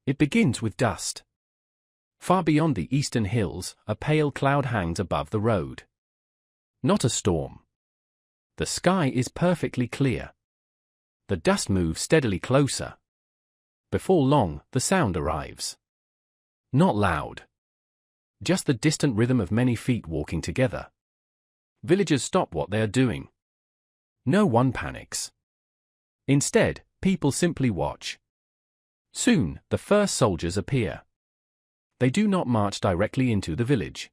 It begins with dust. Far beyond the eastern hills, a pale cloud hangs above the road. Not a storm. The sky is perfectly clear. The dust moves steadily closer. Before long, the sound arrives. Not loud. Just the distant rhythm of many feet walking together. Villagers stop what they are doing. No one panics. Instead, people simply watch. Soon, the first soldiers appear. They do not march directly into the village.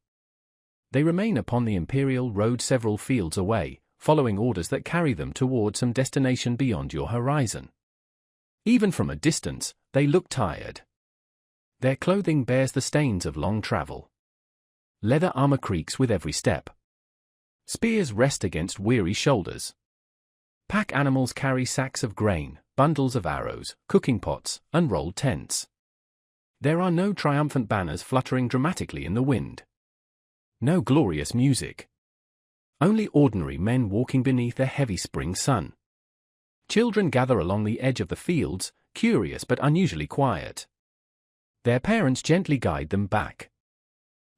They remain upon the imperial road several fields away, following orders that carry them toward some destination beyond your horizon. Even from a distance, they look tired. Their clothing bears the stains of long travel. Leather armor creaks with every step. Spears rest against weary shoulders. Pack animals carry sacks of grain, bundles of arrows, cooking pots, unrolled tents. There are no triumphant banners fluttering dramatically in the wind. No glorious music. Only ordinary men walking beneath a heavy spring sun. Children gather along the edge of the fields, curious but unusually quiet. Their parents gently guide them back.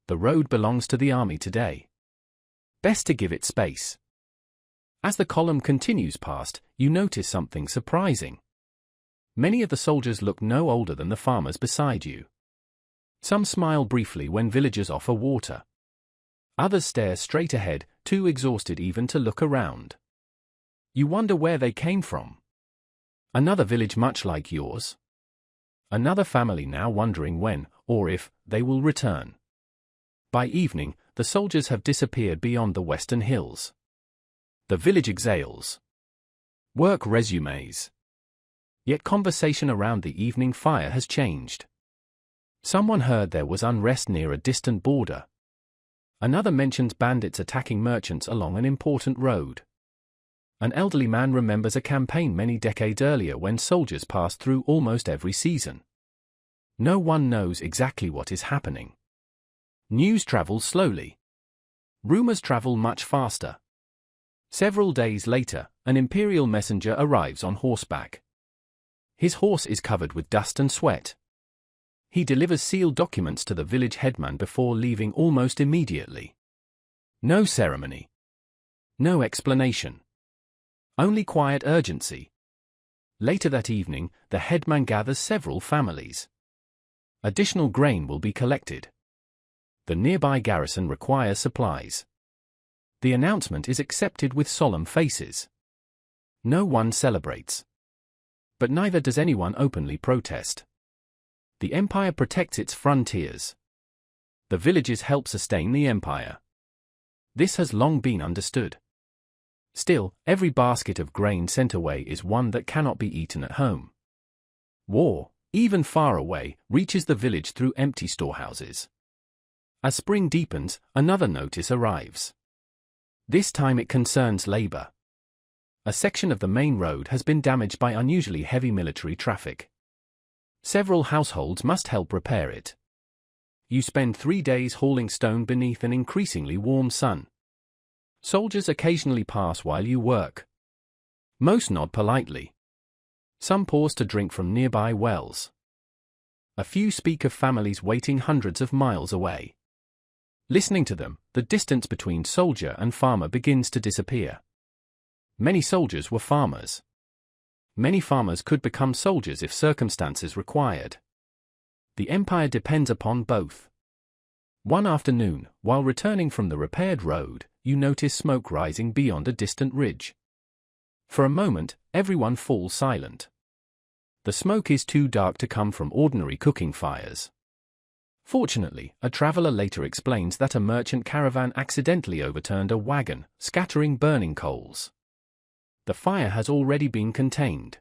The road belongs to the army today. Best to give it space. As the column continues past, you notice something surprising. Many of the soldiers look no older than the farmers beside you. Some smile briefly when villagers offer water. Others stare straight ahead, too exhausted even to look around. You wonder where they came from. Another village much like yours. Another family now wondering when, or if, they will return. By evening, the soldiers have disappeared beyond the western hills. The village exhales. Work resumes. Yet conversation around the evening fire has changed. Someone heard there was unrest near a distant border. Another mentions bandits attacking merchants along an important road. An elderly man remembers a campaign many decades earlier when soldiers passed through almost every season. No one knows exactly what is happening. News travels slowly. Rumors travel much faster. Several days later, an imperial messenger arrives on horseback. His horse is covered with dust and sweat. He delivers sealed documents to the village headman before leaving almost immediately. No ceremony. No explanation. Only quiet urgency. Later that evening, the headman gathers several families. Additional grain will be collected. The nearby garrison requires supplies. The announcement is accepted with solemn faces. No one celebrates. But neither does anyone openly protest. The empire protects its frontiers. The villages help sustain the empire. This has long been understood. Still, every basket of grain sent away is one that cannot be eaten at home. War, even far away, reaches the village through empty storehouses. As spring deepens, another notice arrives. This time it concerns labor. A section of the main road has been damaged by unusually heavy military traffic. Several households must help repair it. You spend 3 days hauling stone beneath an increasingly warm sun. Soldiers occasionally pass while you work. Most nod politely. Some pause to drink from nearby wells. A few speak of families waiting hundreds of miles away. Listening to them, the distance between soldier and farmer begins to disappear. Many soldiers were farmers. Many farmers could become soldiers if circumstances required. The empire depends upon both. One afternoon, while returning from the repaired road, you notice smoke rising beyond a distant ridge. For a moment, everyone falls silent. The smoke is too dark to come from ordinary cooking fires. Fortunately, a traveler later explains that a merchant caravan accidentally overturned a wagon, scattering burning coals. The fire has already been contained.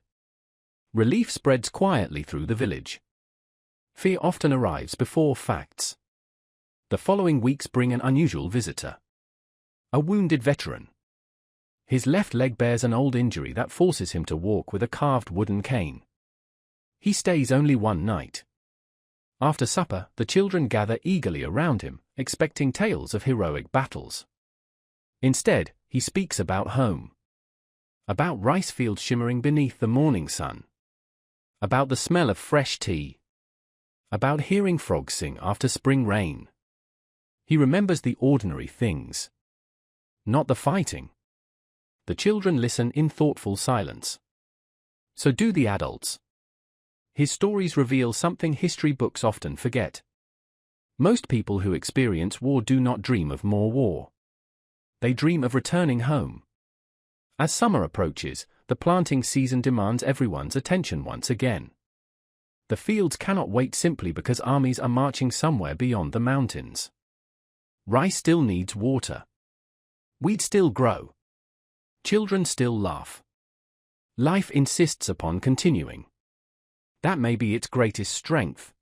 Relief spreads quietly through the village. Fear often arrives before facts. The following weeks bring an unusual visitor. A wounded veteran. His left leg bears an old injury that forces him to walk with a carved wooden cane. He stays only one night. After supper, the children gather eagerly around him, expecting tales of heroic battles. Instead, he speaks about home. About rice fields shimmering beneath the morning sun. About the smell of fresh tea. About hearing frogs sing after spring rain. He remembers the ordinary things, not the fighting. The children listen in thoughtful silence. So do the adults. His stories reveal something history books often forget. Most people who experience war do not dream of more war. They dream of returning home. As summer approaches, the planting season demands everyone's attention once again. The fields cannot wait simply because armies are marching somewhere beyond the mountains. Rice still needs water. Weeds still grow. Children still laugh. Life insists upon continuing. That may be its greatest strength.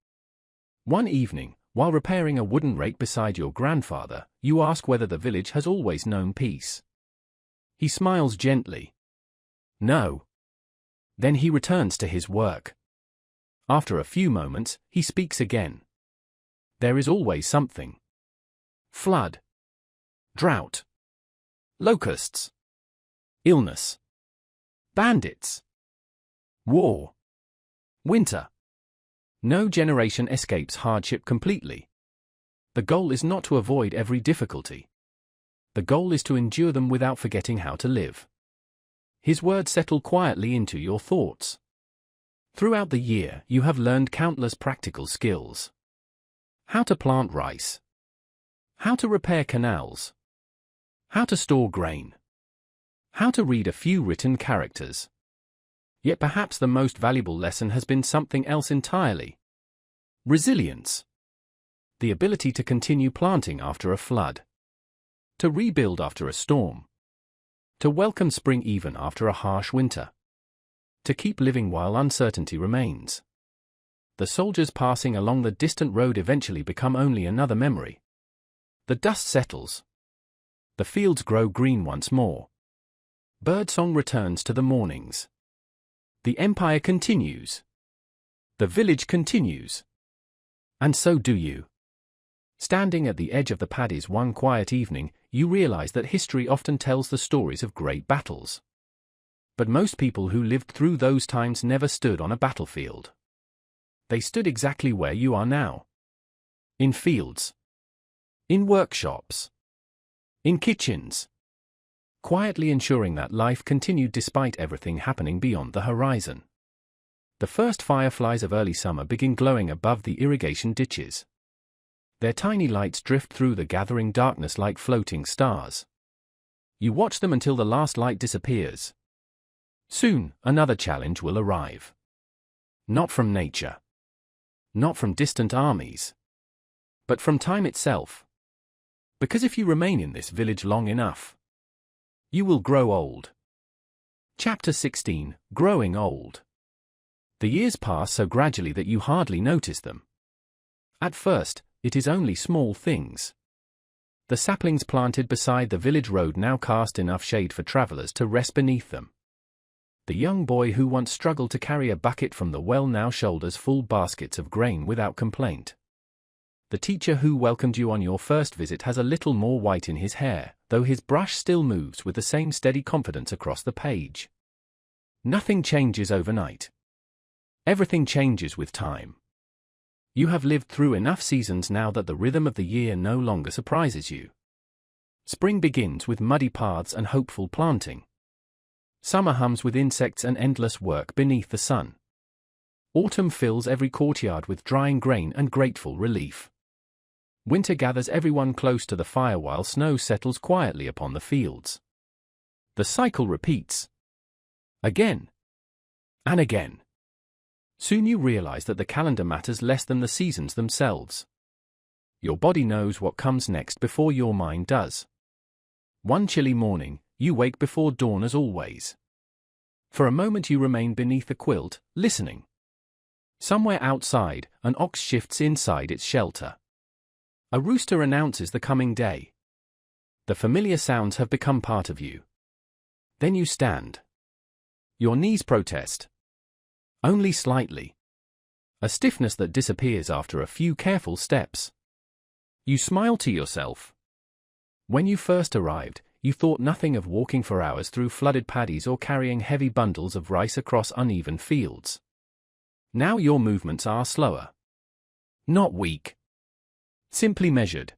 One evening, while repairing a wooden rake beside your grandfather, you ask whether the village has always known peace. He smiles gently. No. Then he returns to his work. After a few moments, he speaks again. There is always something. Flood. Drought. Locusts. Illness. Bandits. War. Winter. No generation escapes hardship completely. The goal is not to avoid every difficulty. The goal is to endure them without forgetting how to live. His words settle quietly into your thoughts. Throughout the year, you have learned countless practical skills. How to plant rice. How to repair canals. How to store grain. How to read a few written characters. Yet perhaps the most valuable lesson has been something else entirely. Resilience. The ability to continue planting after a flood. To rebuild after a storm. To welcome spring even after a harsh winter. To keep living while uncertainty remains. The soldiers passing along the distant road eventually become only another memory. The dust settles. The fields grow green once more. Birdsong returns to the mornings. The empire continues. The village continues. And so do you. Standing at the edge of the paddies one quiet evening, you realize that history often tells the stories of great battles. But most people who lived through those times never stood on a battlefield. They stood exactly where you are now. In fields. In workshops. In kitchens. Quietly ensuring that life continued despite everything happening beyond the horizon. The first fireflies of early summer begin glowing above the irrigation ditches. Their tiny lights drift through the gathering darkness like floating stars. You watch them until the last light disappears. Soon, another challenge will arrive. Not from nature. Not from distant armies. But from time itself. Because if you remain in this village long enough, you will grow old. Chapter 16, Growing Old. The years pass so gradually that you hardly notice them. At first, it is only small things. The saplings planted beside the village road now cast enough shade for travelers to rest beneath them. The young boy who once struggled to carry a bucket from the well now shoulders full baskets of grain without complaint. The teacher who welcomed you on your first visit has a little more white in his hair, though his brush still moves with the same steady confidence across the page. Nothing changes overnight. Everything changes with time. You have lived through enough seasons now that the rhythm of the year no longer surprises you. Spring begins with muddy paths and hopeful planting. Summer hums with insects and endless work beneath the sun. Autumn fills every courtyard with drying grain and grateful relief. Winter gathers everyone close to the fire while snow settles quietly upon the fields. The cycle repeats. Again. And again. Soon you realize that the calendar matters less than the seasons themselves. Your body knows what comes next before your mind does. One chilly morning, you wake before dawn as always. For a moment you remain beneath the quilt, listening. Somewhere outside, an ox shifts inside its shelter. A rooster announces the coming day. The familiar sounds have become part of you. Then you stand. Your knees protest. Only slightly. A stiffness that disappears after a few careful steps. You smile to yourself. When you first arrived, you thought nothing of walking for hours through flooded paddies or carrying heavy bundles of rice across uneven fields. Now your movements are slower. Not weak. Simply measured.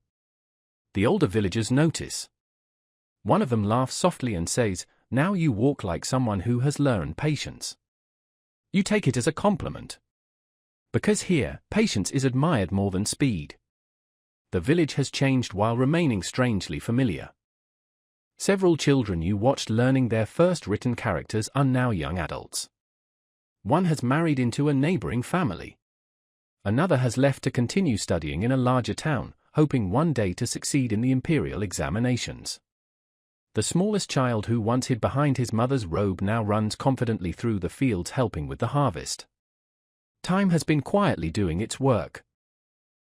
The older villagers notice. One of them laughs softly and says, "Now you walk like someone who has learned patience." You take it as a compliment. Because here, patience is admired more than speed. The village has changed while remaining strangely familiar. Several children you watched learning their first written characters are now young adults. One has married into a neighboring family. Another has left to continue studying in a larger town, hoping one day to succeed in the imperial examinations. The smallest child who once hid behind his mother's robe now runs confidently through the fields helping with the harvest. Time has been quietly doing its work.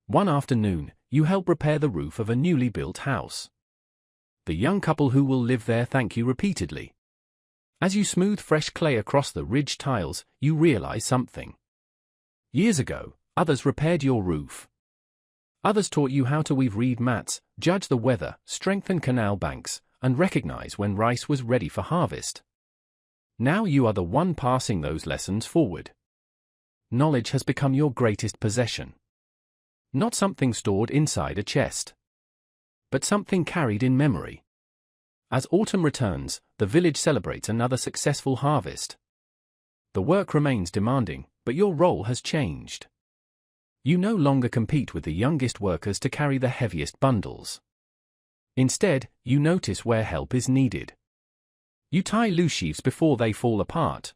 One afternoon, you help repair the roof of a newly built house. The young couple who will live there thank you repeatedly. As you smooth fresh clay across the ridged tiles, you realize something. Years ago, others repaired your roof. Others taught you how to weave reed mats, judge the weather, strengthen canal banks, and recognize when rice was ready for harvest. Now you are the one passing those lessons forward. Knowledge has become your greatest possession. Not something stored inside a chest, but something carried in memory. As autumn returns, the village celebrates another successful harvest. The work remains demanding, but your role has changed. You no longer compete with the youngest workers to carry the heaviest bundles. Instead, you notice where help is needed. You tie loose sheaves before they fall apart.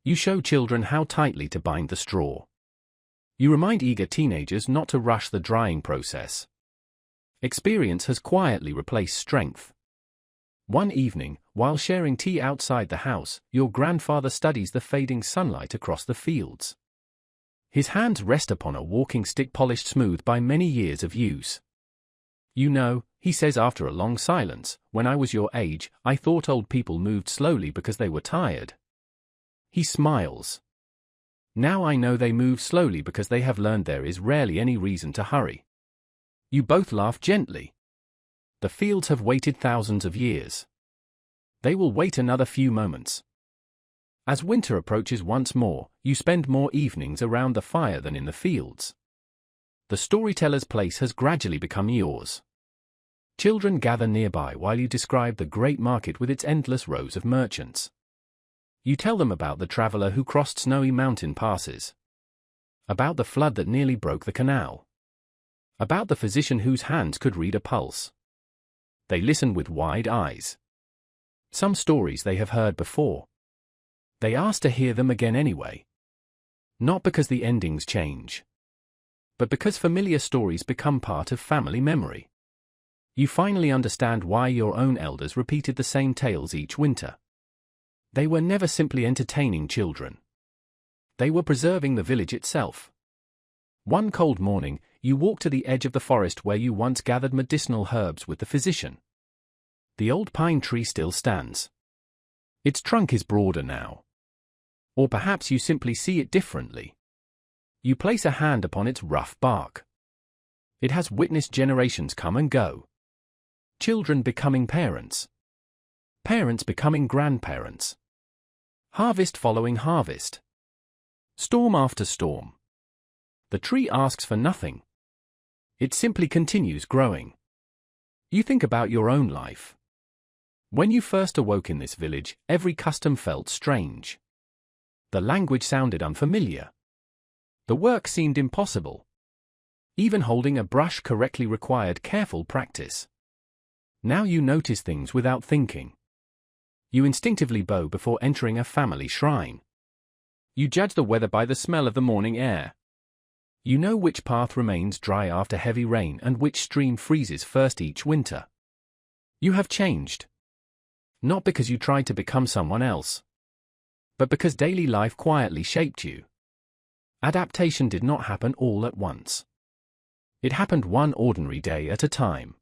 You show children how tightly to bind the straw. You remind eager teenagers not to rush the drying process. Experience has quietly replaced strength. One evening, while sharing tea outside the house, your grandfather studies the fading sunlight across the fields. His hands rest upon a walking stick polished smooth by many years of use. "You know," he says after a long silence, "when I was your age, I thought old people moved slowly because they were tired." He smiles. "Now I know they move slowly because they have learned there is rarely any reason to hurry." You both laugh gently. The fields have waited thousands of years. They will wait another few moments. As winter approaches once more, you spend more evenings around the fire than in the fields. The storyteller's place has gradually become yours. Children gather nearby while you describe the great market with its endless rows of merchants. You tell them about the traveler who crossed snowy mountain passes. About the flood that nearly broke the canal. About the physician whose hands could read a pulse. They listen with wide eyes. Some stories they have heard before. They ask to hear them again anyway. Not because the endings change, but because familiar stories become part of family memory. You finally understand why your own elders repeated the same tales each winter. They were never simply entertaining children. They were preserving the village itself. One cold morning, you walk to the edge of the forest where you once gathered medicinal herbs with the physician. The old pine tree still stands. Its trunk is broader now. Or perhaps you simply see it differently. You place a hand upon its rough bark. It has witnessed generations come and go. Children becoming parents. Parents becoming grandparents. Harvest following harvest. Storm after storm. The tree asks for nothing. It simply continues growing. You think about your own life. When you first awoke in this village, every custom felt strange. The language sounded unfamiliar. The work seemed impossible. Even holding a brush correctly required careful practice. Now you notice things without thinking. You instinctively bow before entering a family shrine. You judge the weather by the smell of the morning air. You know which path remains dry after heavy rain and which stream freezes first each winter. You have changed. Not because you tried to become someone else, but because daily life quietly shaped you. Adaptation did not happen all at once. It happened one ordinary day at a time.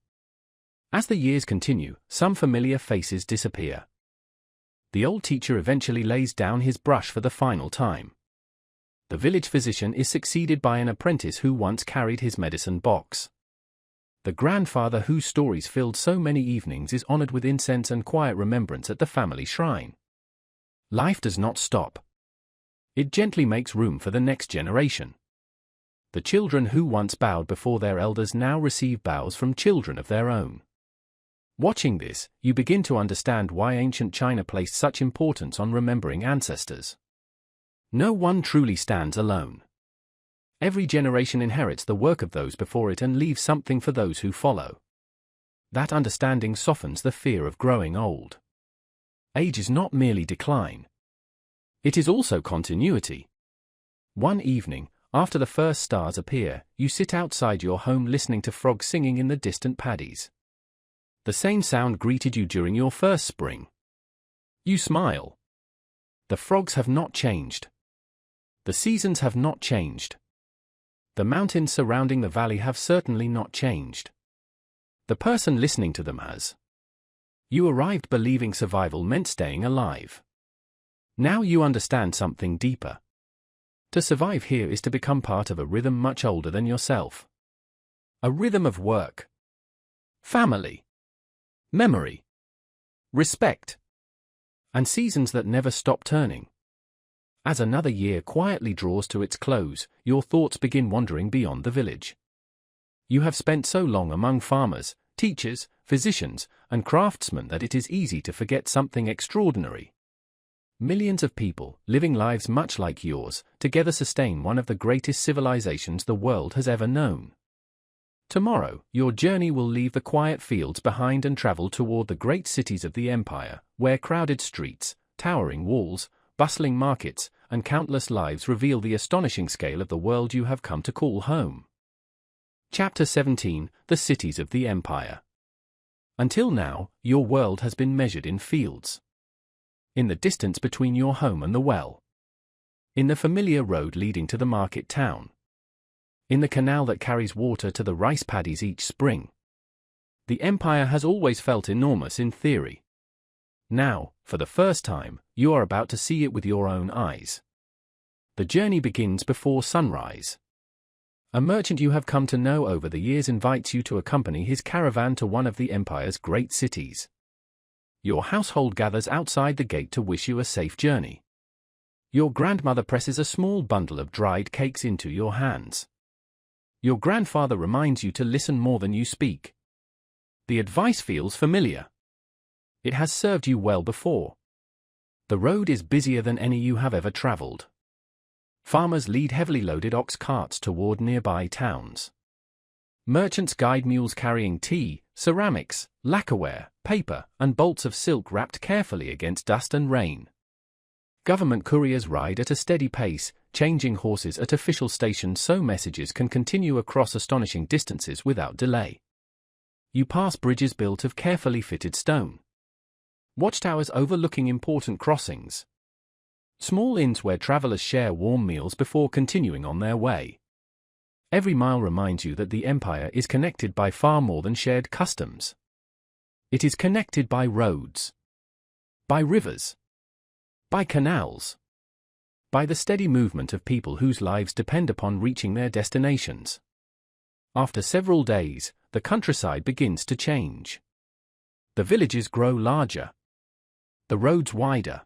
As the years continue, some familiar faces disappear. The old teacher eventually lays down his brush for the final time. The village physician is succeeded by an apprentice who once carried his medicine box. The grandfather whose stories filled so many evenings is honored with incense and quiet remembrance at the family shrine. Life does not stop. It gently makes room for the next generation. The children who once bowed before their elders now receive bows from children of their own. Watching this, you begin to understand why ancient China placed such importance on remembering ancestors. No one truly stands alone. Every generation inherits the work of those before it and leaves something for those who follow. That understanding softens the fear of growing old. Age is not merely decline. It is also continuity. One evening, after the first stars appear, you sit outside your home listening to frogs singing in the distant paddies. The same sound greeted you during your first spring. You smile. The frogs have not changed. The seasons have not changed. The mountains surrounding the valley have certainly not changed. The person listening to them has. You arrived believing survival meant staying alive. Now you understand something deeper. To survive here is to become part of a rhythm much older than yourself. A rhythm of work, family, memory, respect, and seasons that never stop turning. As another year quietly draws to its close, your thoughts begin wandering beyond the village. You have spent so long among farmers, teachers, physicians, and craftsmen that it is easy to forget something extraordinary. Millions of people, living lives much like yours, together sustain one of the greatest civilizations the world has ever known. Tomorrow, your journey will leave the quiet fields behind and travel toward the great cities of the empire, where crowded streets, towering walls, bustling markets, and countless lives reveal the astonishing scale of the world you have come to call home. Chapter 17: The Cities of the Empire. Until now, your world has been measured in fields. In the distance between your home and the well. In the familiar road leading to the market town. In the canal that carries water to the rice paddies each spring. The empire has always felt enormous in theory. Now, for the first time, you are about to see it with your own eyes. The journey begins before sunrise. A merchant you have come to know over the years invites you to accompany his caravan to one of the empire's great cities. Your household gathers outside the gate to wish you a safe journey. Your grandmother presses a small bundle of dried cakes into your hands. Your grandfather reminds you to listen more than you speak. The advice feels familiar. It has served you well before. The road is busier than any you have ever traveled. Farmers lead heavily loaded ox carts toward nearby towns. Merchants guide mules carrying tea, ceramics, lacquerware, paper, and bolts of silk wrapped carefully against dust and rain. Government couriers ride at a steady pace, changing horses at official stations so messages can continue across astonishing distances without delay. You pass bridges built of carefully fitted stone. Watchtowers overlooking important crossings. Small inns where travelers share warm meals before continuing on their way. Every mile reminds you that the empire is connected by far more than shared customs. It is connected by roads, by rivers, by canals, by the steady movement of people whose lives depend upon reaching their destinations. After several days, the countryside begins to change. The villages grow larger, the roads wider.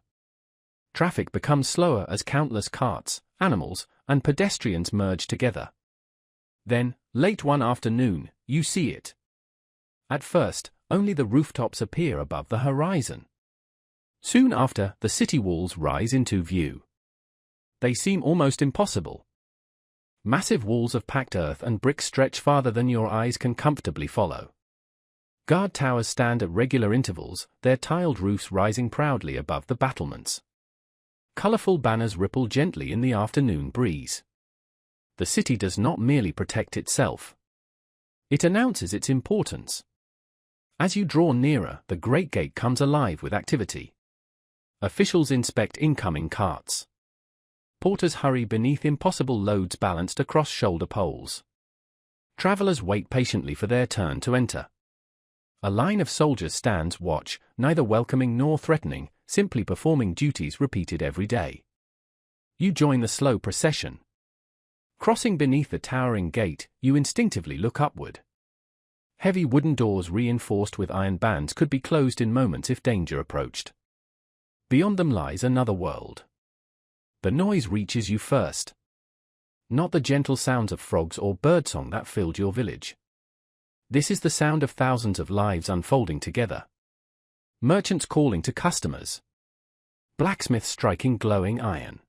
Traffic becomes slower as countless carts, animals, and pedestrians merge together. Then, late one afternoon, you see it. At first, only the rooftops appear above the horizon. Soon after, the city walls rise into view. They seem almost impossible. Massive walls of packed earth and brick stretch farther than your eyes can comfortably follow. Guard towers stand at regular intervals, their tiled roofs rising proudly above the battlements. Colorful banners ripple gently in the afternoon breeze. The city does not merely protect itself. It announces its importance. As you draw nearer, the great gate comes alive with activity. Officials inspect incoming carts. porters hurry beneath impossible loads balanced across shoulder poles. Travelers wait patiently for their turn to enter. A line of soldiers stands watch, neither welcoming nor threatening, simply performing duties repeated every day. You join the slow procession. Crossing beneath the towering gate, you instinctively look upward. Heavy wooden doors reinforced with iron bands could be closed in moments if danger approached. Beyond them lies another world. The noise reaches you first. Not the gentle sounds of frogs or birdsong that filled your village. This is the sound of thousands of lives unfolding together. Merchants calling to customers. Blacksmiths striking glowing iron.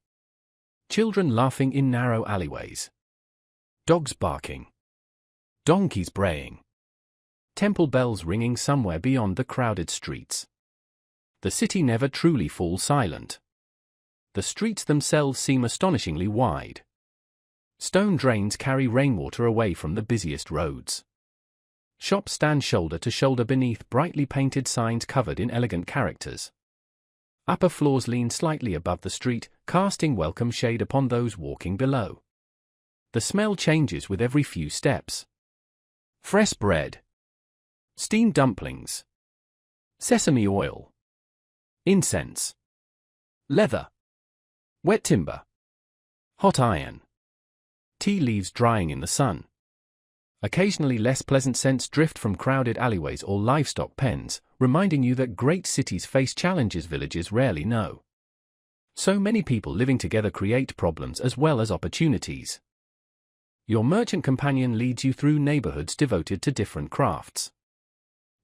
Children laughing in narrow alleyways. Dogs barking. Donkeys braying. Temple bells ringing somewhere beyond the crowded streets. The city never truly falls silent. The streets themselves seem astonishingly wide. Stone drains carry rainwater away from the busiest roads. Shops stand shoulder to shoulder beneath brightly painted signs covered in elegant characters. Upper floors lean slightly above the street, casting welcome shade upon those walking below. The smell changes with every few steps. Fresh bread. Steamed dumplings. Sesame oil. Incense. Leather. Wet timber. Hot iron. Tea leaves drying in the sun. Occasionally less pleasant scents drift from crowded alleyways or livestock pens, reminding you that great cities face challenges villages rarely know. So many people living together create problems as well as opportunities. Your merchant companion leads you through neighborhoods devoted to different crafts.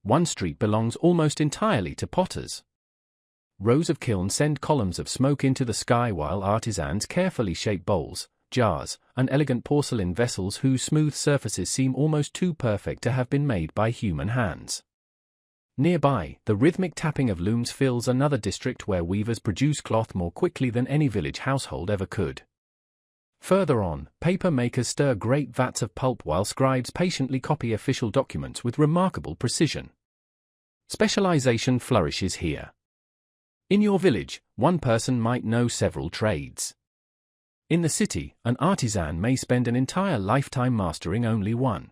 One street belongs almost entirely to potters. Rows of kilns send columns of smoke into the sky while artisans carefully shape bowls, jars, and elegant porcelain vessels whose smooth surfaces seem almost too perfect to have been made by human hands. Nearby, the rhythmic tapping of looms fills another district where weavers produce cloth more quickly than any village household ever could. Further on, paper makers stir great vats of pulp while scribes patiently copy official documents with remarkable precision. Specialization flourishes here. In your village, one person might know several trades. In the city, an artisan may spend an entire lifetime mastering only one.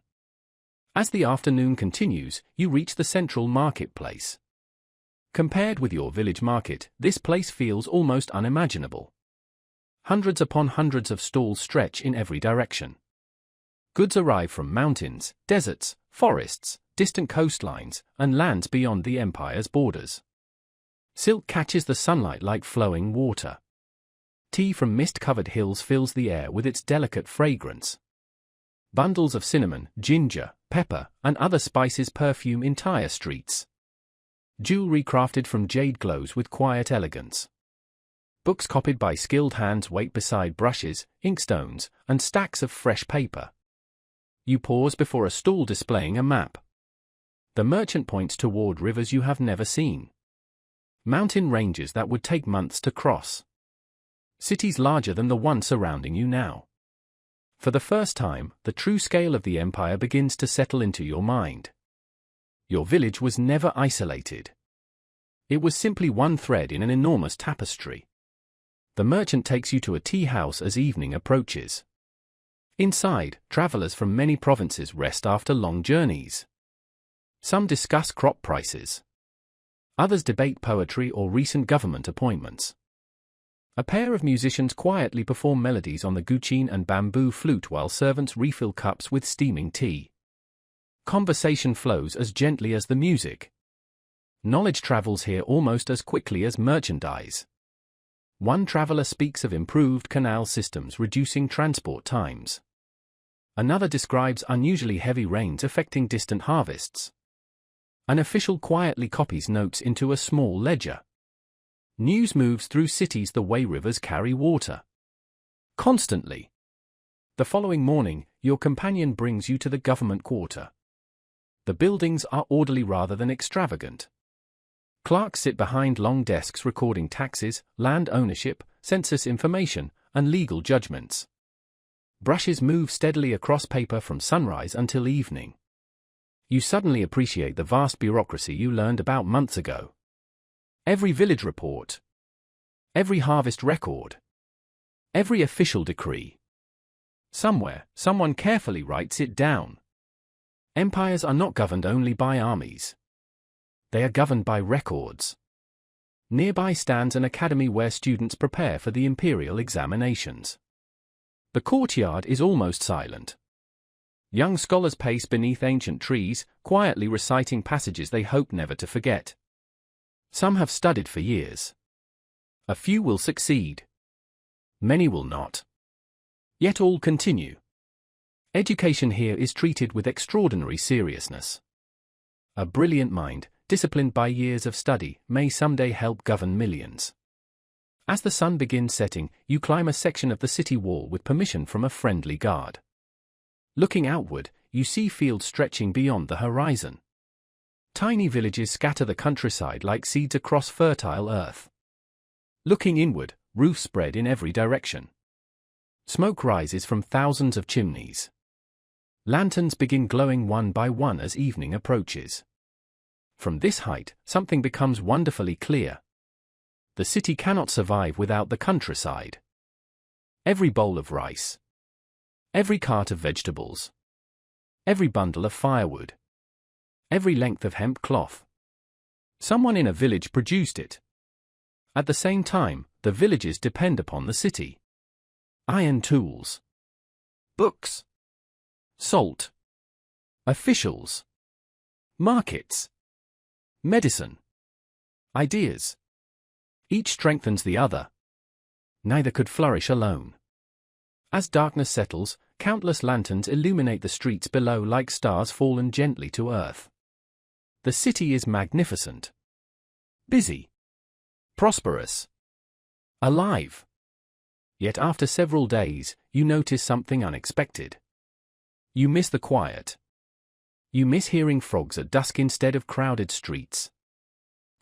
As the afternoon continues, you reach the central marketplace. Compared with your village market, this place feels almost unimaginable. Hundreds upon hundreds of stalls stretch in every direction. Goods arrive from mountains, deserts, forests, distant coastlines, and lands beyond the empire's borders. Silk catches the sunlight like flowing water. Tea from mist-covered hills fills the air with its delicate fragrance. Bundles of cinnamon, ginger, pepper, and other spices perfume entire streets. Jewelry crafted from jade glows with quiet elegance. Books copied by skilled hands wait beside brushes, inkstones, and stacks of fresh paper. You pause before a stall displaying a map. The merchant points toward rivers you have never seen. Mountain ranges that would take months to cross. Cities larger than the one surrounding you now. For the first time, the true scale of the empire begins to settle into your mind. Your village was never isolated. It was simply one thread in an enormous tapestry. The merchant takes you to a tea house as evening approaches. Inside, travelers from many provinces rest after long journeys. Some discuss crop prices. Others debate poetry or recent government appointments. A pair of musicians quietly perform melodies on the guqin and bamboo flute while servants refill cups with steaming tea. Conversation flows as gently as the music. Knowledge travels here almost as quickly as merchandise. One traveler speaks of improved canal systems reducing transport times. Another describes unusually heavy rains affecting distant harvests. An official quietly copies notes into a small ledger. News moves through cities the way rivers carry water. Constantly. The following morning, your companion brings you to the government quarter. The buildings are orderly rather than extravagant. Clerks sit behind long desks recording taxes, land ownership, census information, and legal judgments. Brushes move steadily across paper from sunrise until evening. You suddenly appreciate the vast bureaucracy you learned about months ago. Every village report. Every harvest record. Every official decree. Somewhere, someone carefully writes it down. Empires are not governed only by armies. They are governed by records. Nearby stands an academy where students prepare for the imperial examinations. The courtyard is almost silent. Young scholars pace beneath ancient trees, quietly reciting passages they hope never to forget. Some have studied for years. A few will succeed. Many will not. Yet all continue. Education here is treated with extraordinary seriousness. A brilliant mind, disciplined by years of study, may someday help govern millions. As the sun begins setting, you climb a section of the city wall with permission from a friendly guard. Looking outward, you see fields stretching beyond the horizon. Tiny villages scatter the countryside like seeds across fertile earth. Looking inward, roofs spread in every direction. Smoke rises from thousands of chimneys. Lanterns begin glowing one by one as evening approaches. From this height, something becomes wonderfully clear. The city cannot survive without the countryside. Every bowl of rice. Every cart of vegetables. Every bundle of firewood. Every length of hemp cloth. Someone in a village produced it. At the same time, the villages depend upon the city. Iron tools. Books. Salt. Officials. Markets. Medicine. Ideas. Each strengthens the other. Neither could flourish alone. As darkness settles, countless lanterns illuminate the streets below like stars fallen gently to earth. The city is magnificent. Busy. Prosperous. Alive. Yet after several days, you notice something unexpected. You miss the quiet. You miss hearing frogs at dusk instead of crowded streets.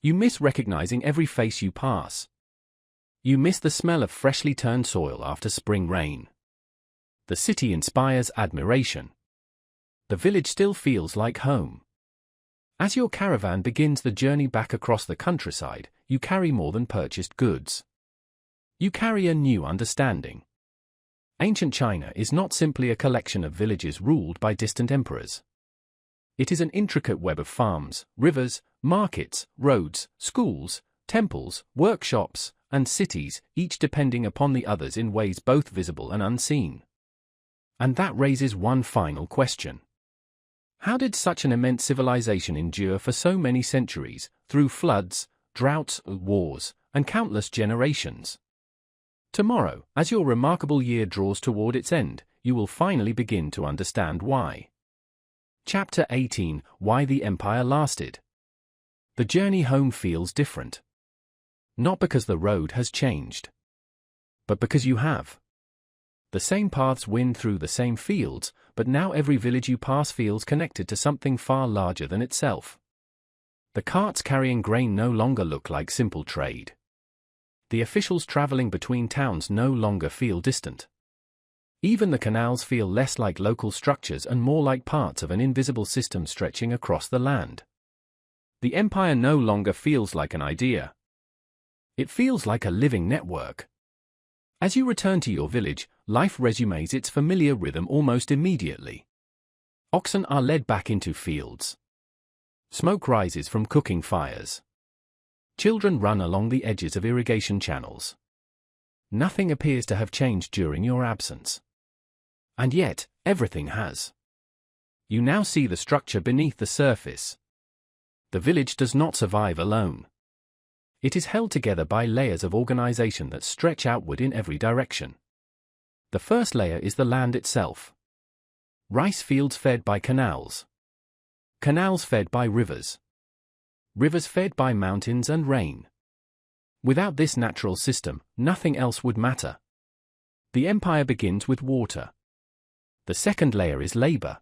You miss recognizing every face you pass. You miss the smell of freshly turned soil after spring rain. The city inspires admiration. The village still feels like home. As your caravan begins the journey back across the countryside, you carry more than purchased goods. You carry a new understanding. Ancient China is not simply a collection of villages ruled by distant emperors. It is an intricate web of farms, rivers, markets, roads, schools, temples, workshops, and cities, each depending upon the others in ways both visible and unseen. And that raises one final question. How did such an immense civilization endure for so many centuries, through floods, droughts, wars, and countless generations? Tomorrow, as your remarkable year draws toward its end, you will finally begin to understand why. Chapter 18: Why the Empire Lasted. The journey home feels different. Not because the road has changed, but because you have. The same paths wind through the same fields, but now every village you pass feels connected to something far larger than itself. The carts carrying grain no longer look like simple trade. The officials traveling between towns no longer feel distant. Even the canals feel less like local structures and more like parts of an invisible system stretching across the land. The empire no longer feels like an idea. It feels like a living network. As you return to your village, life resumes its familiar rhythm almost immediately. Oxen are led back into fields. Smoke rises from cooking fires. Children run along the edges of irrigation channels. Nothing appears to have changed during your absence. And yet, everything has. You now see the structure beneath the surface. The village does not survive alone. It is held together by layers of organization that stretch outward in every direction. The first layer is the land itself. Rice fields fed by canals. Canals fed by rivers. Rivers fed by mountains and rain. Without this natural system, nothing else would matter. The empire begins with water. The second layer is labor.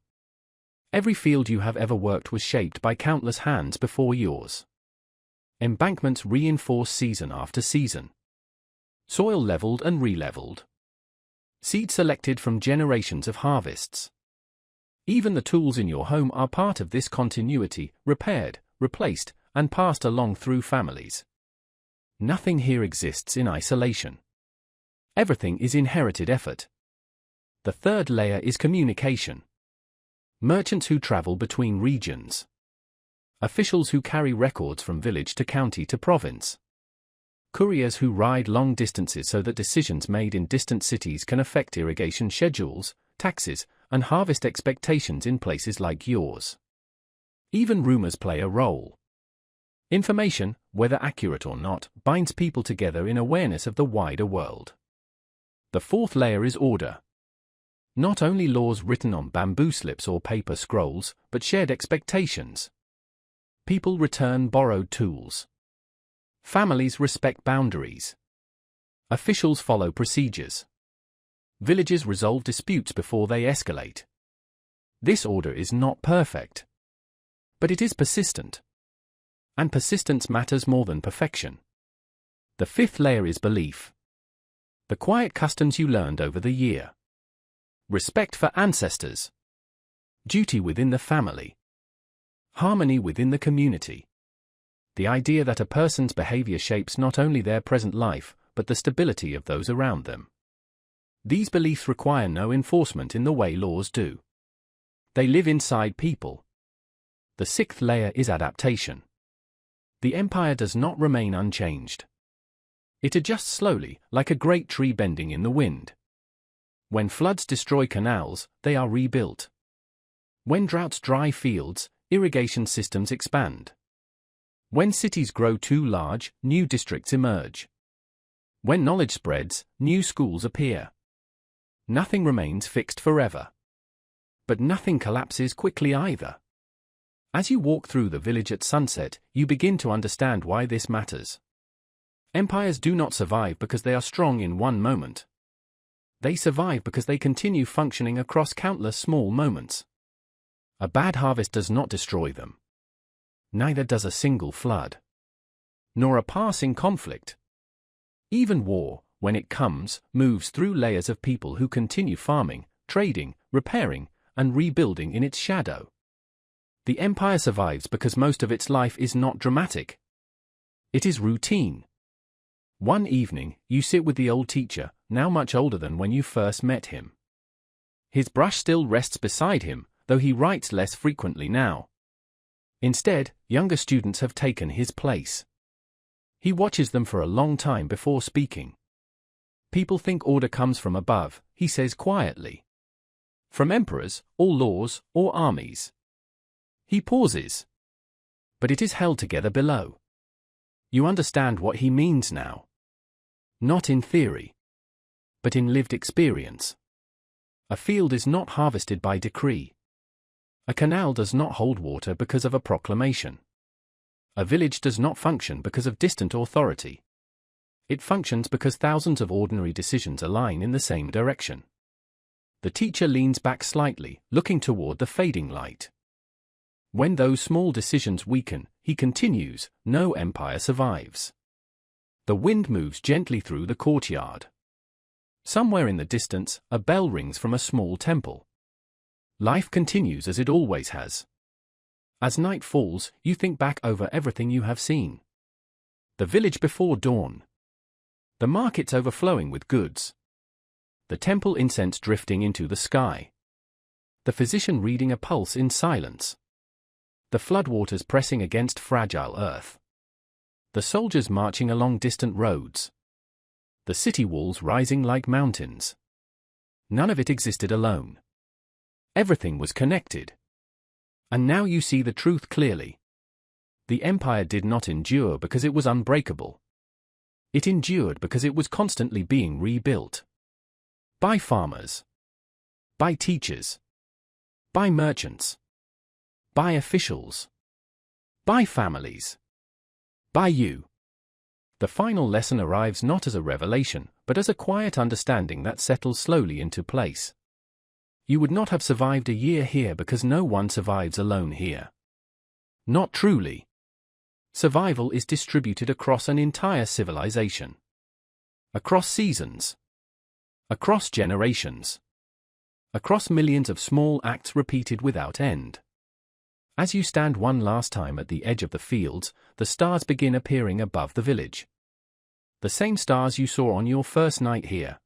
Every field you have ever worked was shaped by countless hands before yours. Embankments reinforce season after season. Soil leveled and re-leveled. Seed selected from generations of harvests. Even the tools in your home are part of this continuity, repaired, replaced, and passed along through families. Nothing here exists in isolation. Everything is inherited effort. The third layer is communication. Merchants who travel between regions. Officials who carry records from village to county to province. Couriers who ride long distances so that decisions made in distant cities can affect irrigation schedules, taxes, and harvest expectations in places like yours. Even rumors play a role. Information, whether accurate or not, binds people together in awareness of the wider world. The fourth layer is order. Not only laws written on bamboo slips or paper scrolls, but shared expectations. People return borrowed tools. Families respect boundaries. Officials follow procedures. Villages resolve disputes before they escalate. This order is not perfect. But it is persistent. And persistence matters more than perfection. The fifth layer is belief. The quiet customs you learned over the year. Respect for ancestors. Duty within the family. Harmony within the community. The idea that a person's behavior shapes not only their present life, but the stability of those around them. These beliefs require no enforcement in the way laws do. They live inside people. The sixth layer is adaptation. The empire does not remain unchanged. It adjusts slowly, like a great tree bending in the wind. When floods destroy canals, they are rebuilt. When droughts dry fields, irrigation systems expand. When cities grow too large, new districts emerge. When knowledge spreads, new schools appear. Nothing remains fixed forever. But nothing collapses quickly either. As you walk through the village at sunset, you begin to understand why this matters. Empires do not survive because they are strong in one moment. They survive because they continue functioning across countless small moments. A bad harvest does not destroy them. Neither does a single flood. Nor a passing conflict. Even war, when it comes, moves through layers of people who continue farming, trading, repairing, and rebuilding in its shadow. The empire survives because most of its life is not dramatic. It is routine. One evening, you sit with the old teacher, now much older than when you first met him. His brush still rests beside him, though he writes less frequently now. Instead, younger students have taken his place. He watches them for a long time before speaking. People think order comes from above, he says quietly. From emperors, or laws, or armies. He pauses. But it is held together below. You understand what he means now. Not in theory, but in lived experience. A field is not harvested by decree. A canal does not hold water because of a proclamation. A village does not function because of distant authority. It functions because thousands of ordinary decisions align in the same direction. The teacher leans back slightly, looking toward the fading light. When those small decisions weaken, he continues, no empire survives. The wind moves gently through the courtyard. Somewhere in the distance, a bell rings from a small temple. Life continues as it always has. As night falls, you think back over everything you have seen. The village before dawn. The markets overflowing with goods. The temple incense drifting into the sky. The physician reading a pulse in silence. The floodwaters pressing against fragile earth. The soldiers marching along distant roads. The city walls rising like mountains. None of it existed alone. Everything was connected. And now you see the truth clearly. The empire did not endure because it was unbreakable. It endured because it was constantly being rebuilt. By farmers. By teachers. By merchants. By officials. By families. By you. The final lesson arrives not as a revelation, but as a quiet understanding that settles slowly into place. You would not have survived a year here because no one survives alone here. Not truly. Survival is distributed across an entire civilization. Across seasons. Across generations. Across millions of small acts repeated without end. As you stand one last time at the edge of the fields, the stars begin appearing above the village. The same stars you saw on your first night here.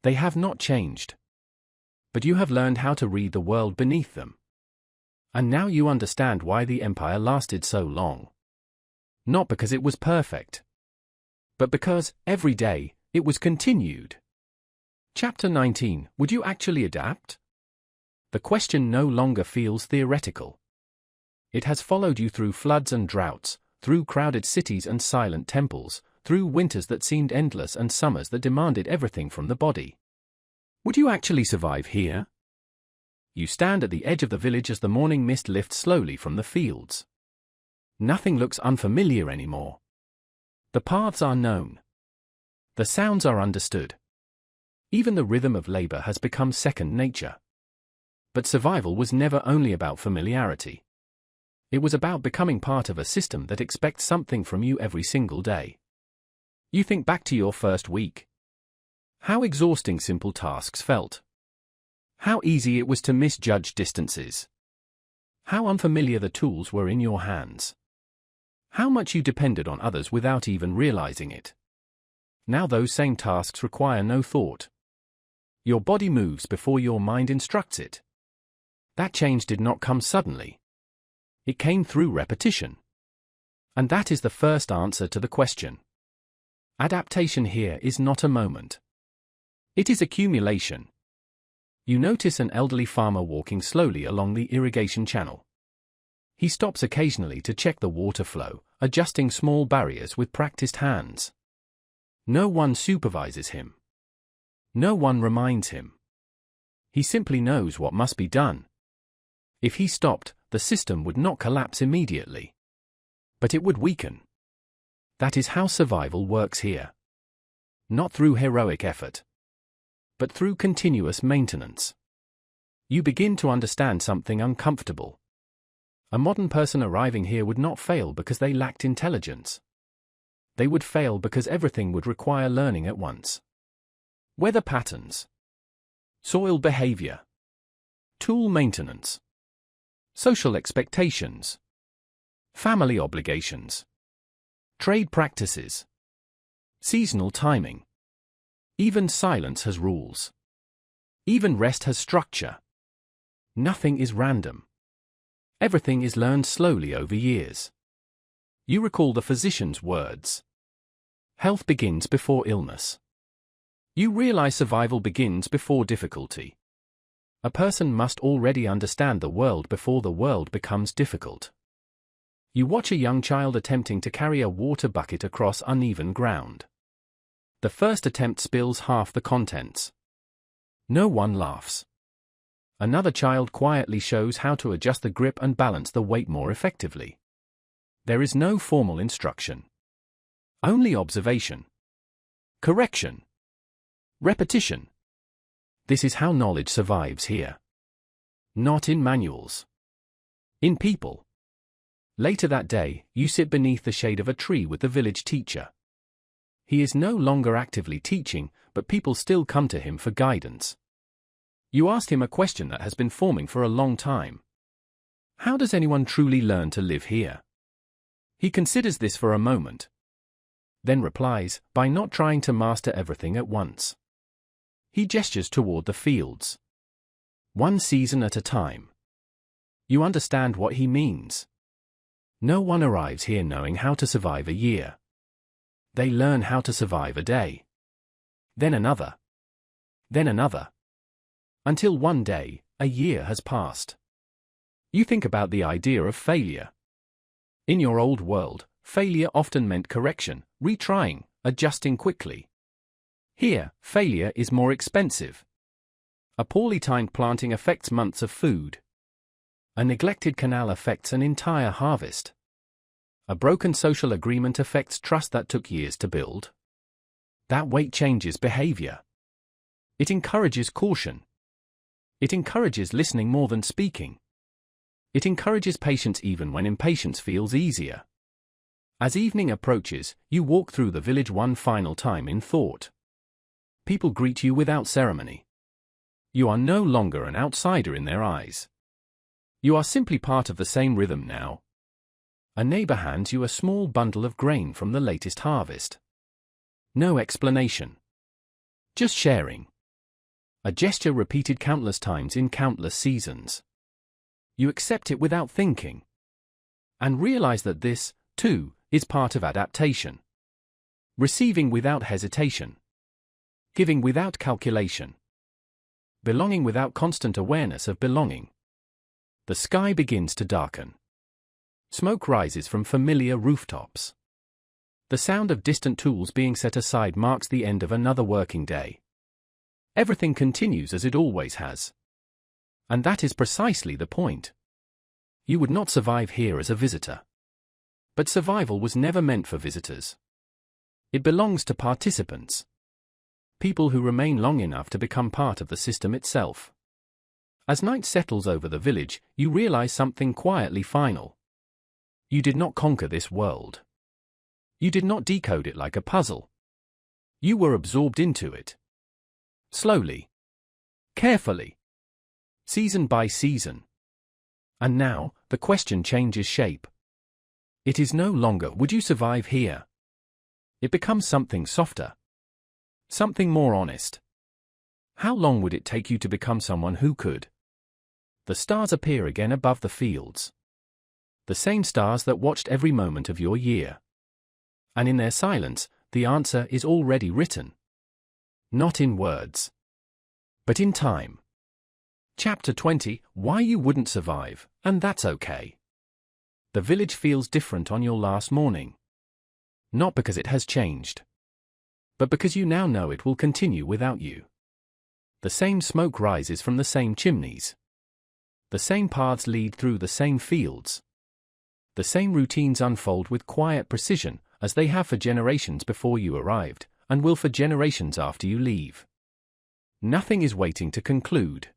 They have not changed. But you have learned how to read the world beneath them. And now you understand why the empire lasted so long. Not because it was perfect, but because, every day, it was continued. Chapter 19. Would you actually adapt? The question no longer feels theoretical. It has followed you through floods and droughts, through crowded cities and silent temples, through winters that seemed endless and summers that demanded everything from the body. Would you actually survive here? You stand at the edge of the village as the morning mist lifts slowly from the fields. Nothing looks unfamiliar anymore. The paths are known. The sounds are understood. Even the rhythm of labor has become second nature. But survival was never only about familiarity. It was about becoming part of a system that expects something from you every single day. You think back to your first week. How exhausting simple tasks felt. How easy it was to misjudge distances. How unfamiliar the tools were in your hands. How much you depended on others without even realizing it. Now those same tasks require no thought. Your body moves before your mind instructs it. That change did not come suddenly. It came through repetition. And that is the first answer to the question. Adaptation here is not a moment. It is accumulation. You notice an elderly farmer walking slowly along the irrigation channel. He stops occasionally to check the water flow, adjusting small barriers with practiced hands. No one supervises him. No one reminds him. He simply knows what must be done. If he stopped, the system would not collapse immediately. But it would weaken. That is how survival works here. Not through heroic effort, but through continuous maintenance. You begin to understand something uncomfortable. A modern person arriving here would not fail because they lacked intelligence. They would fail because everything would require learning at once. Weather patterns, soil behavior, tool maintenance, social expectations, family obligations, trade practices, seasonal timing. Even silence has rules. Even rest has structure. Nothing is random. Everything is learned slowly over years. You recall the physician's words. Health begins before illness. You realize survival begins before difficulty. A person must already understand the world before the world becomes difficult. You watch a young child attempting to carry a water bucket across uneven ground. The first attempt spills half the contents. No one laughs. Another child quietly shows how to adjust the grip and balance the weight more effectively. There is no formal instruction. Only observation. Correction. Repetition. This is how knowledge survives here. Not in manuals. In people. Later that day, you sit beneath the shade of a tree with the village teacher. He is no longer actively teaching, but people still come to him for guidance. You ask him a question that has been forming for a long time. How does anyone truly learn to live here? He considers this for a moment. Then replies, by not trying to master everything at once. He gestures toward the fields. One season at a time. You understand what he means. No one arrives here knowing how to survive a year. They learn how to survive a day. Then another. Then another. Until one day, a year has passed. You think about the idea of failure. In your old world, failure often meant correction, retrying, adjusting quickly. Here, failure is more expensive. A poorly timed planting affects months of food. A neglected canal affects an entire harvest. A broken social agreement affects trust that took years to build. That weight changes behavior. It encourages caution. It encourages listening more than speaking. It encourages patience even when impatience feels easier. As evening approaches, you walk through the village one final time in thought. People greet you without ceremony. You are no longer an outsider in their eyes. You are simply part of the same rhythm now. A neighbor hands you a small bundle of grain from the latest harvest. No explanation. Just sharing. A gesture repeated countless times in countless seasons. You accept it without thinking. And realize that this, too, is part of adaptation. Receiving without hesitation. Giving without calculation. Belonging without constant awareness of belonging. The sky begins to darken. Smoke rises from familiar rooftops. The sound of distant tools being set aside marks the end of another working day. Everything continues as it always has. And that is precisely the point. You would not survive here as a visitor. But survival was never meant for visitors. It belongs to participants. People who remain long enough to become part of the system itself. As night settles over the village, you realize something quietly final. You did not conquer this world. You did not decode it like a puzzle. You were absorbed into it. Slowly. Carefully. Season by season. And now, the question changes shape. It is no longer, would you survive here? It becomes something softer. Something more honest. How long would it take you to become someone who could? The stars appear again above the fields. The same stars that watched every moment of your year. And in their silence, the answer is already written. Not in words, but in time. Chapter 20, Why You Wouldn't Survive, and That's Okay. The village feels different on your last morning. Not because it has changed, but because you now know it will continue without you. The same smoke rises from the same chimneys. The same paths lead through the same fields. The same routines unfold with quiet precision, as they have for generations before you arrived, and will for generations after you leave. Nothing is waiting to conclude.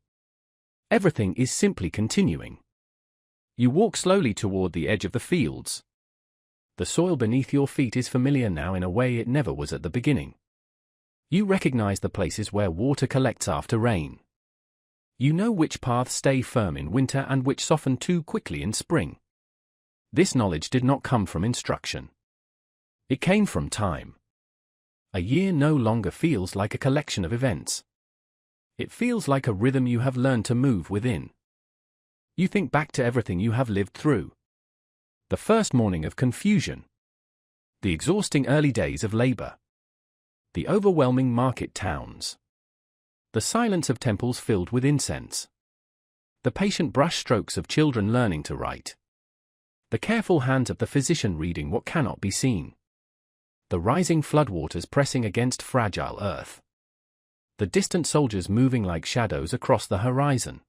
Everything is simply continuing. You walk slowly toward the edge of the fields. The soil beneath your feet is familiar now in a way it never was at the beginning. You recognize the places where water collects after rain. You know which paths stay firm in winter and which soften too quickly in spring. This knowledge did not come from instruction. It came from time. A year no longer feels like a collection of events. It feels like a rhythm you have learned to move within. You think back to everything you have lived through. The first morning of confusion. The exhausting early days of labor. The overwhelming market towns. The silence of temples filled with incense. The patient brush strokes of children learning to write. The careful hands of the physician reading what cannot be seen. The rising floodwaters pressing against fragile earth. The distant soldiers moving like shadows across the horizon.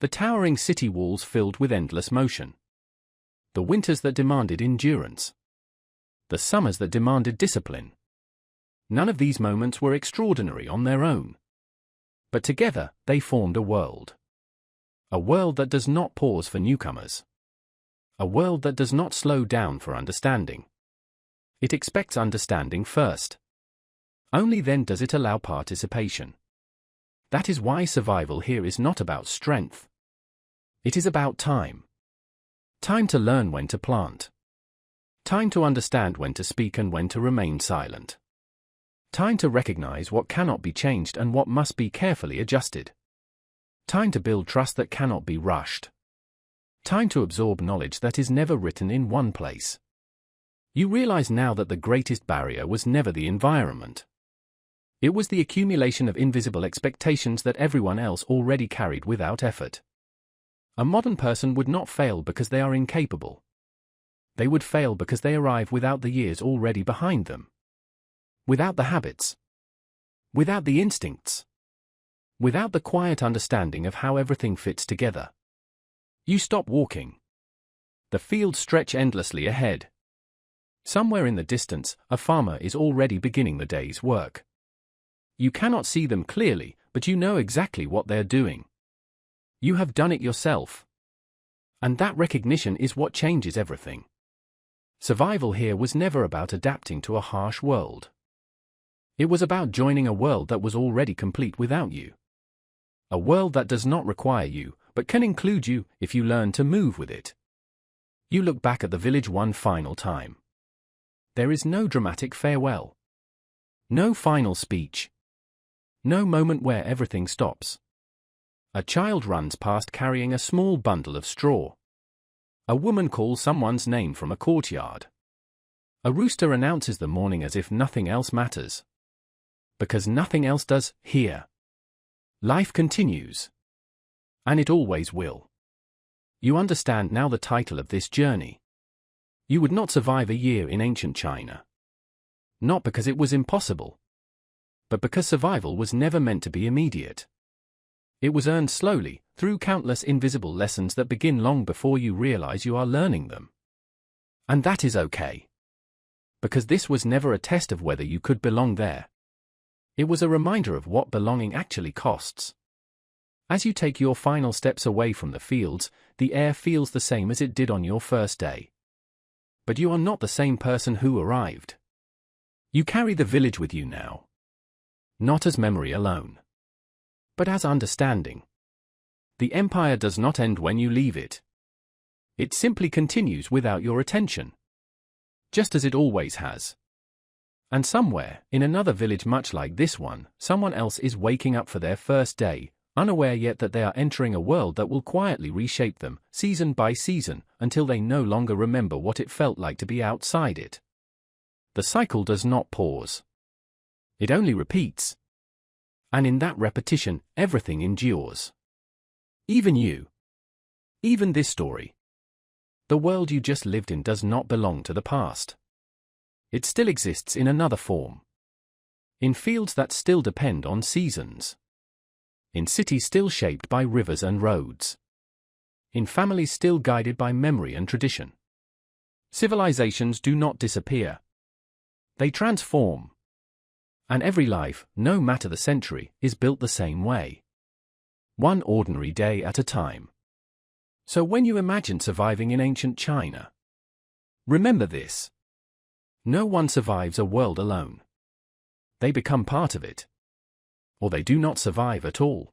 The towering city walls filled with endless motion. The winters that demanded endurance. The summers that demanded discipline. None of these moments were extraordinary on their own. But together, they formed a world. A world that does not pause for newcomers. A world that does not slow down for understanding. It expects understanding first. Only then does it allow participation. That is why survival here is not about strength. It is about time. Time to learn when to plant. Time to understand when to speak and when to remain silent. Time to recognize what cannot be changed and what must be carefully adjusted. Time to build trust that cannot be rushed. Time to absorb knowledge that is never written in one place. You realize now that the greatest barrier was never the environment. It was the accumulation of invisible expectations that everyone else already carried without effort. A modern person would not fail because they are incapable. They would fail because they arrive without the years already behind them. Without the habits. Without the instincts. Without the quiet understanding of how everything fits together. You stop walking. The fields stretch endlessly ahead. Somewhere in the distance, a farmer is already beginning the day's work. You cannot see them clearly, but you know exactly what they're doing. You have done it yourself. And that recognition is what changes everything. Survival here was never about adapting to a harsh world. It was about joining a world that was already complete without you. A world that does not require you, but can include you if you learn to move with it. You look back at the village one final time. There is no dramatic farewell. No final speech. No moment where everything stops. A child runs past carrying a small bundle of straw. A woman calls someone's name from a courtyard. A rooster announces the morning as if nothing else matters. Because nothing else does, here. Life continues. And it always will. You understand now the title of this journey. You would not survive a year in ancient China. Not because it was impossible, but because survival was never meant to be immediate. It was earned slowly, through countless invisible lessons that begin long before you realize you are learning them. And that is okay. Because this was never a test of whether you could belong there. It was a reminder of what belonging actually costs. As you take your final steps away from the fields, the air feels the same as it did on your first day. But you are not the same person who arrived. You carry the village with you now. Not as memory alone, but as understanding. The empire does not end when you leave it. It simply continues without your attention. Just as it always has. And somewhere, in another village much like this one, someone else is waking up for their first day, unaware yet that they are entering a world that will quietly reshape them, season by season, until they no longer remember what it felt like to be outside it. The cycle does not pause. It only repeats. And in that repetition, everything endures. Even you. Even this story. The world you just lived in does not belong to the past. It still exists in another form. In fields that still depend on seasons. In cities still shaped by rivers and roads. In families still guided by memory and tradition. Civilizations do not disappear. They transform. And every life, no matter the century, is built the same way. One ordinary day at a time. So when you imagine surviving in ancient China, remember this. No one survives a world alone. They become part of it. Or they do not survive at all.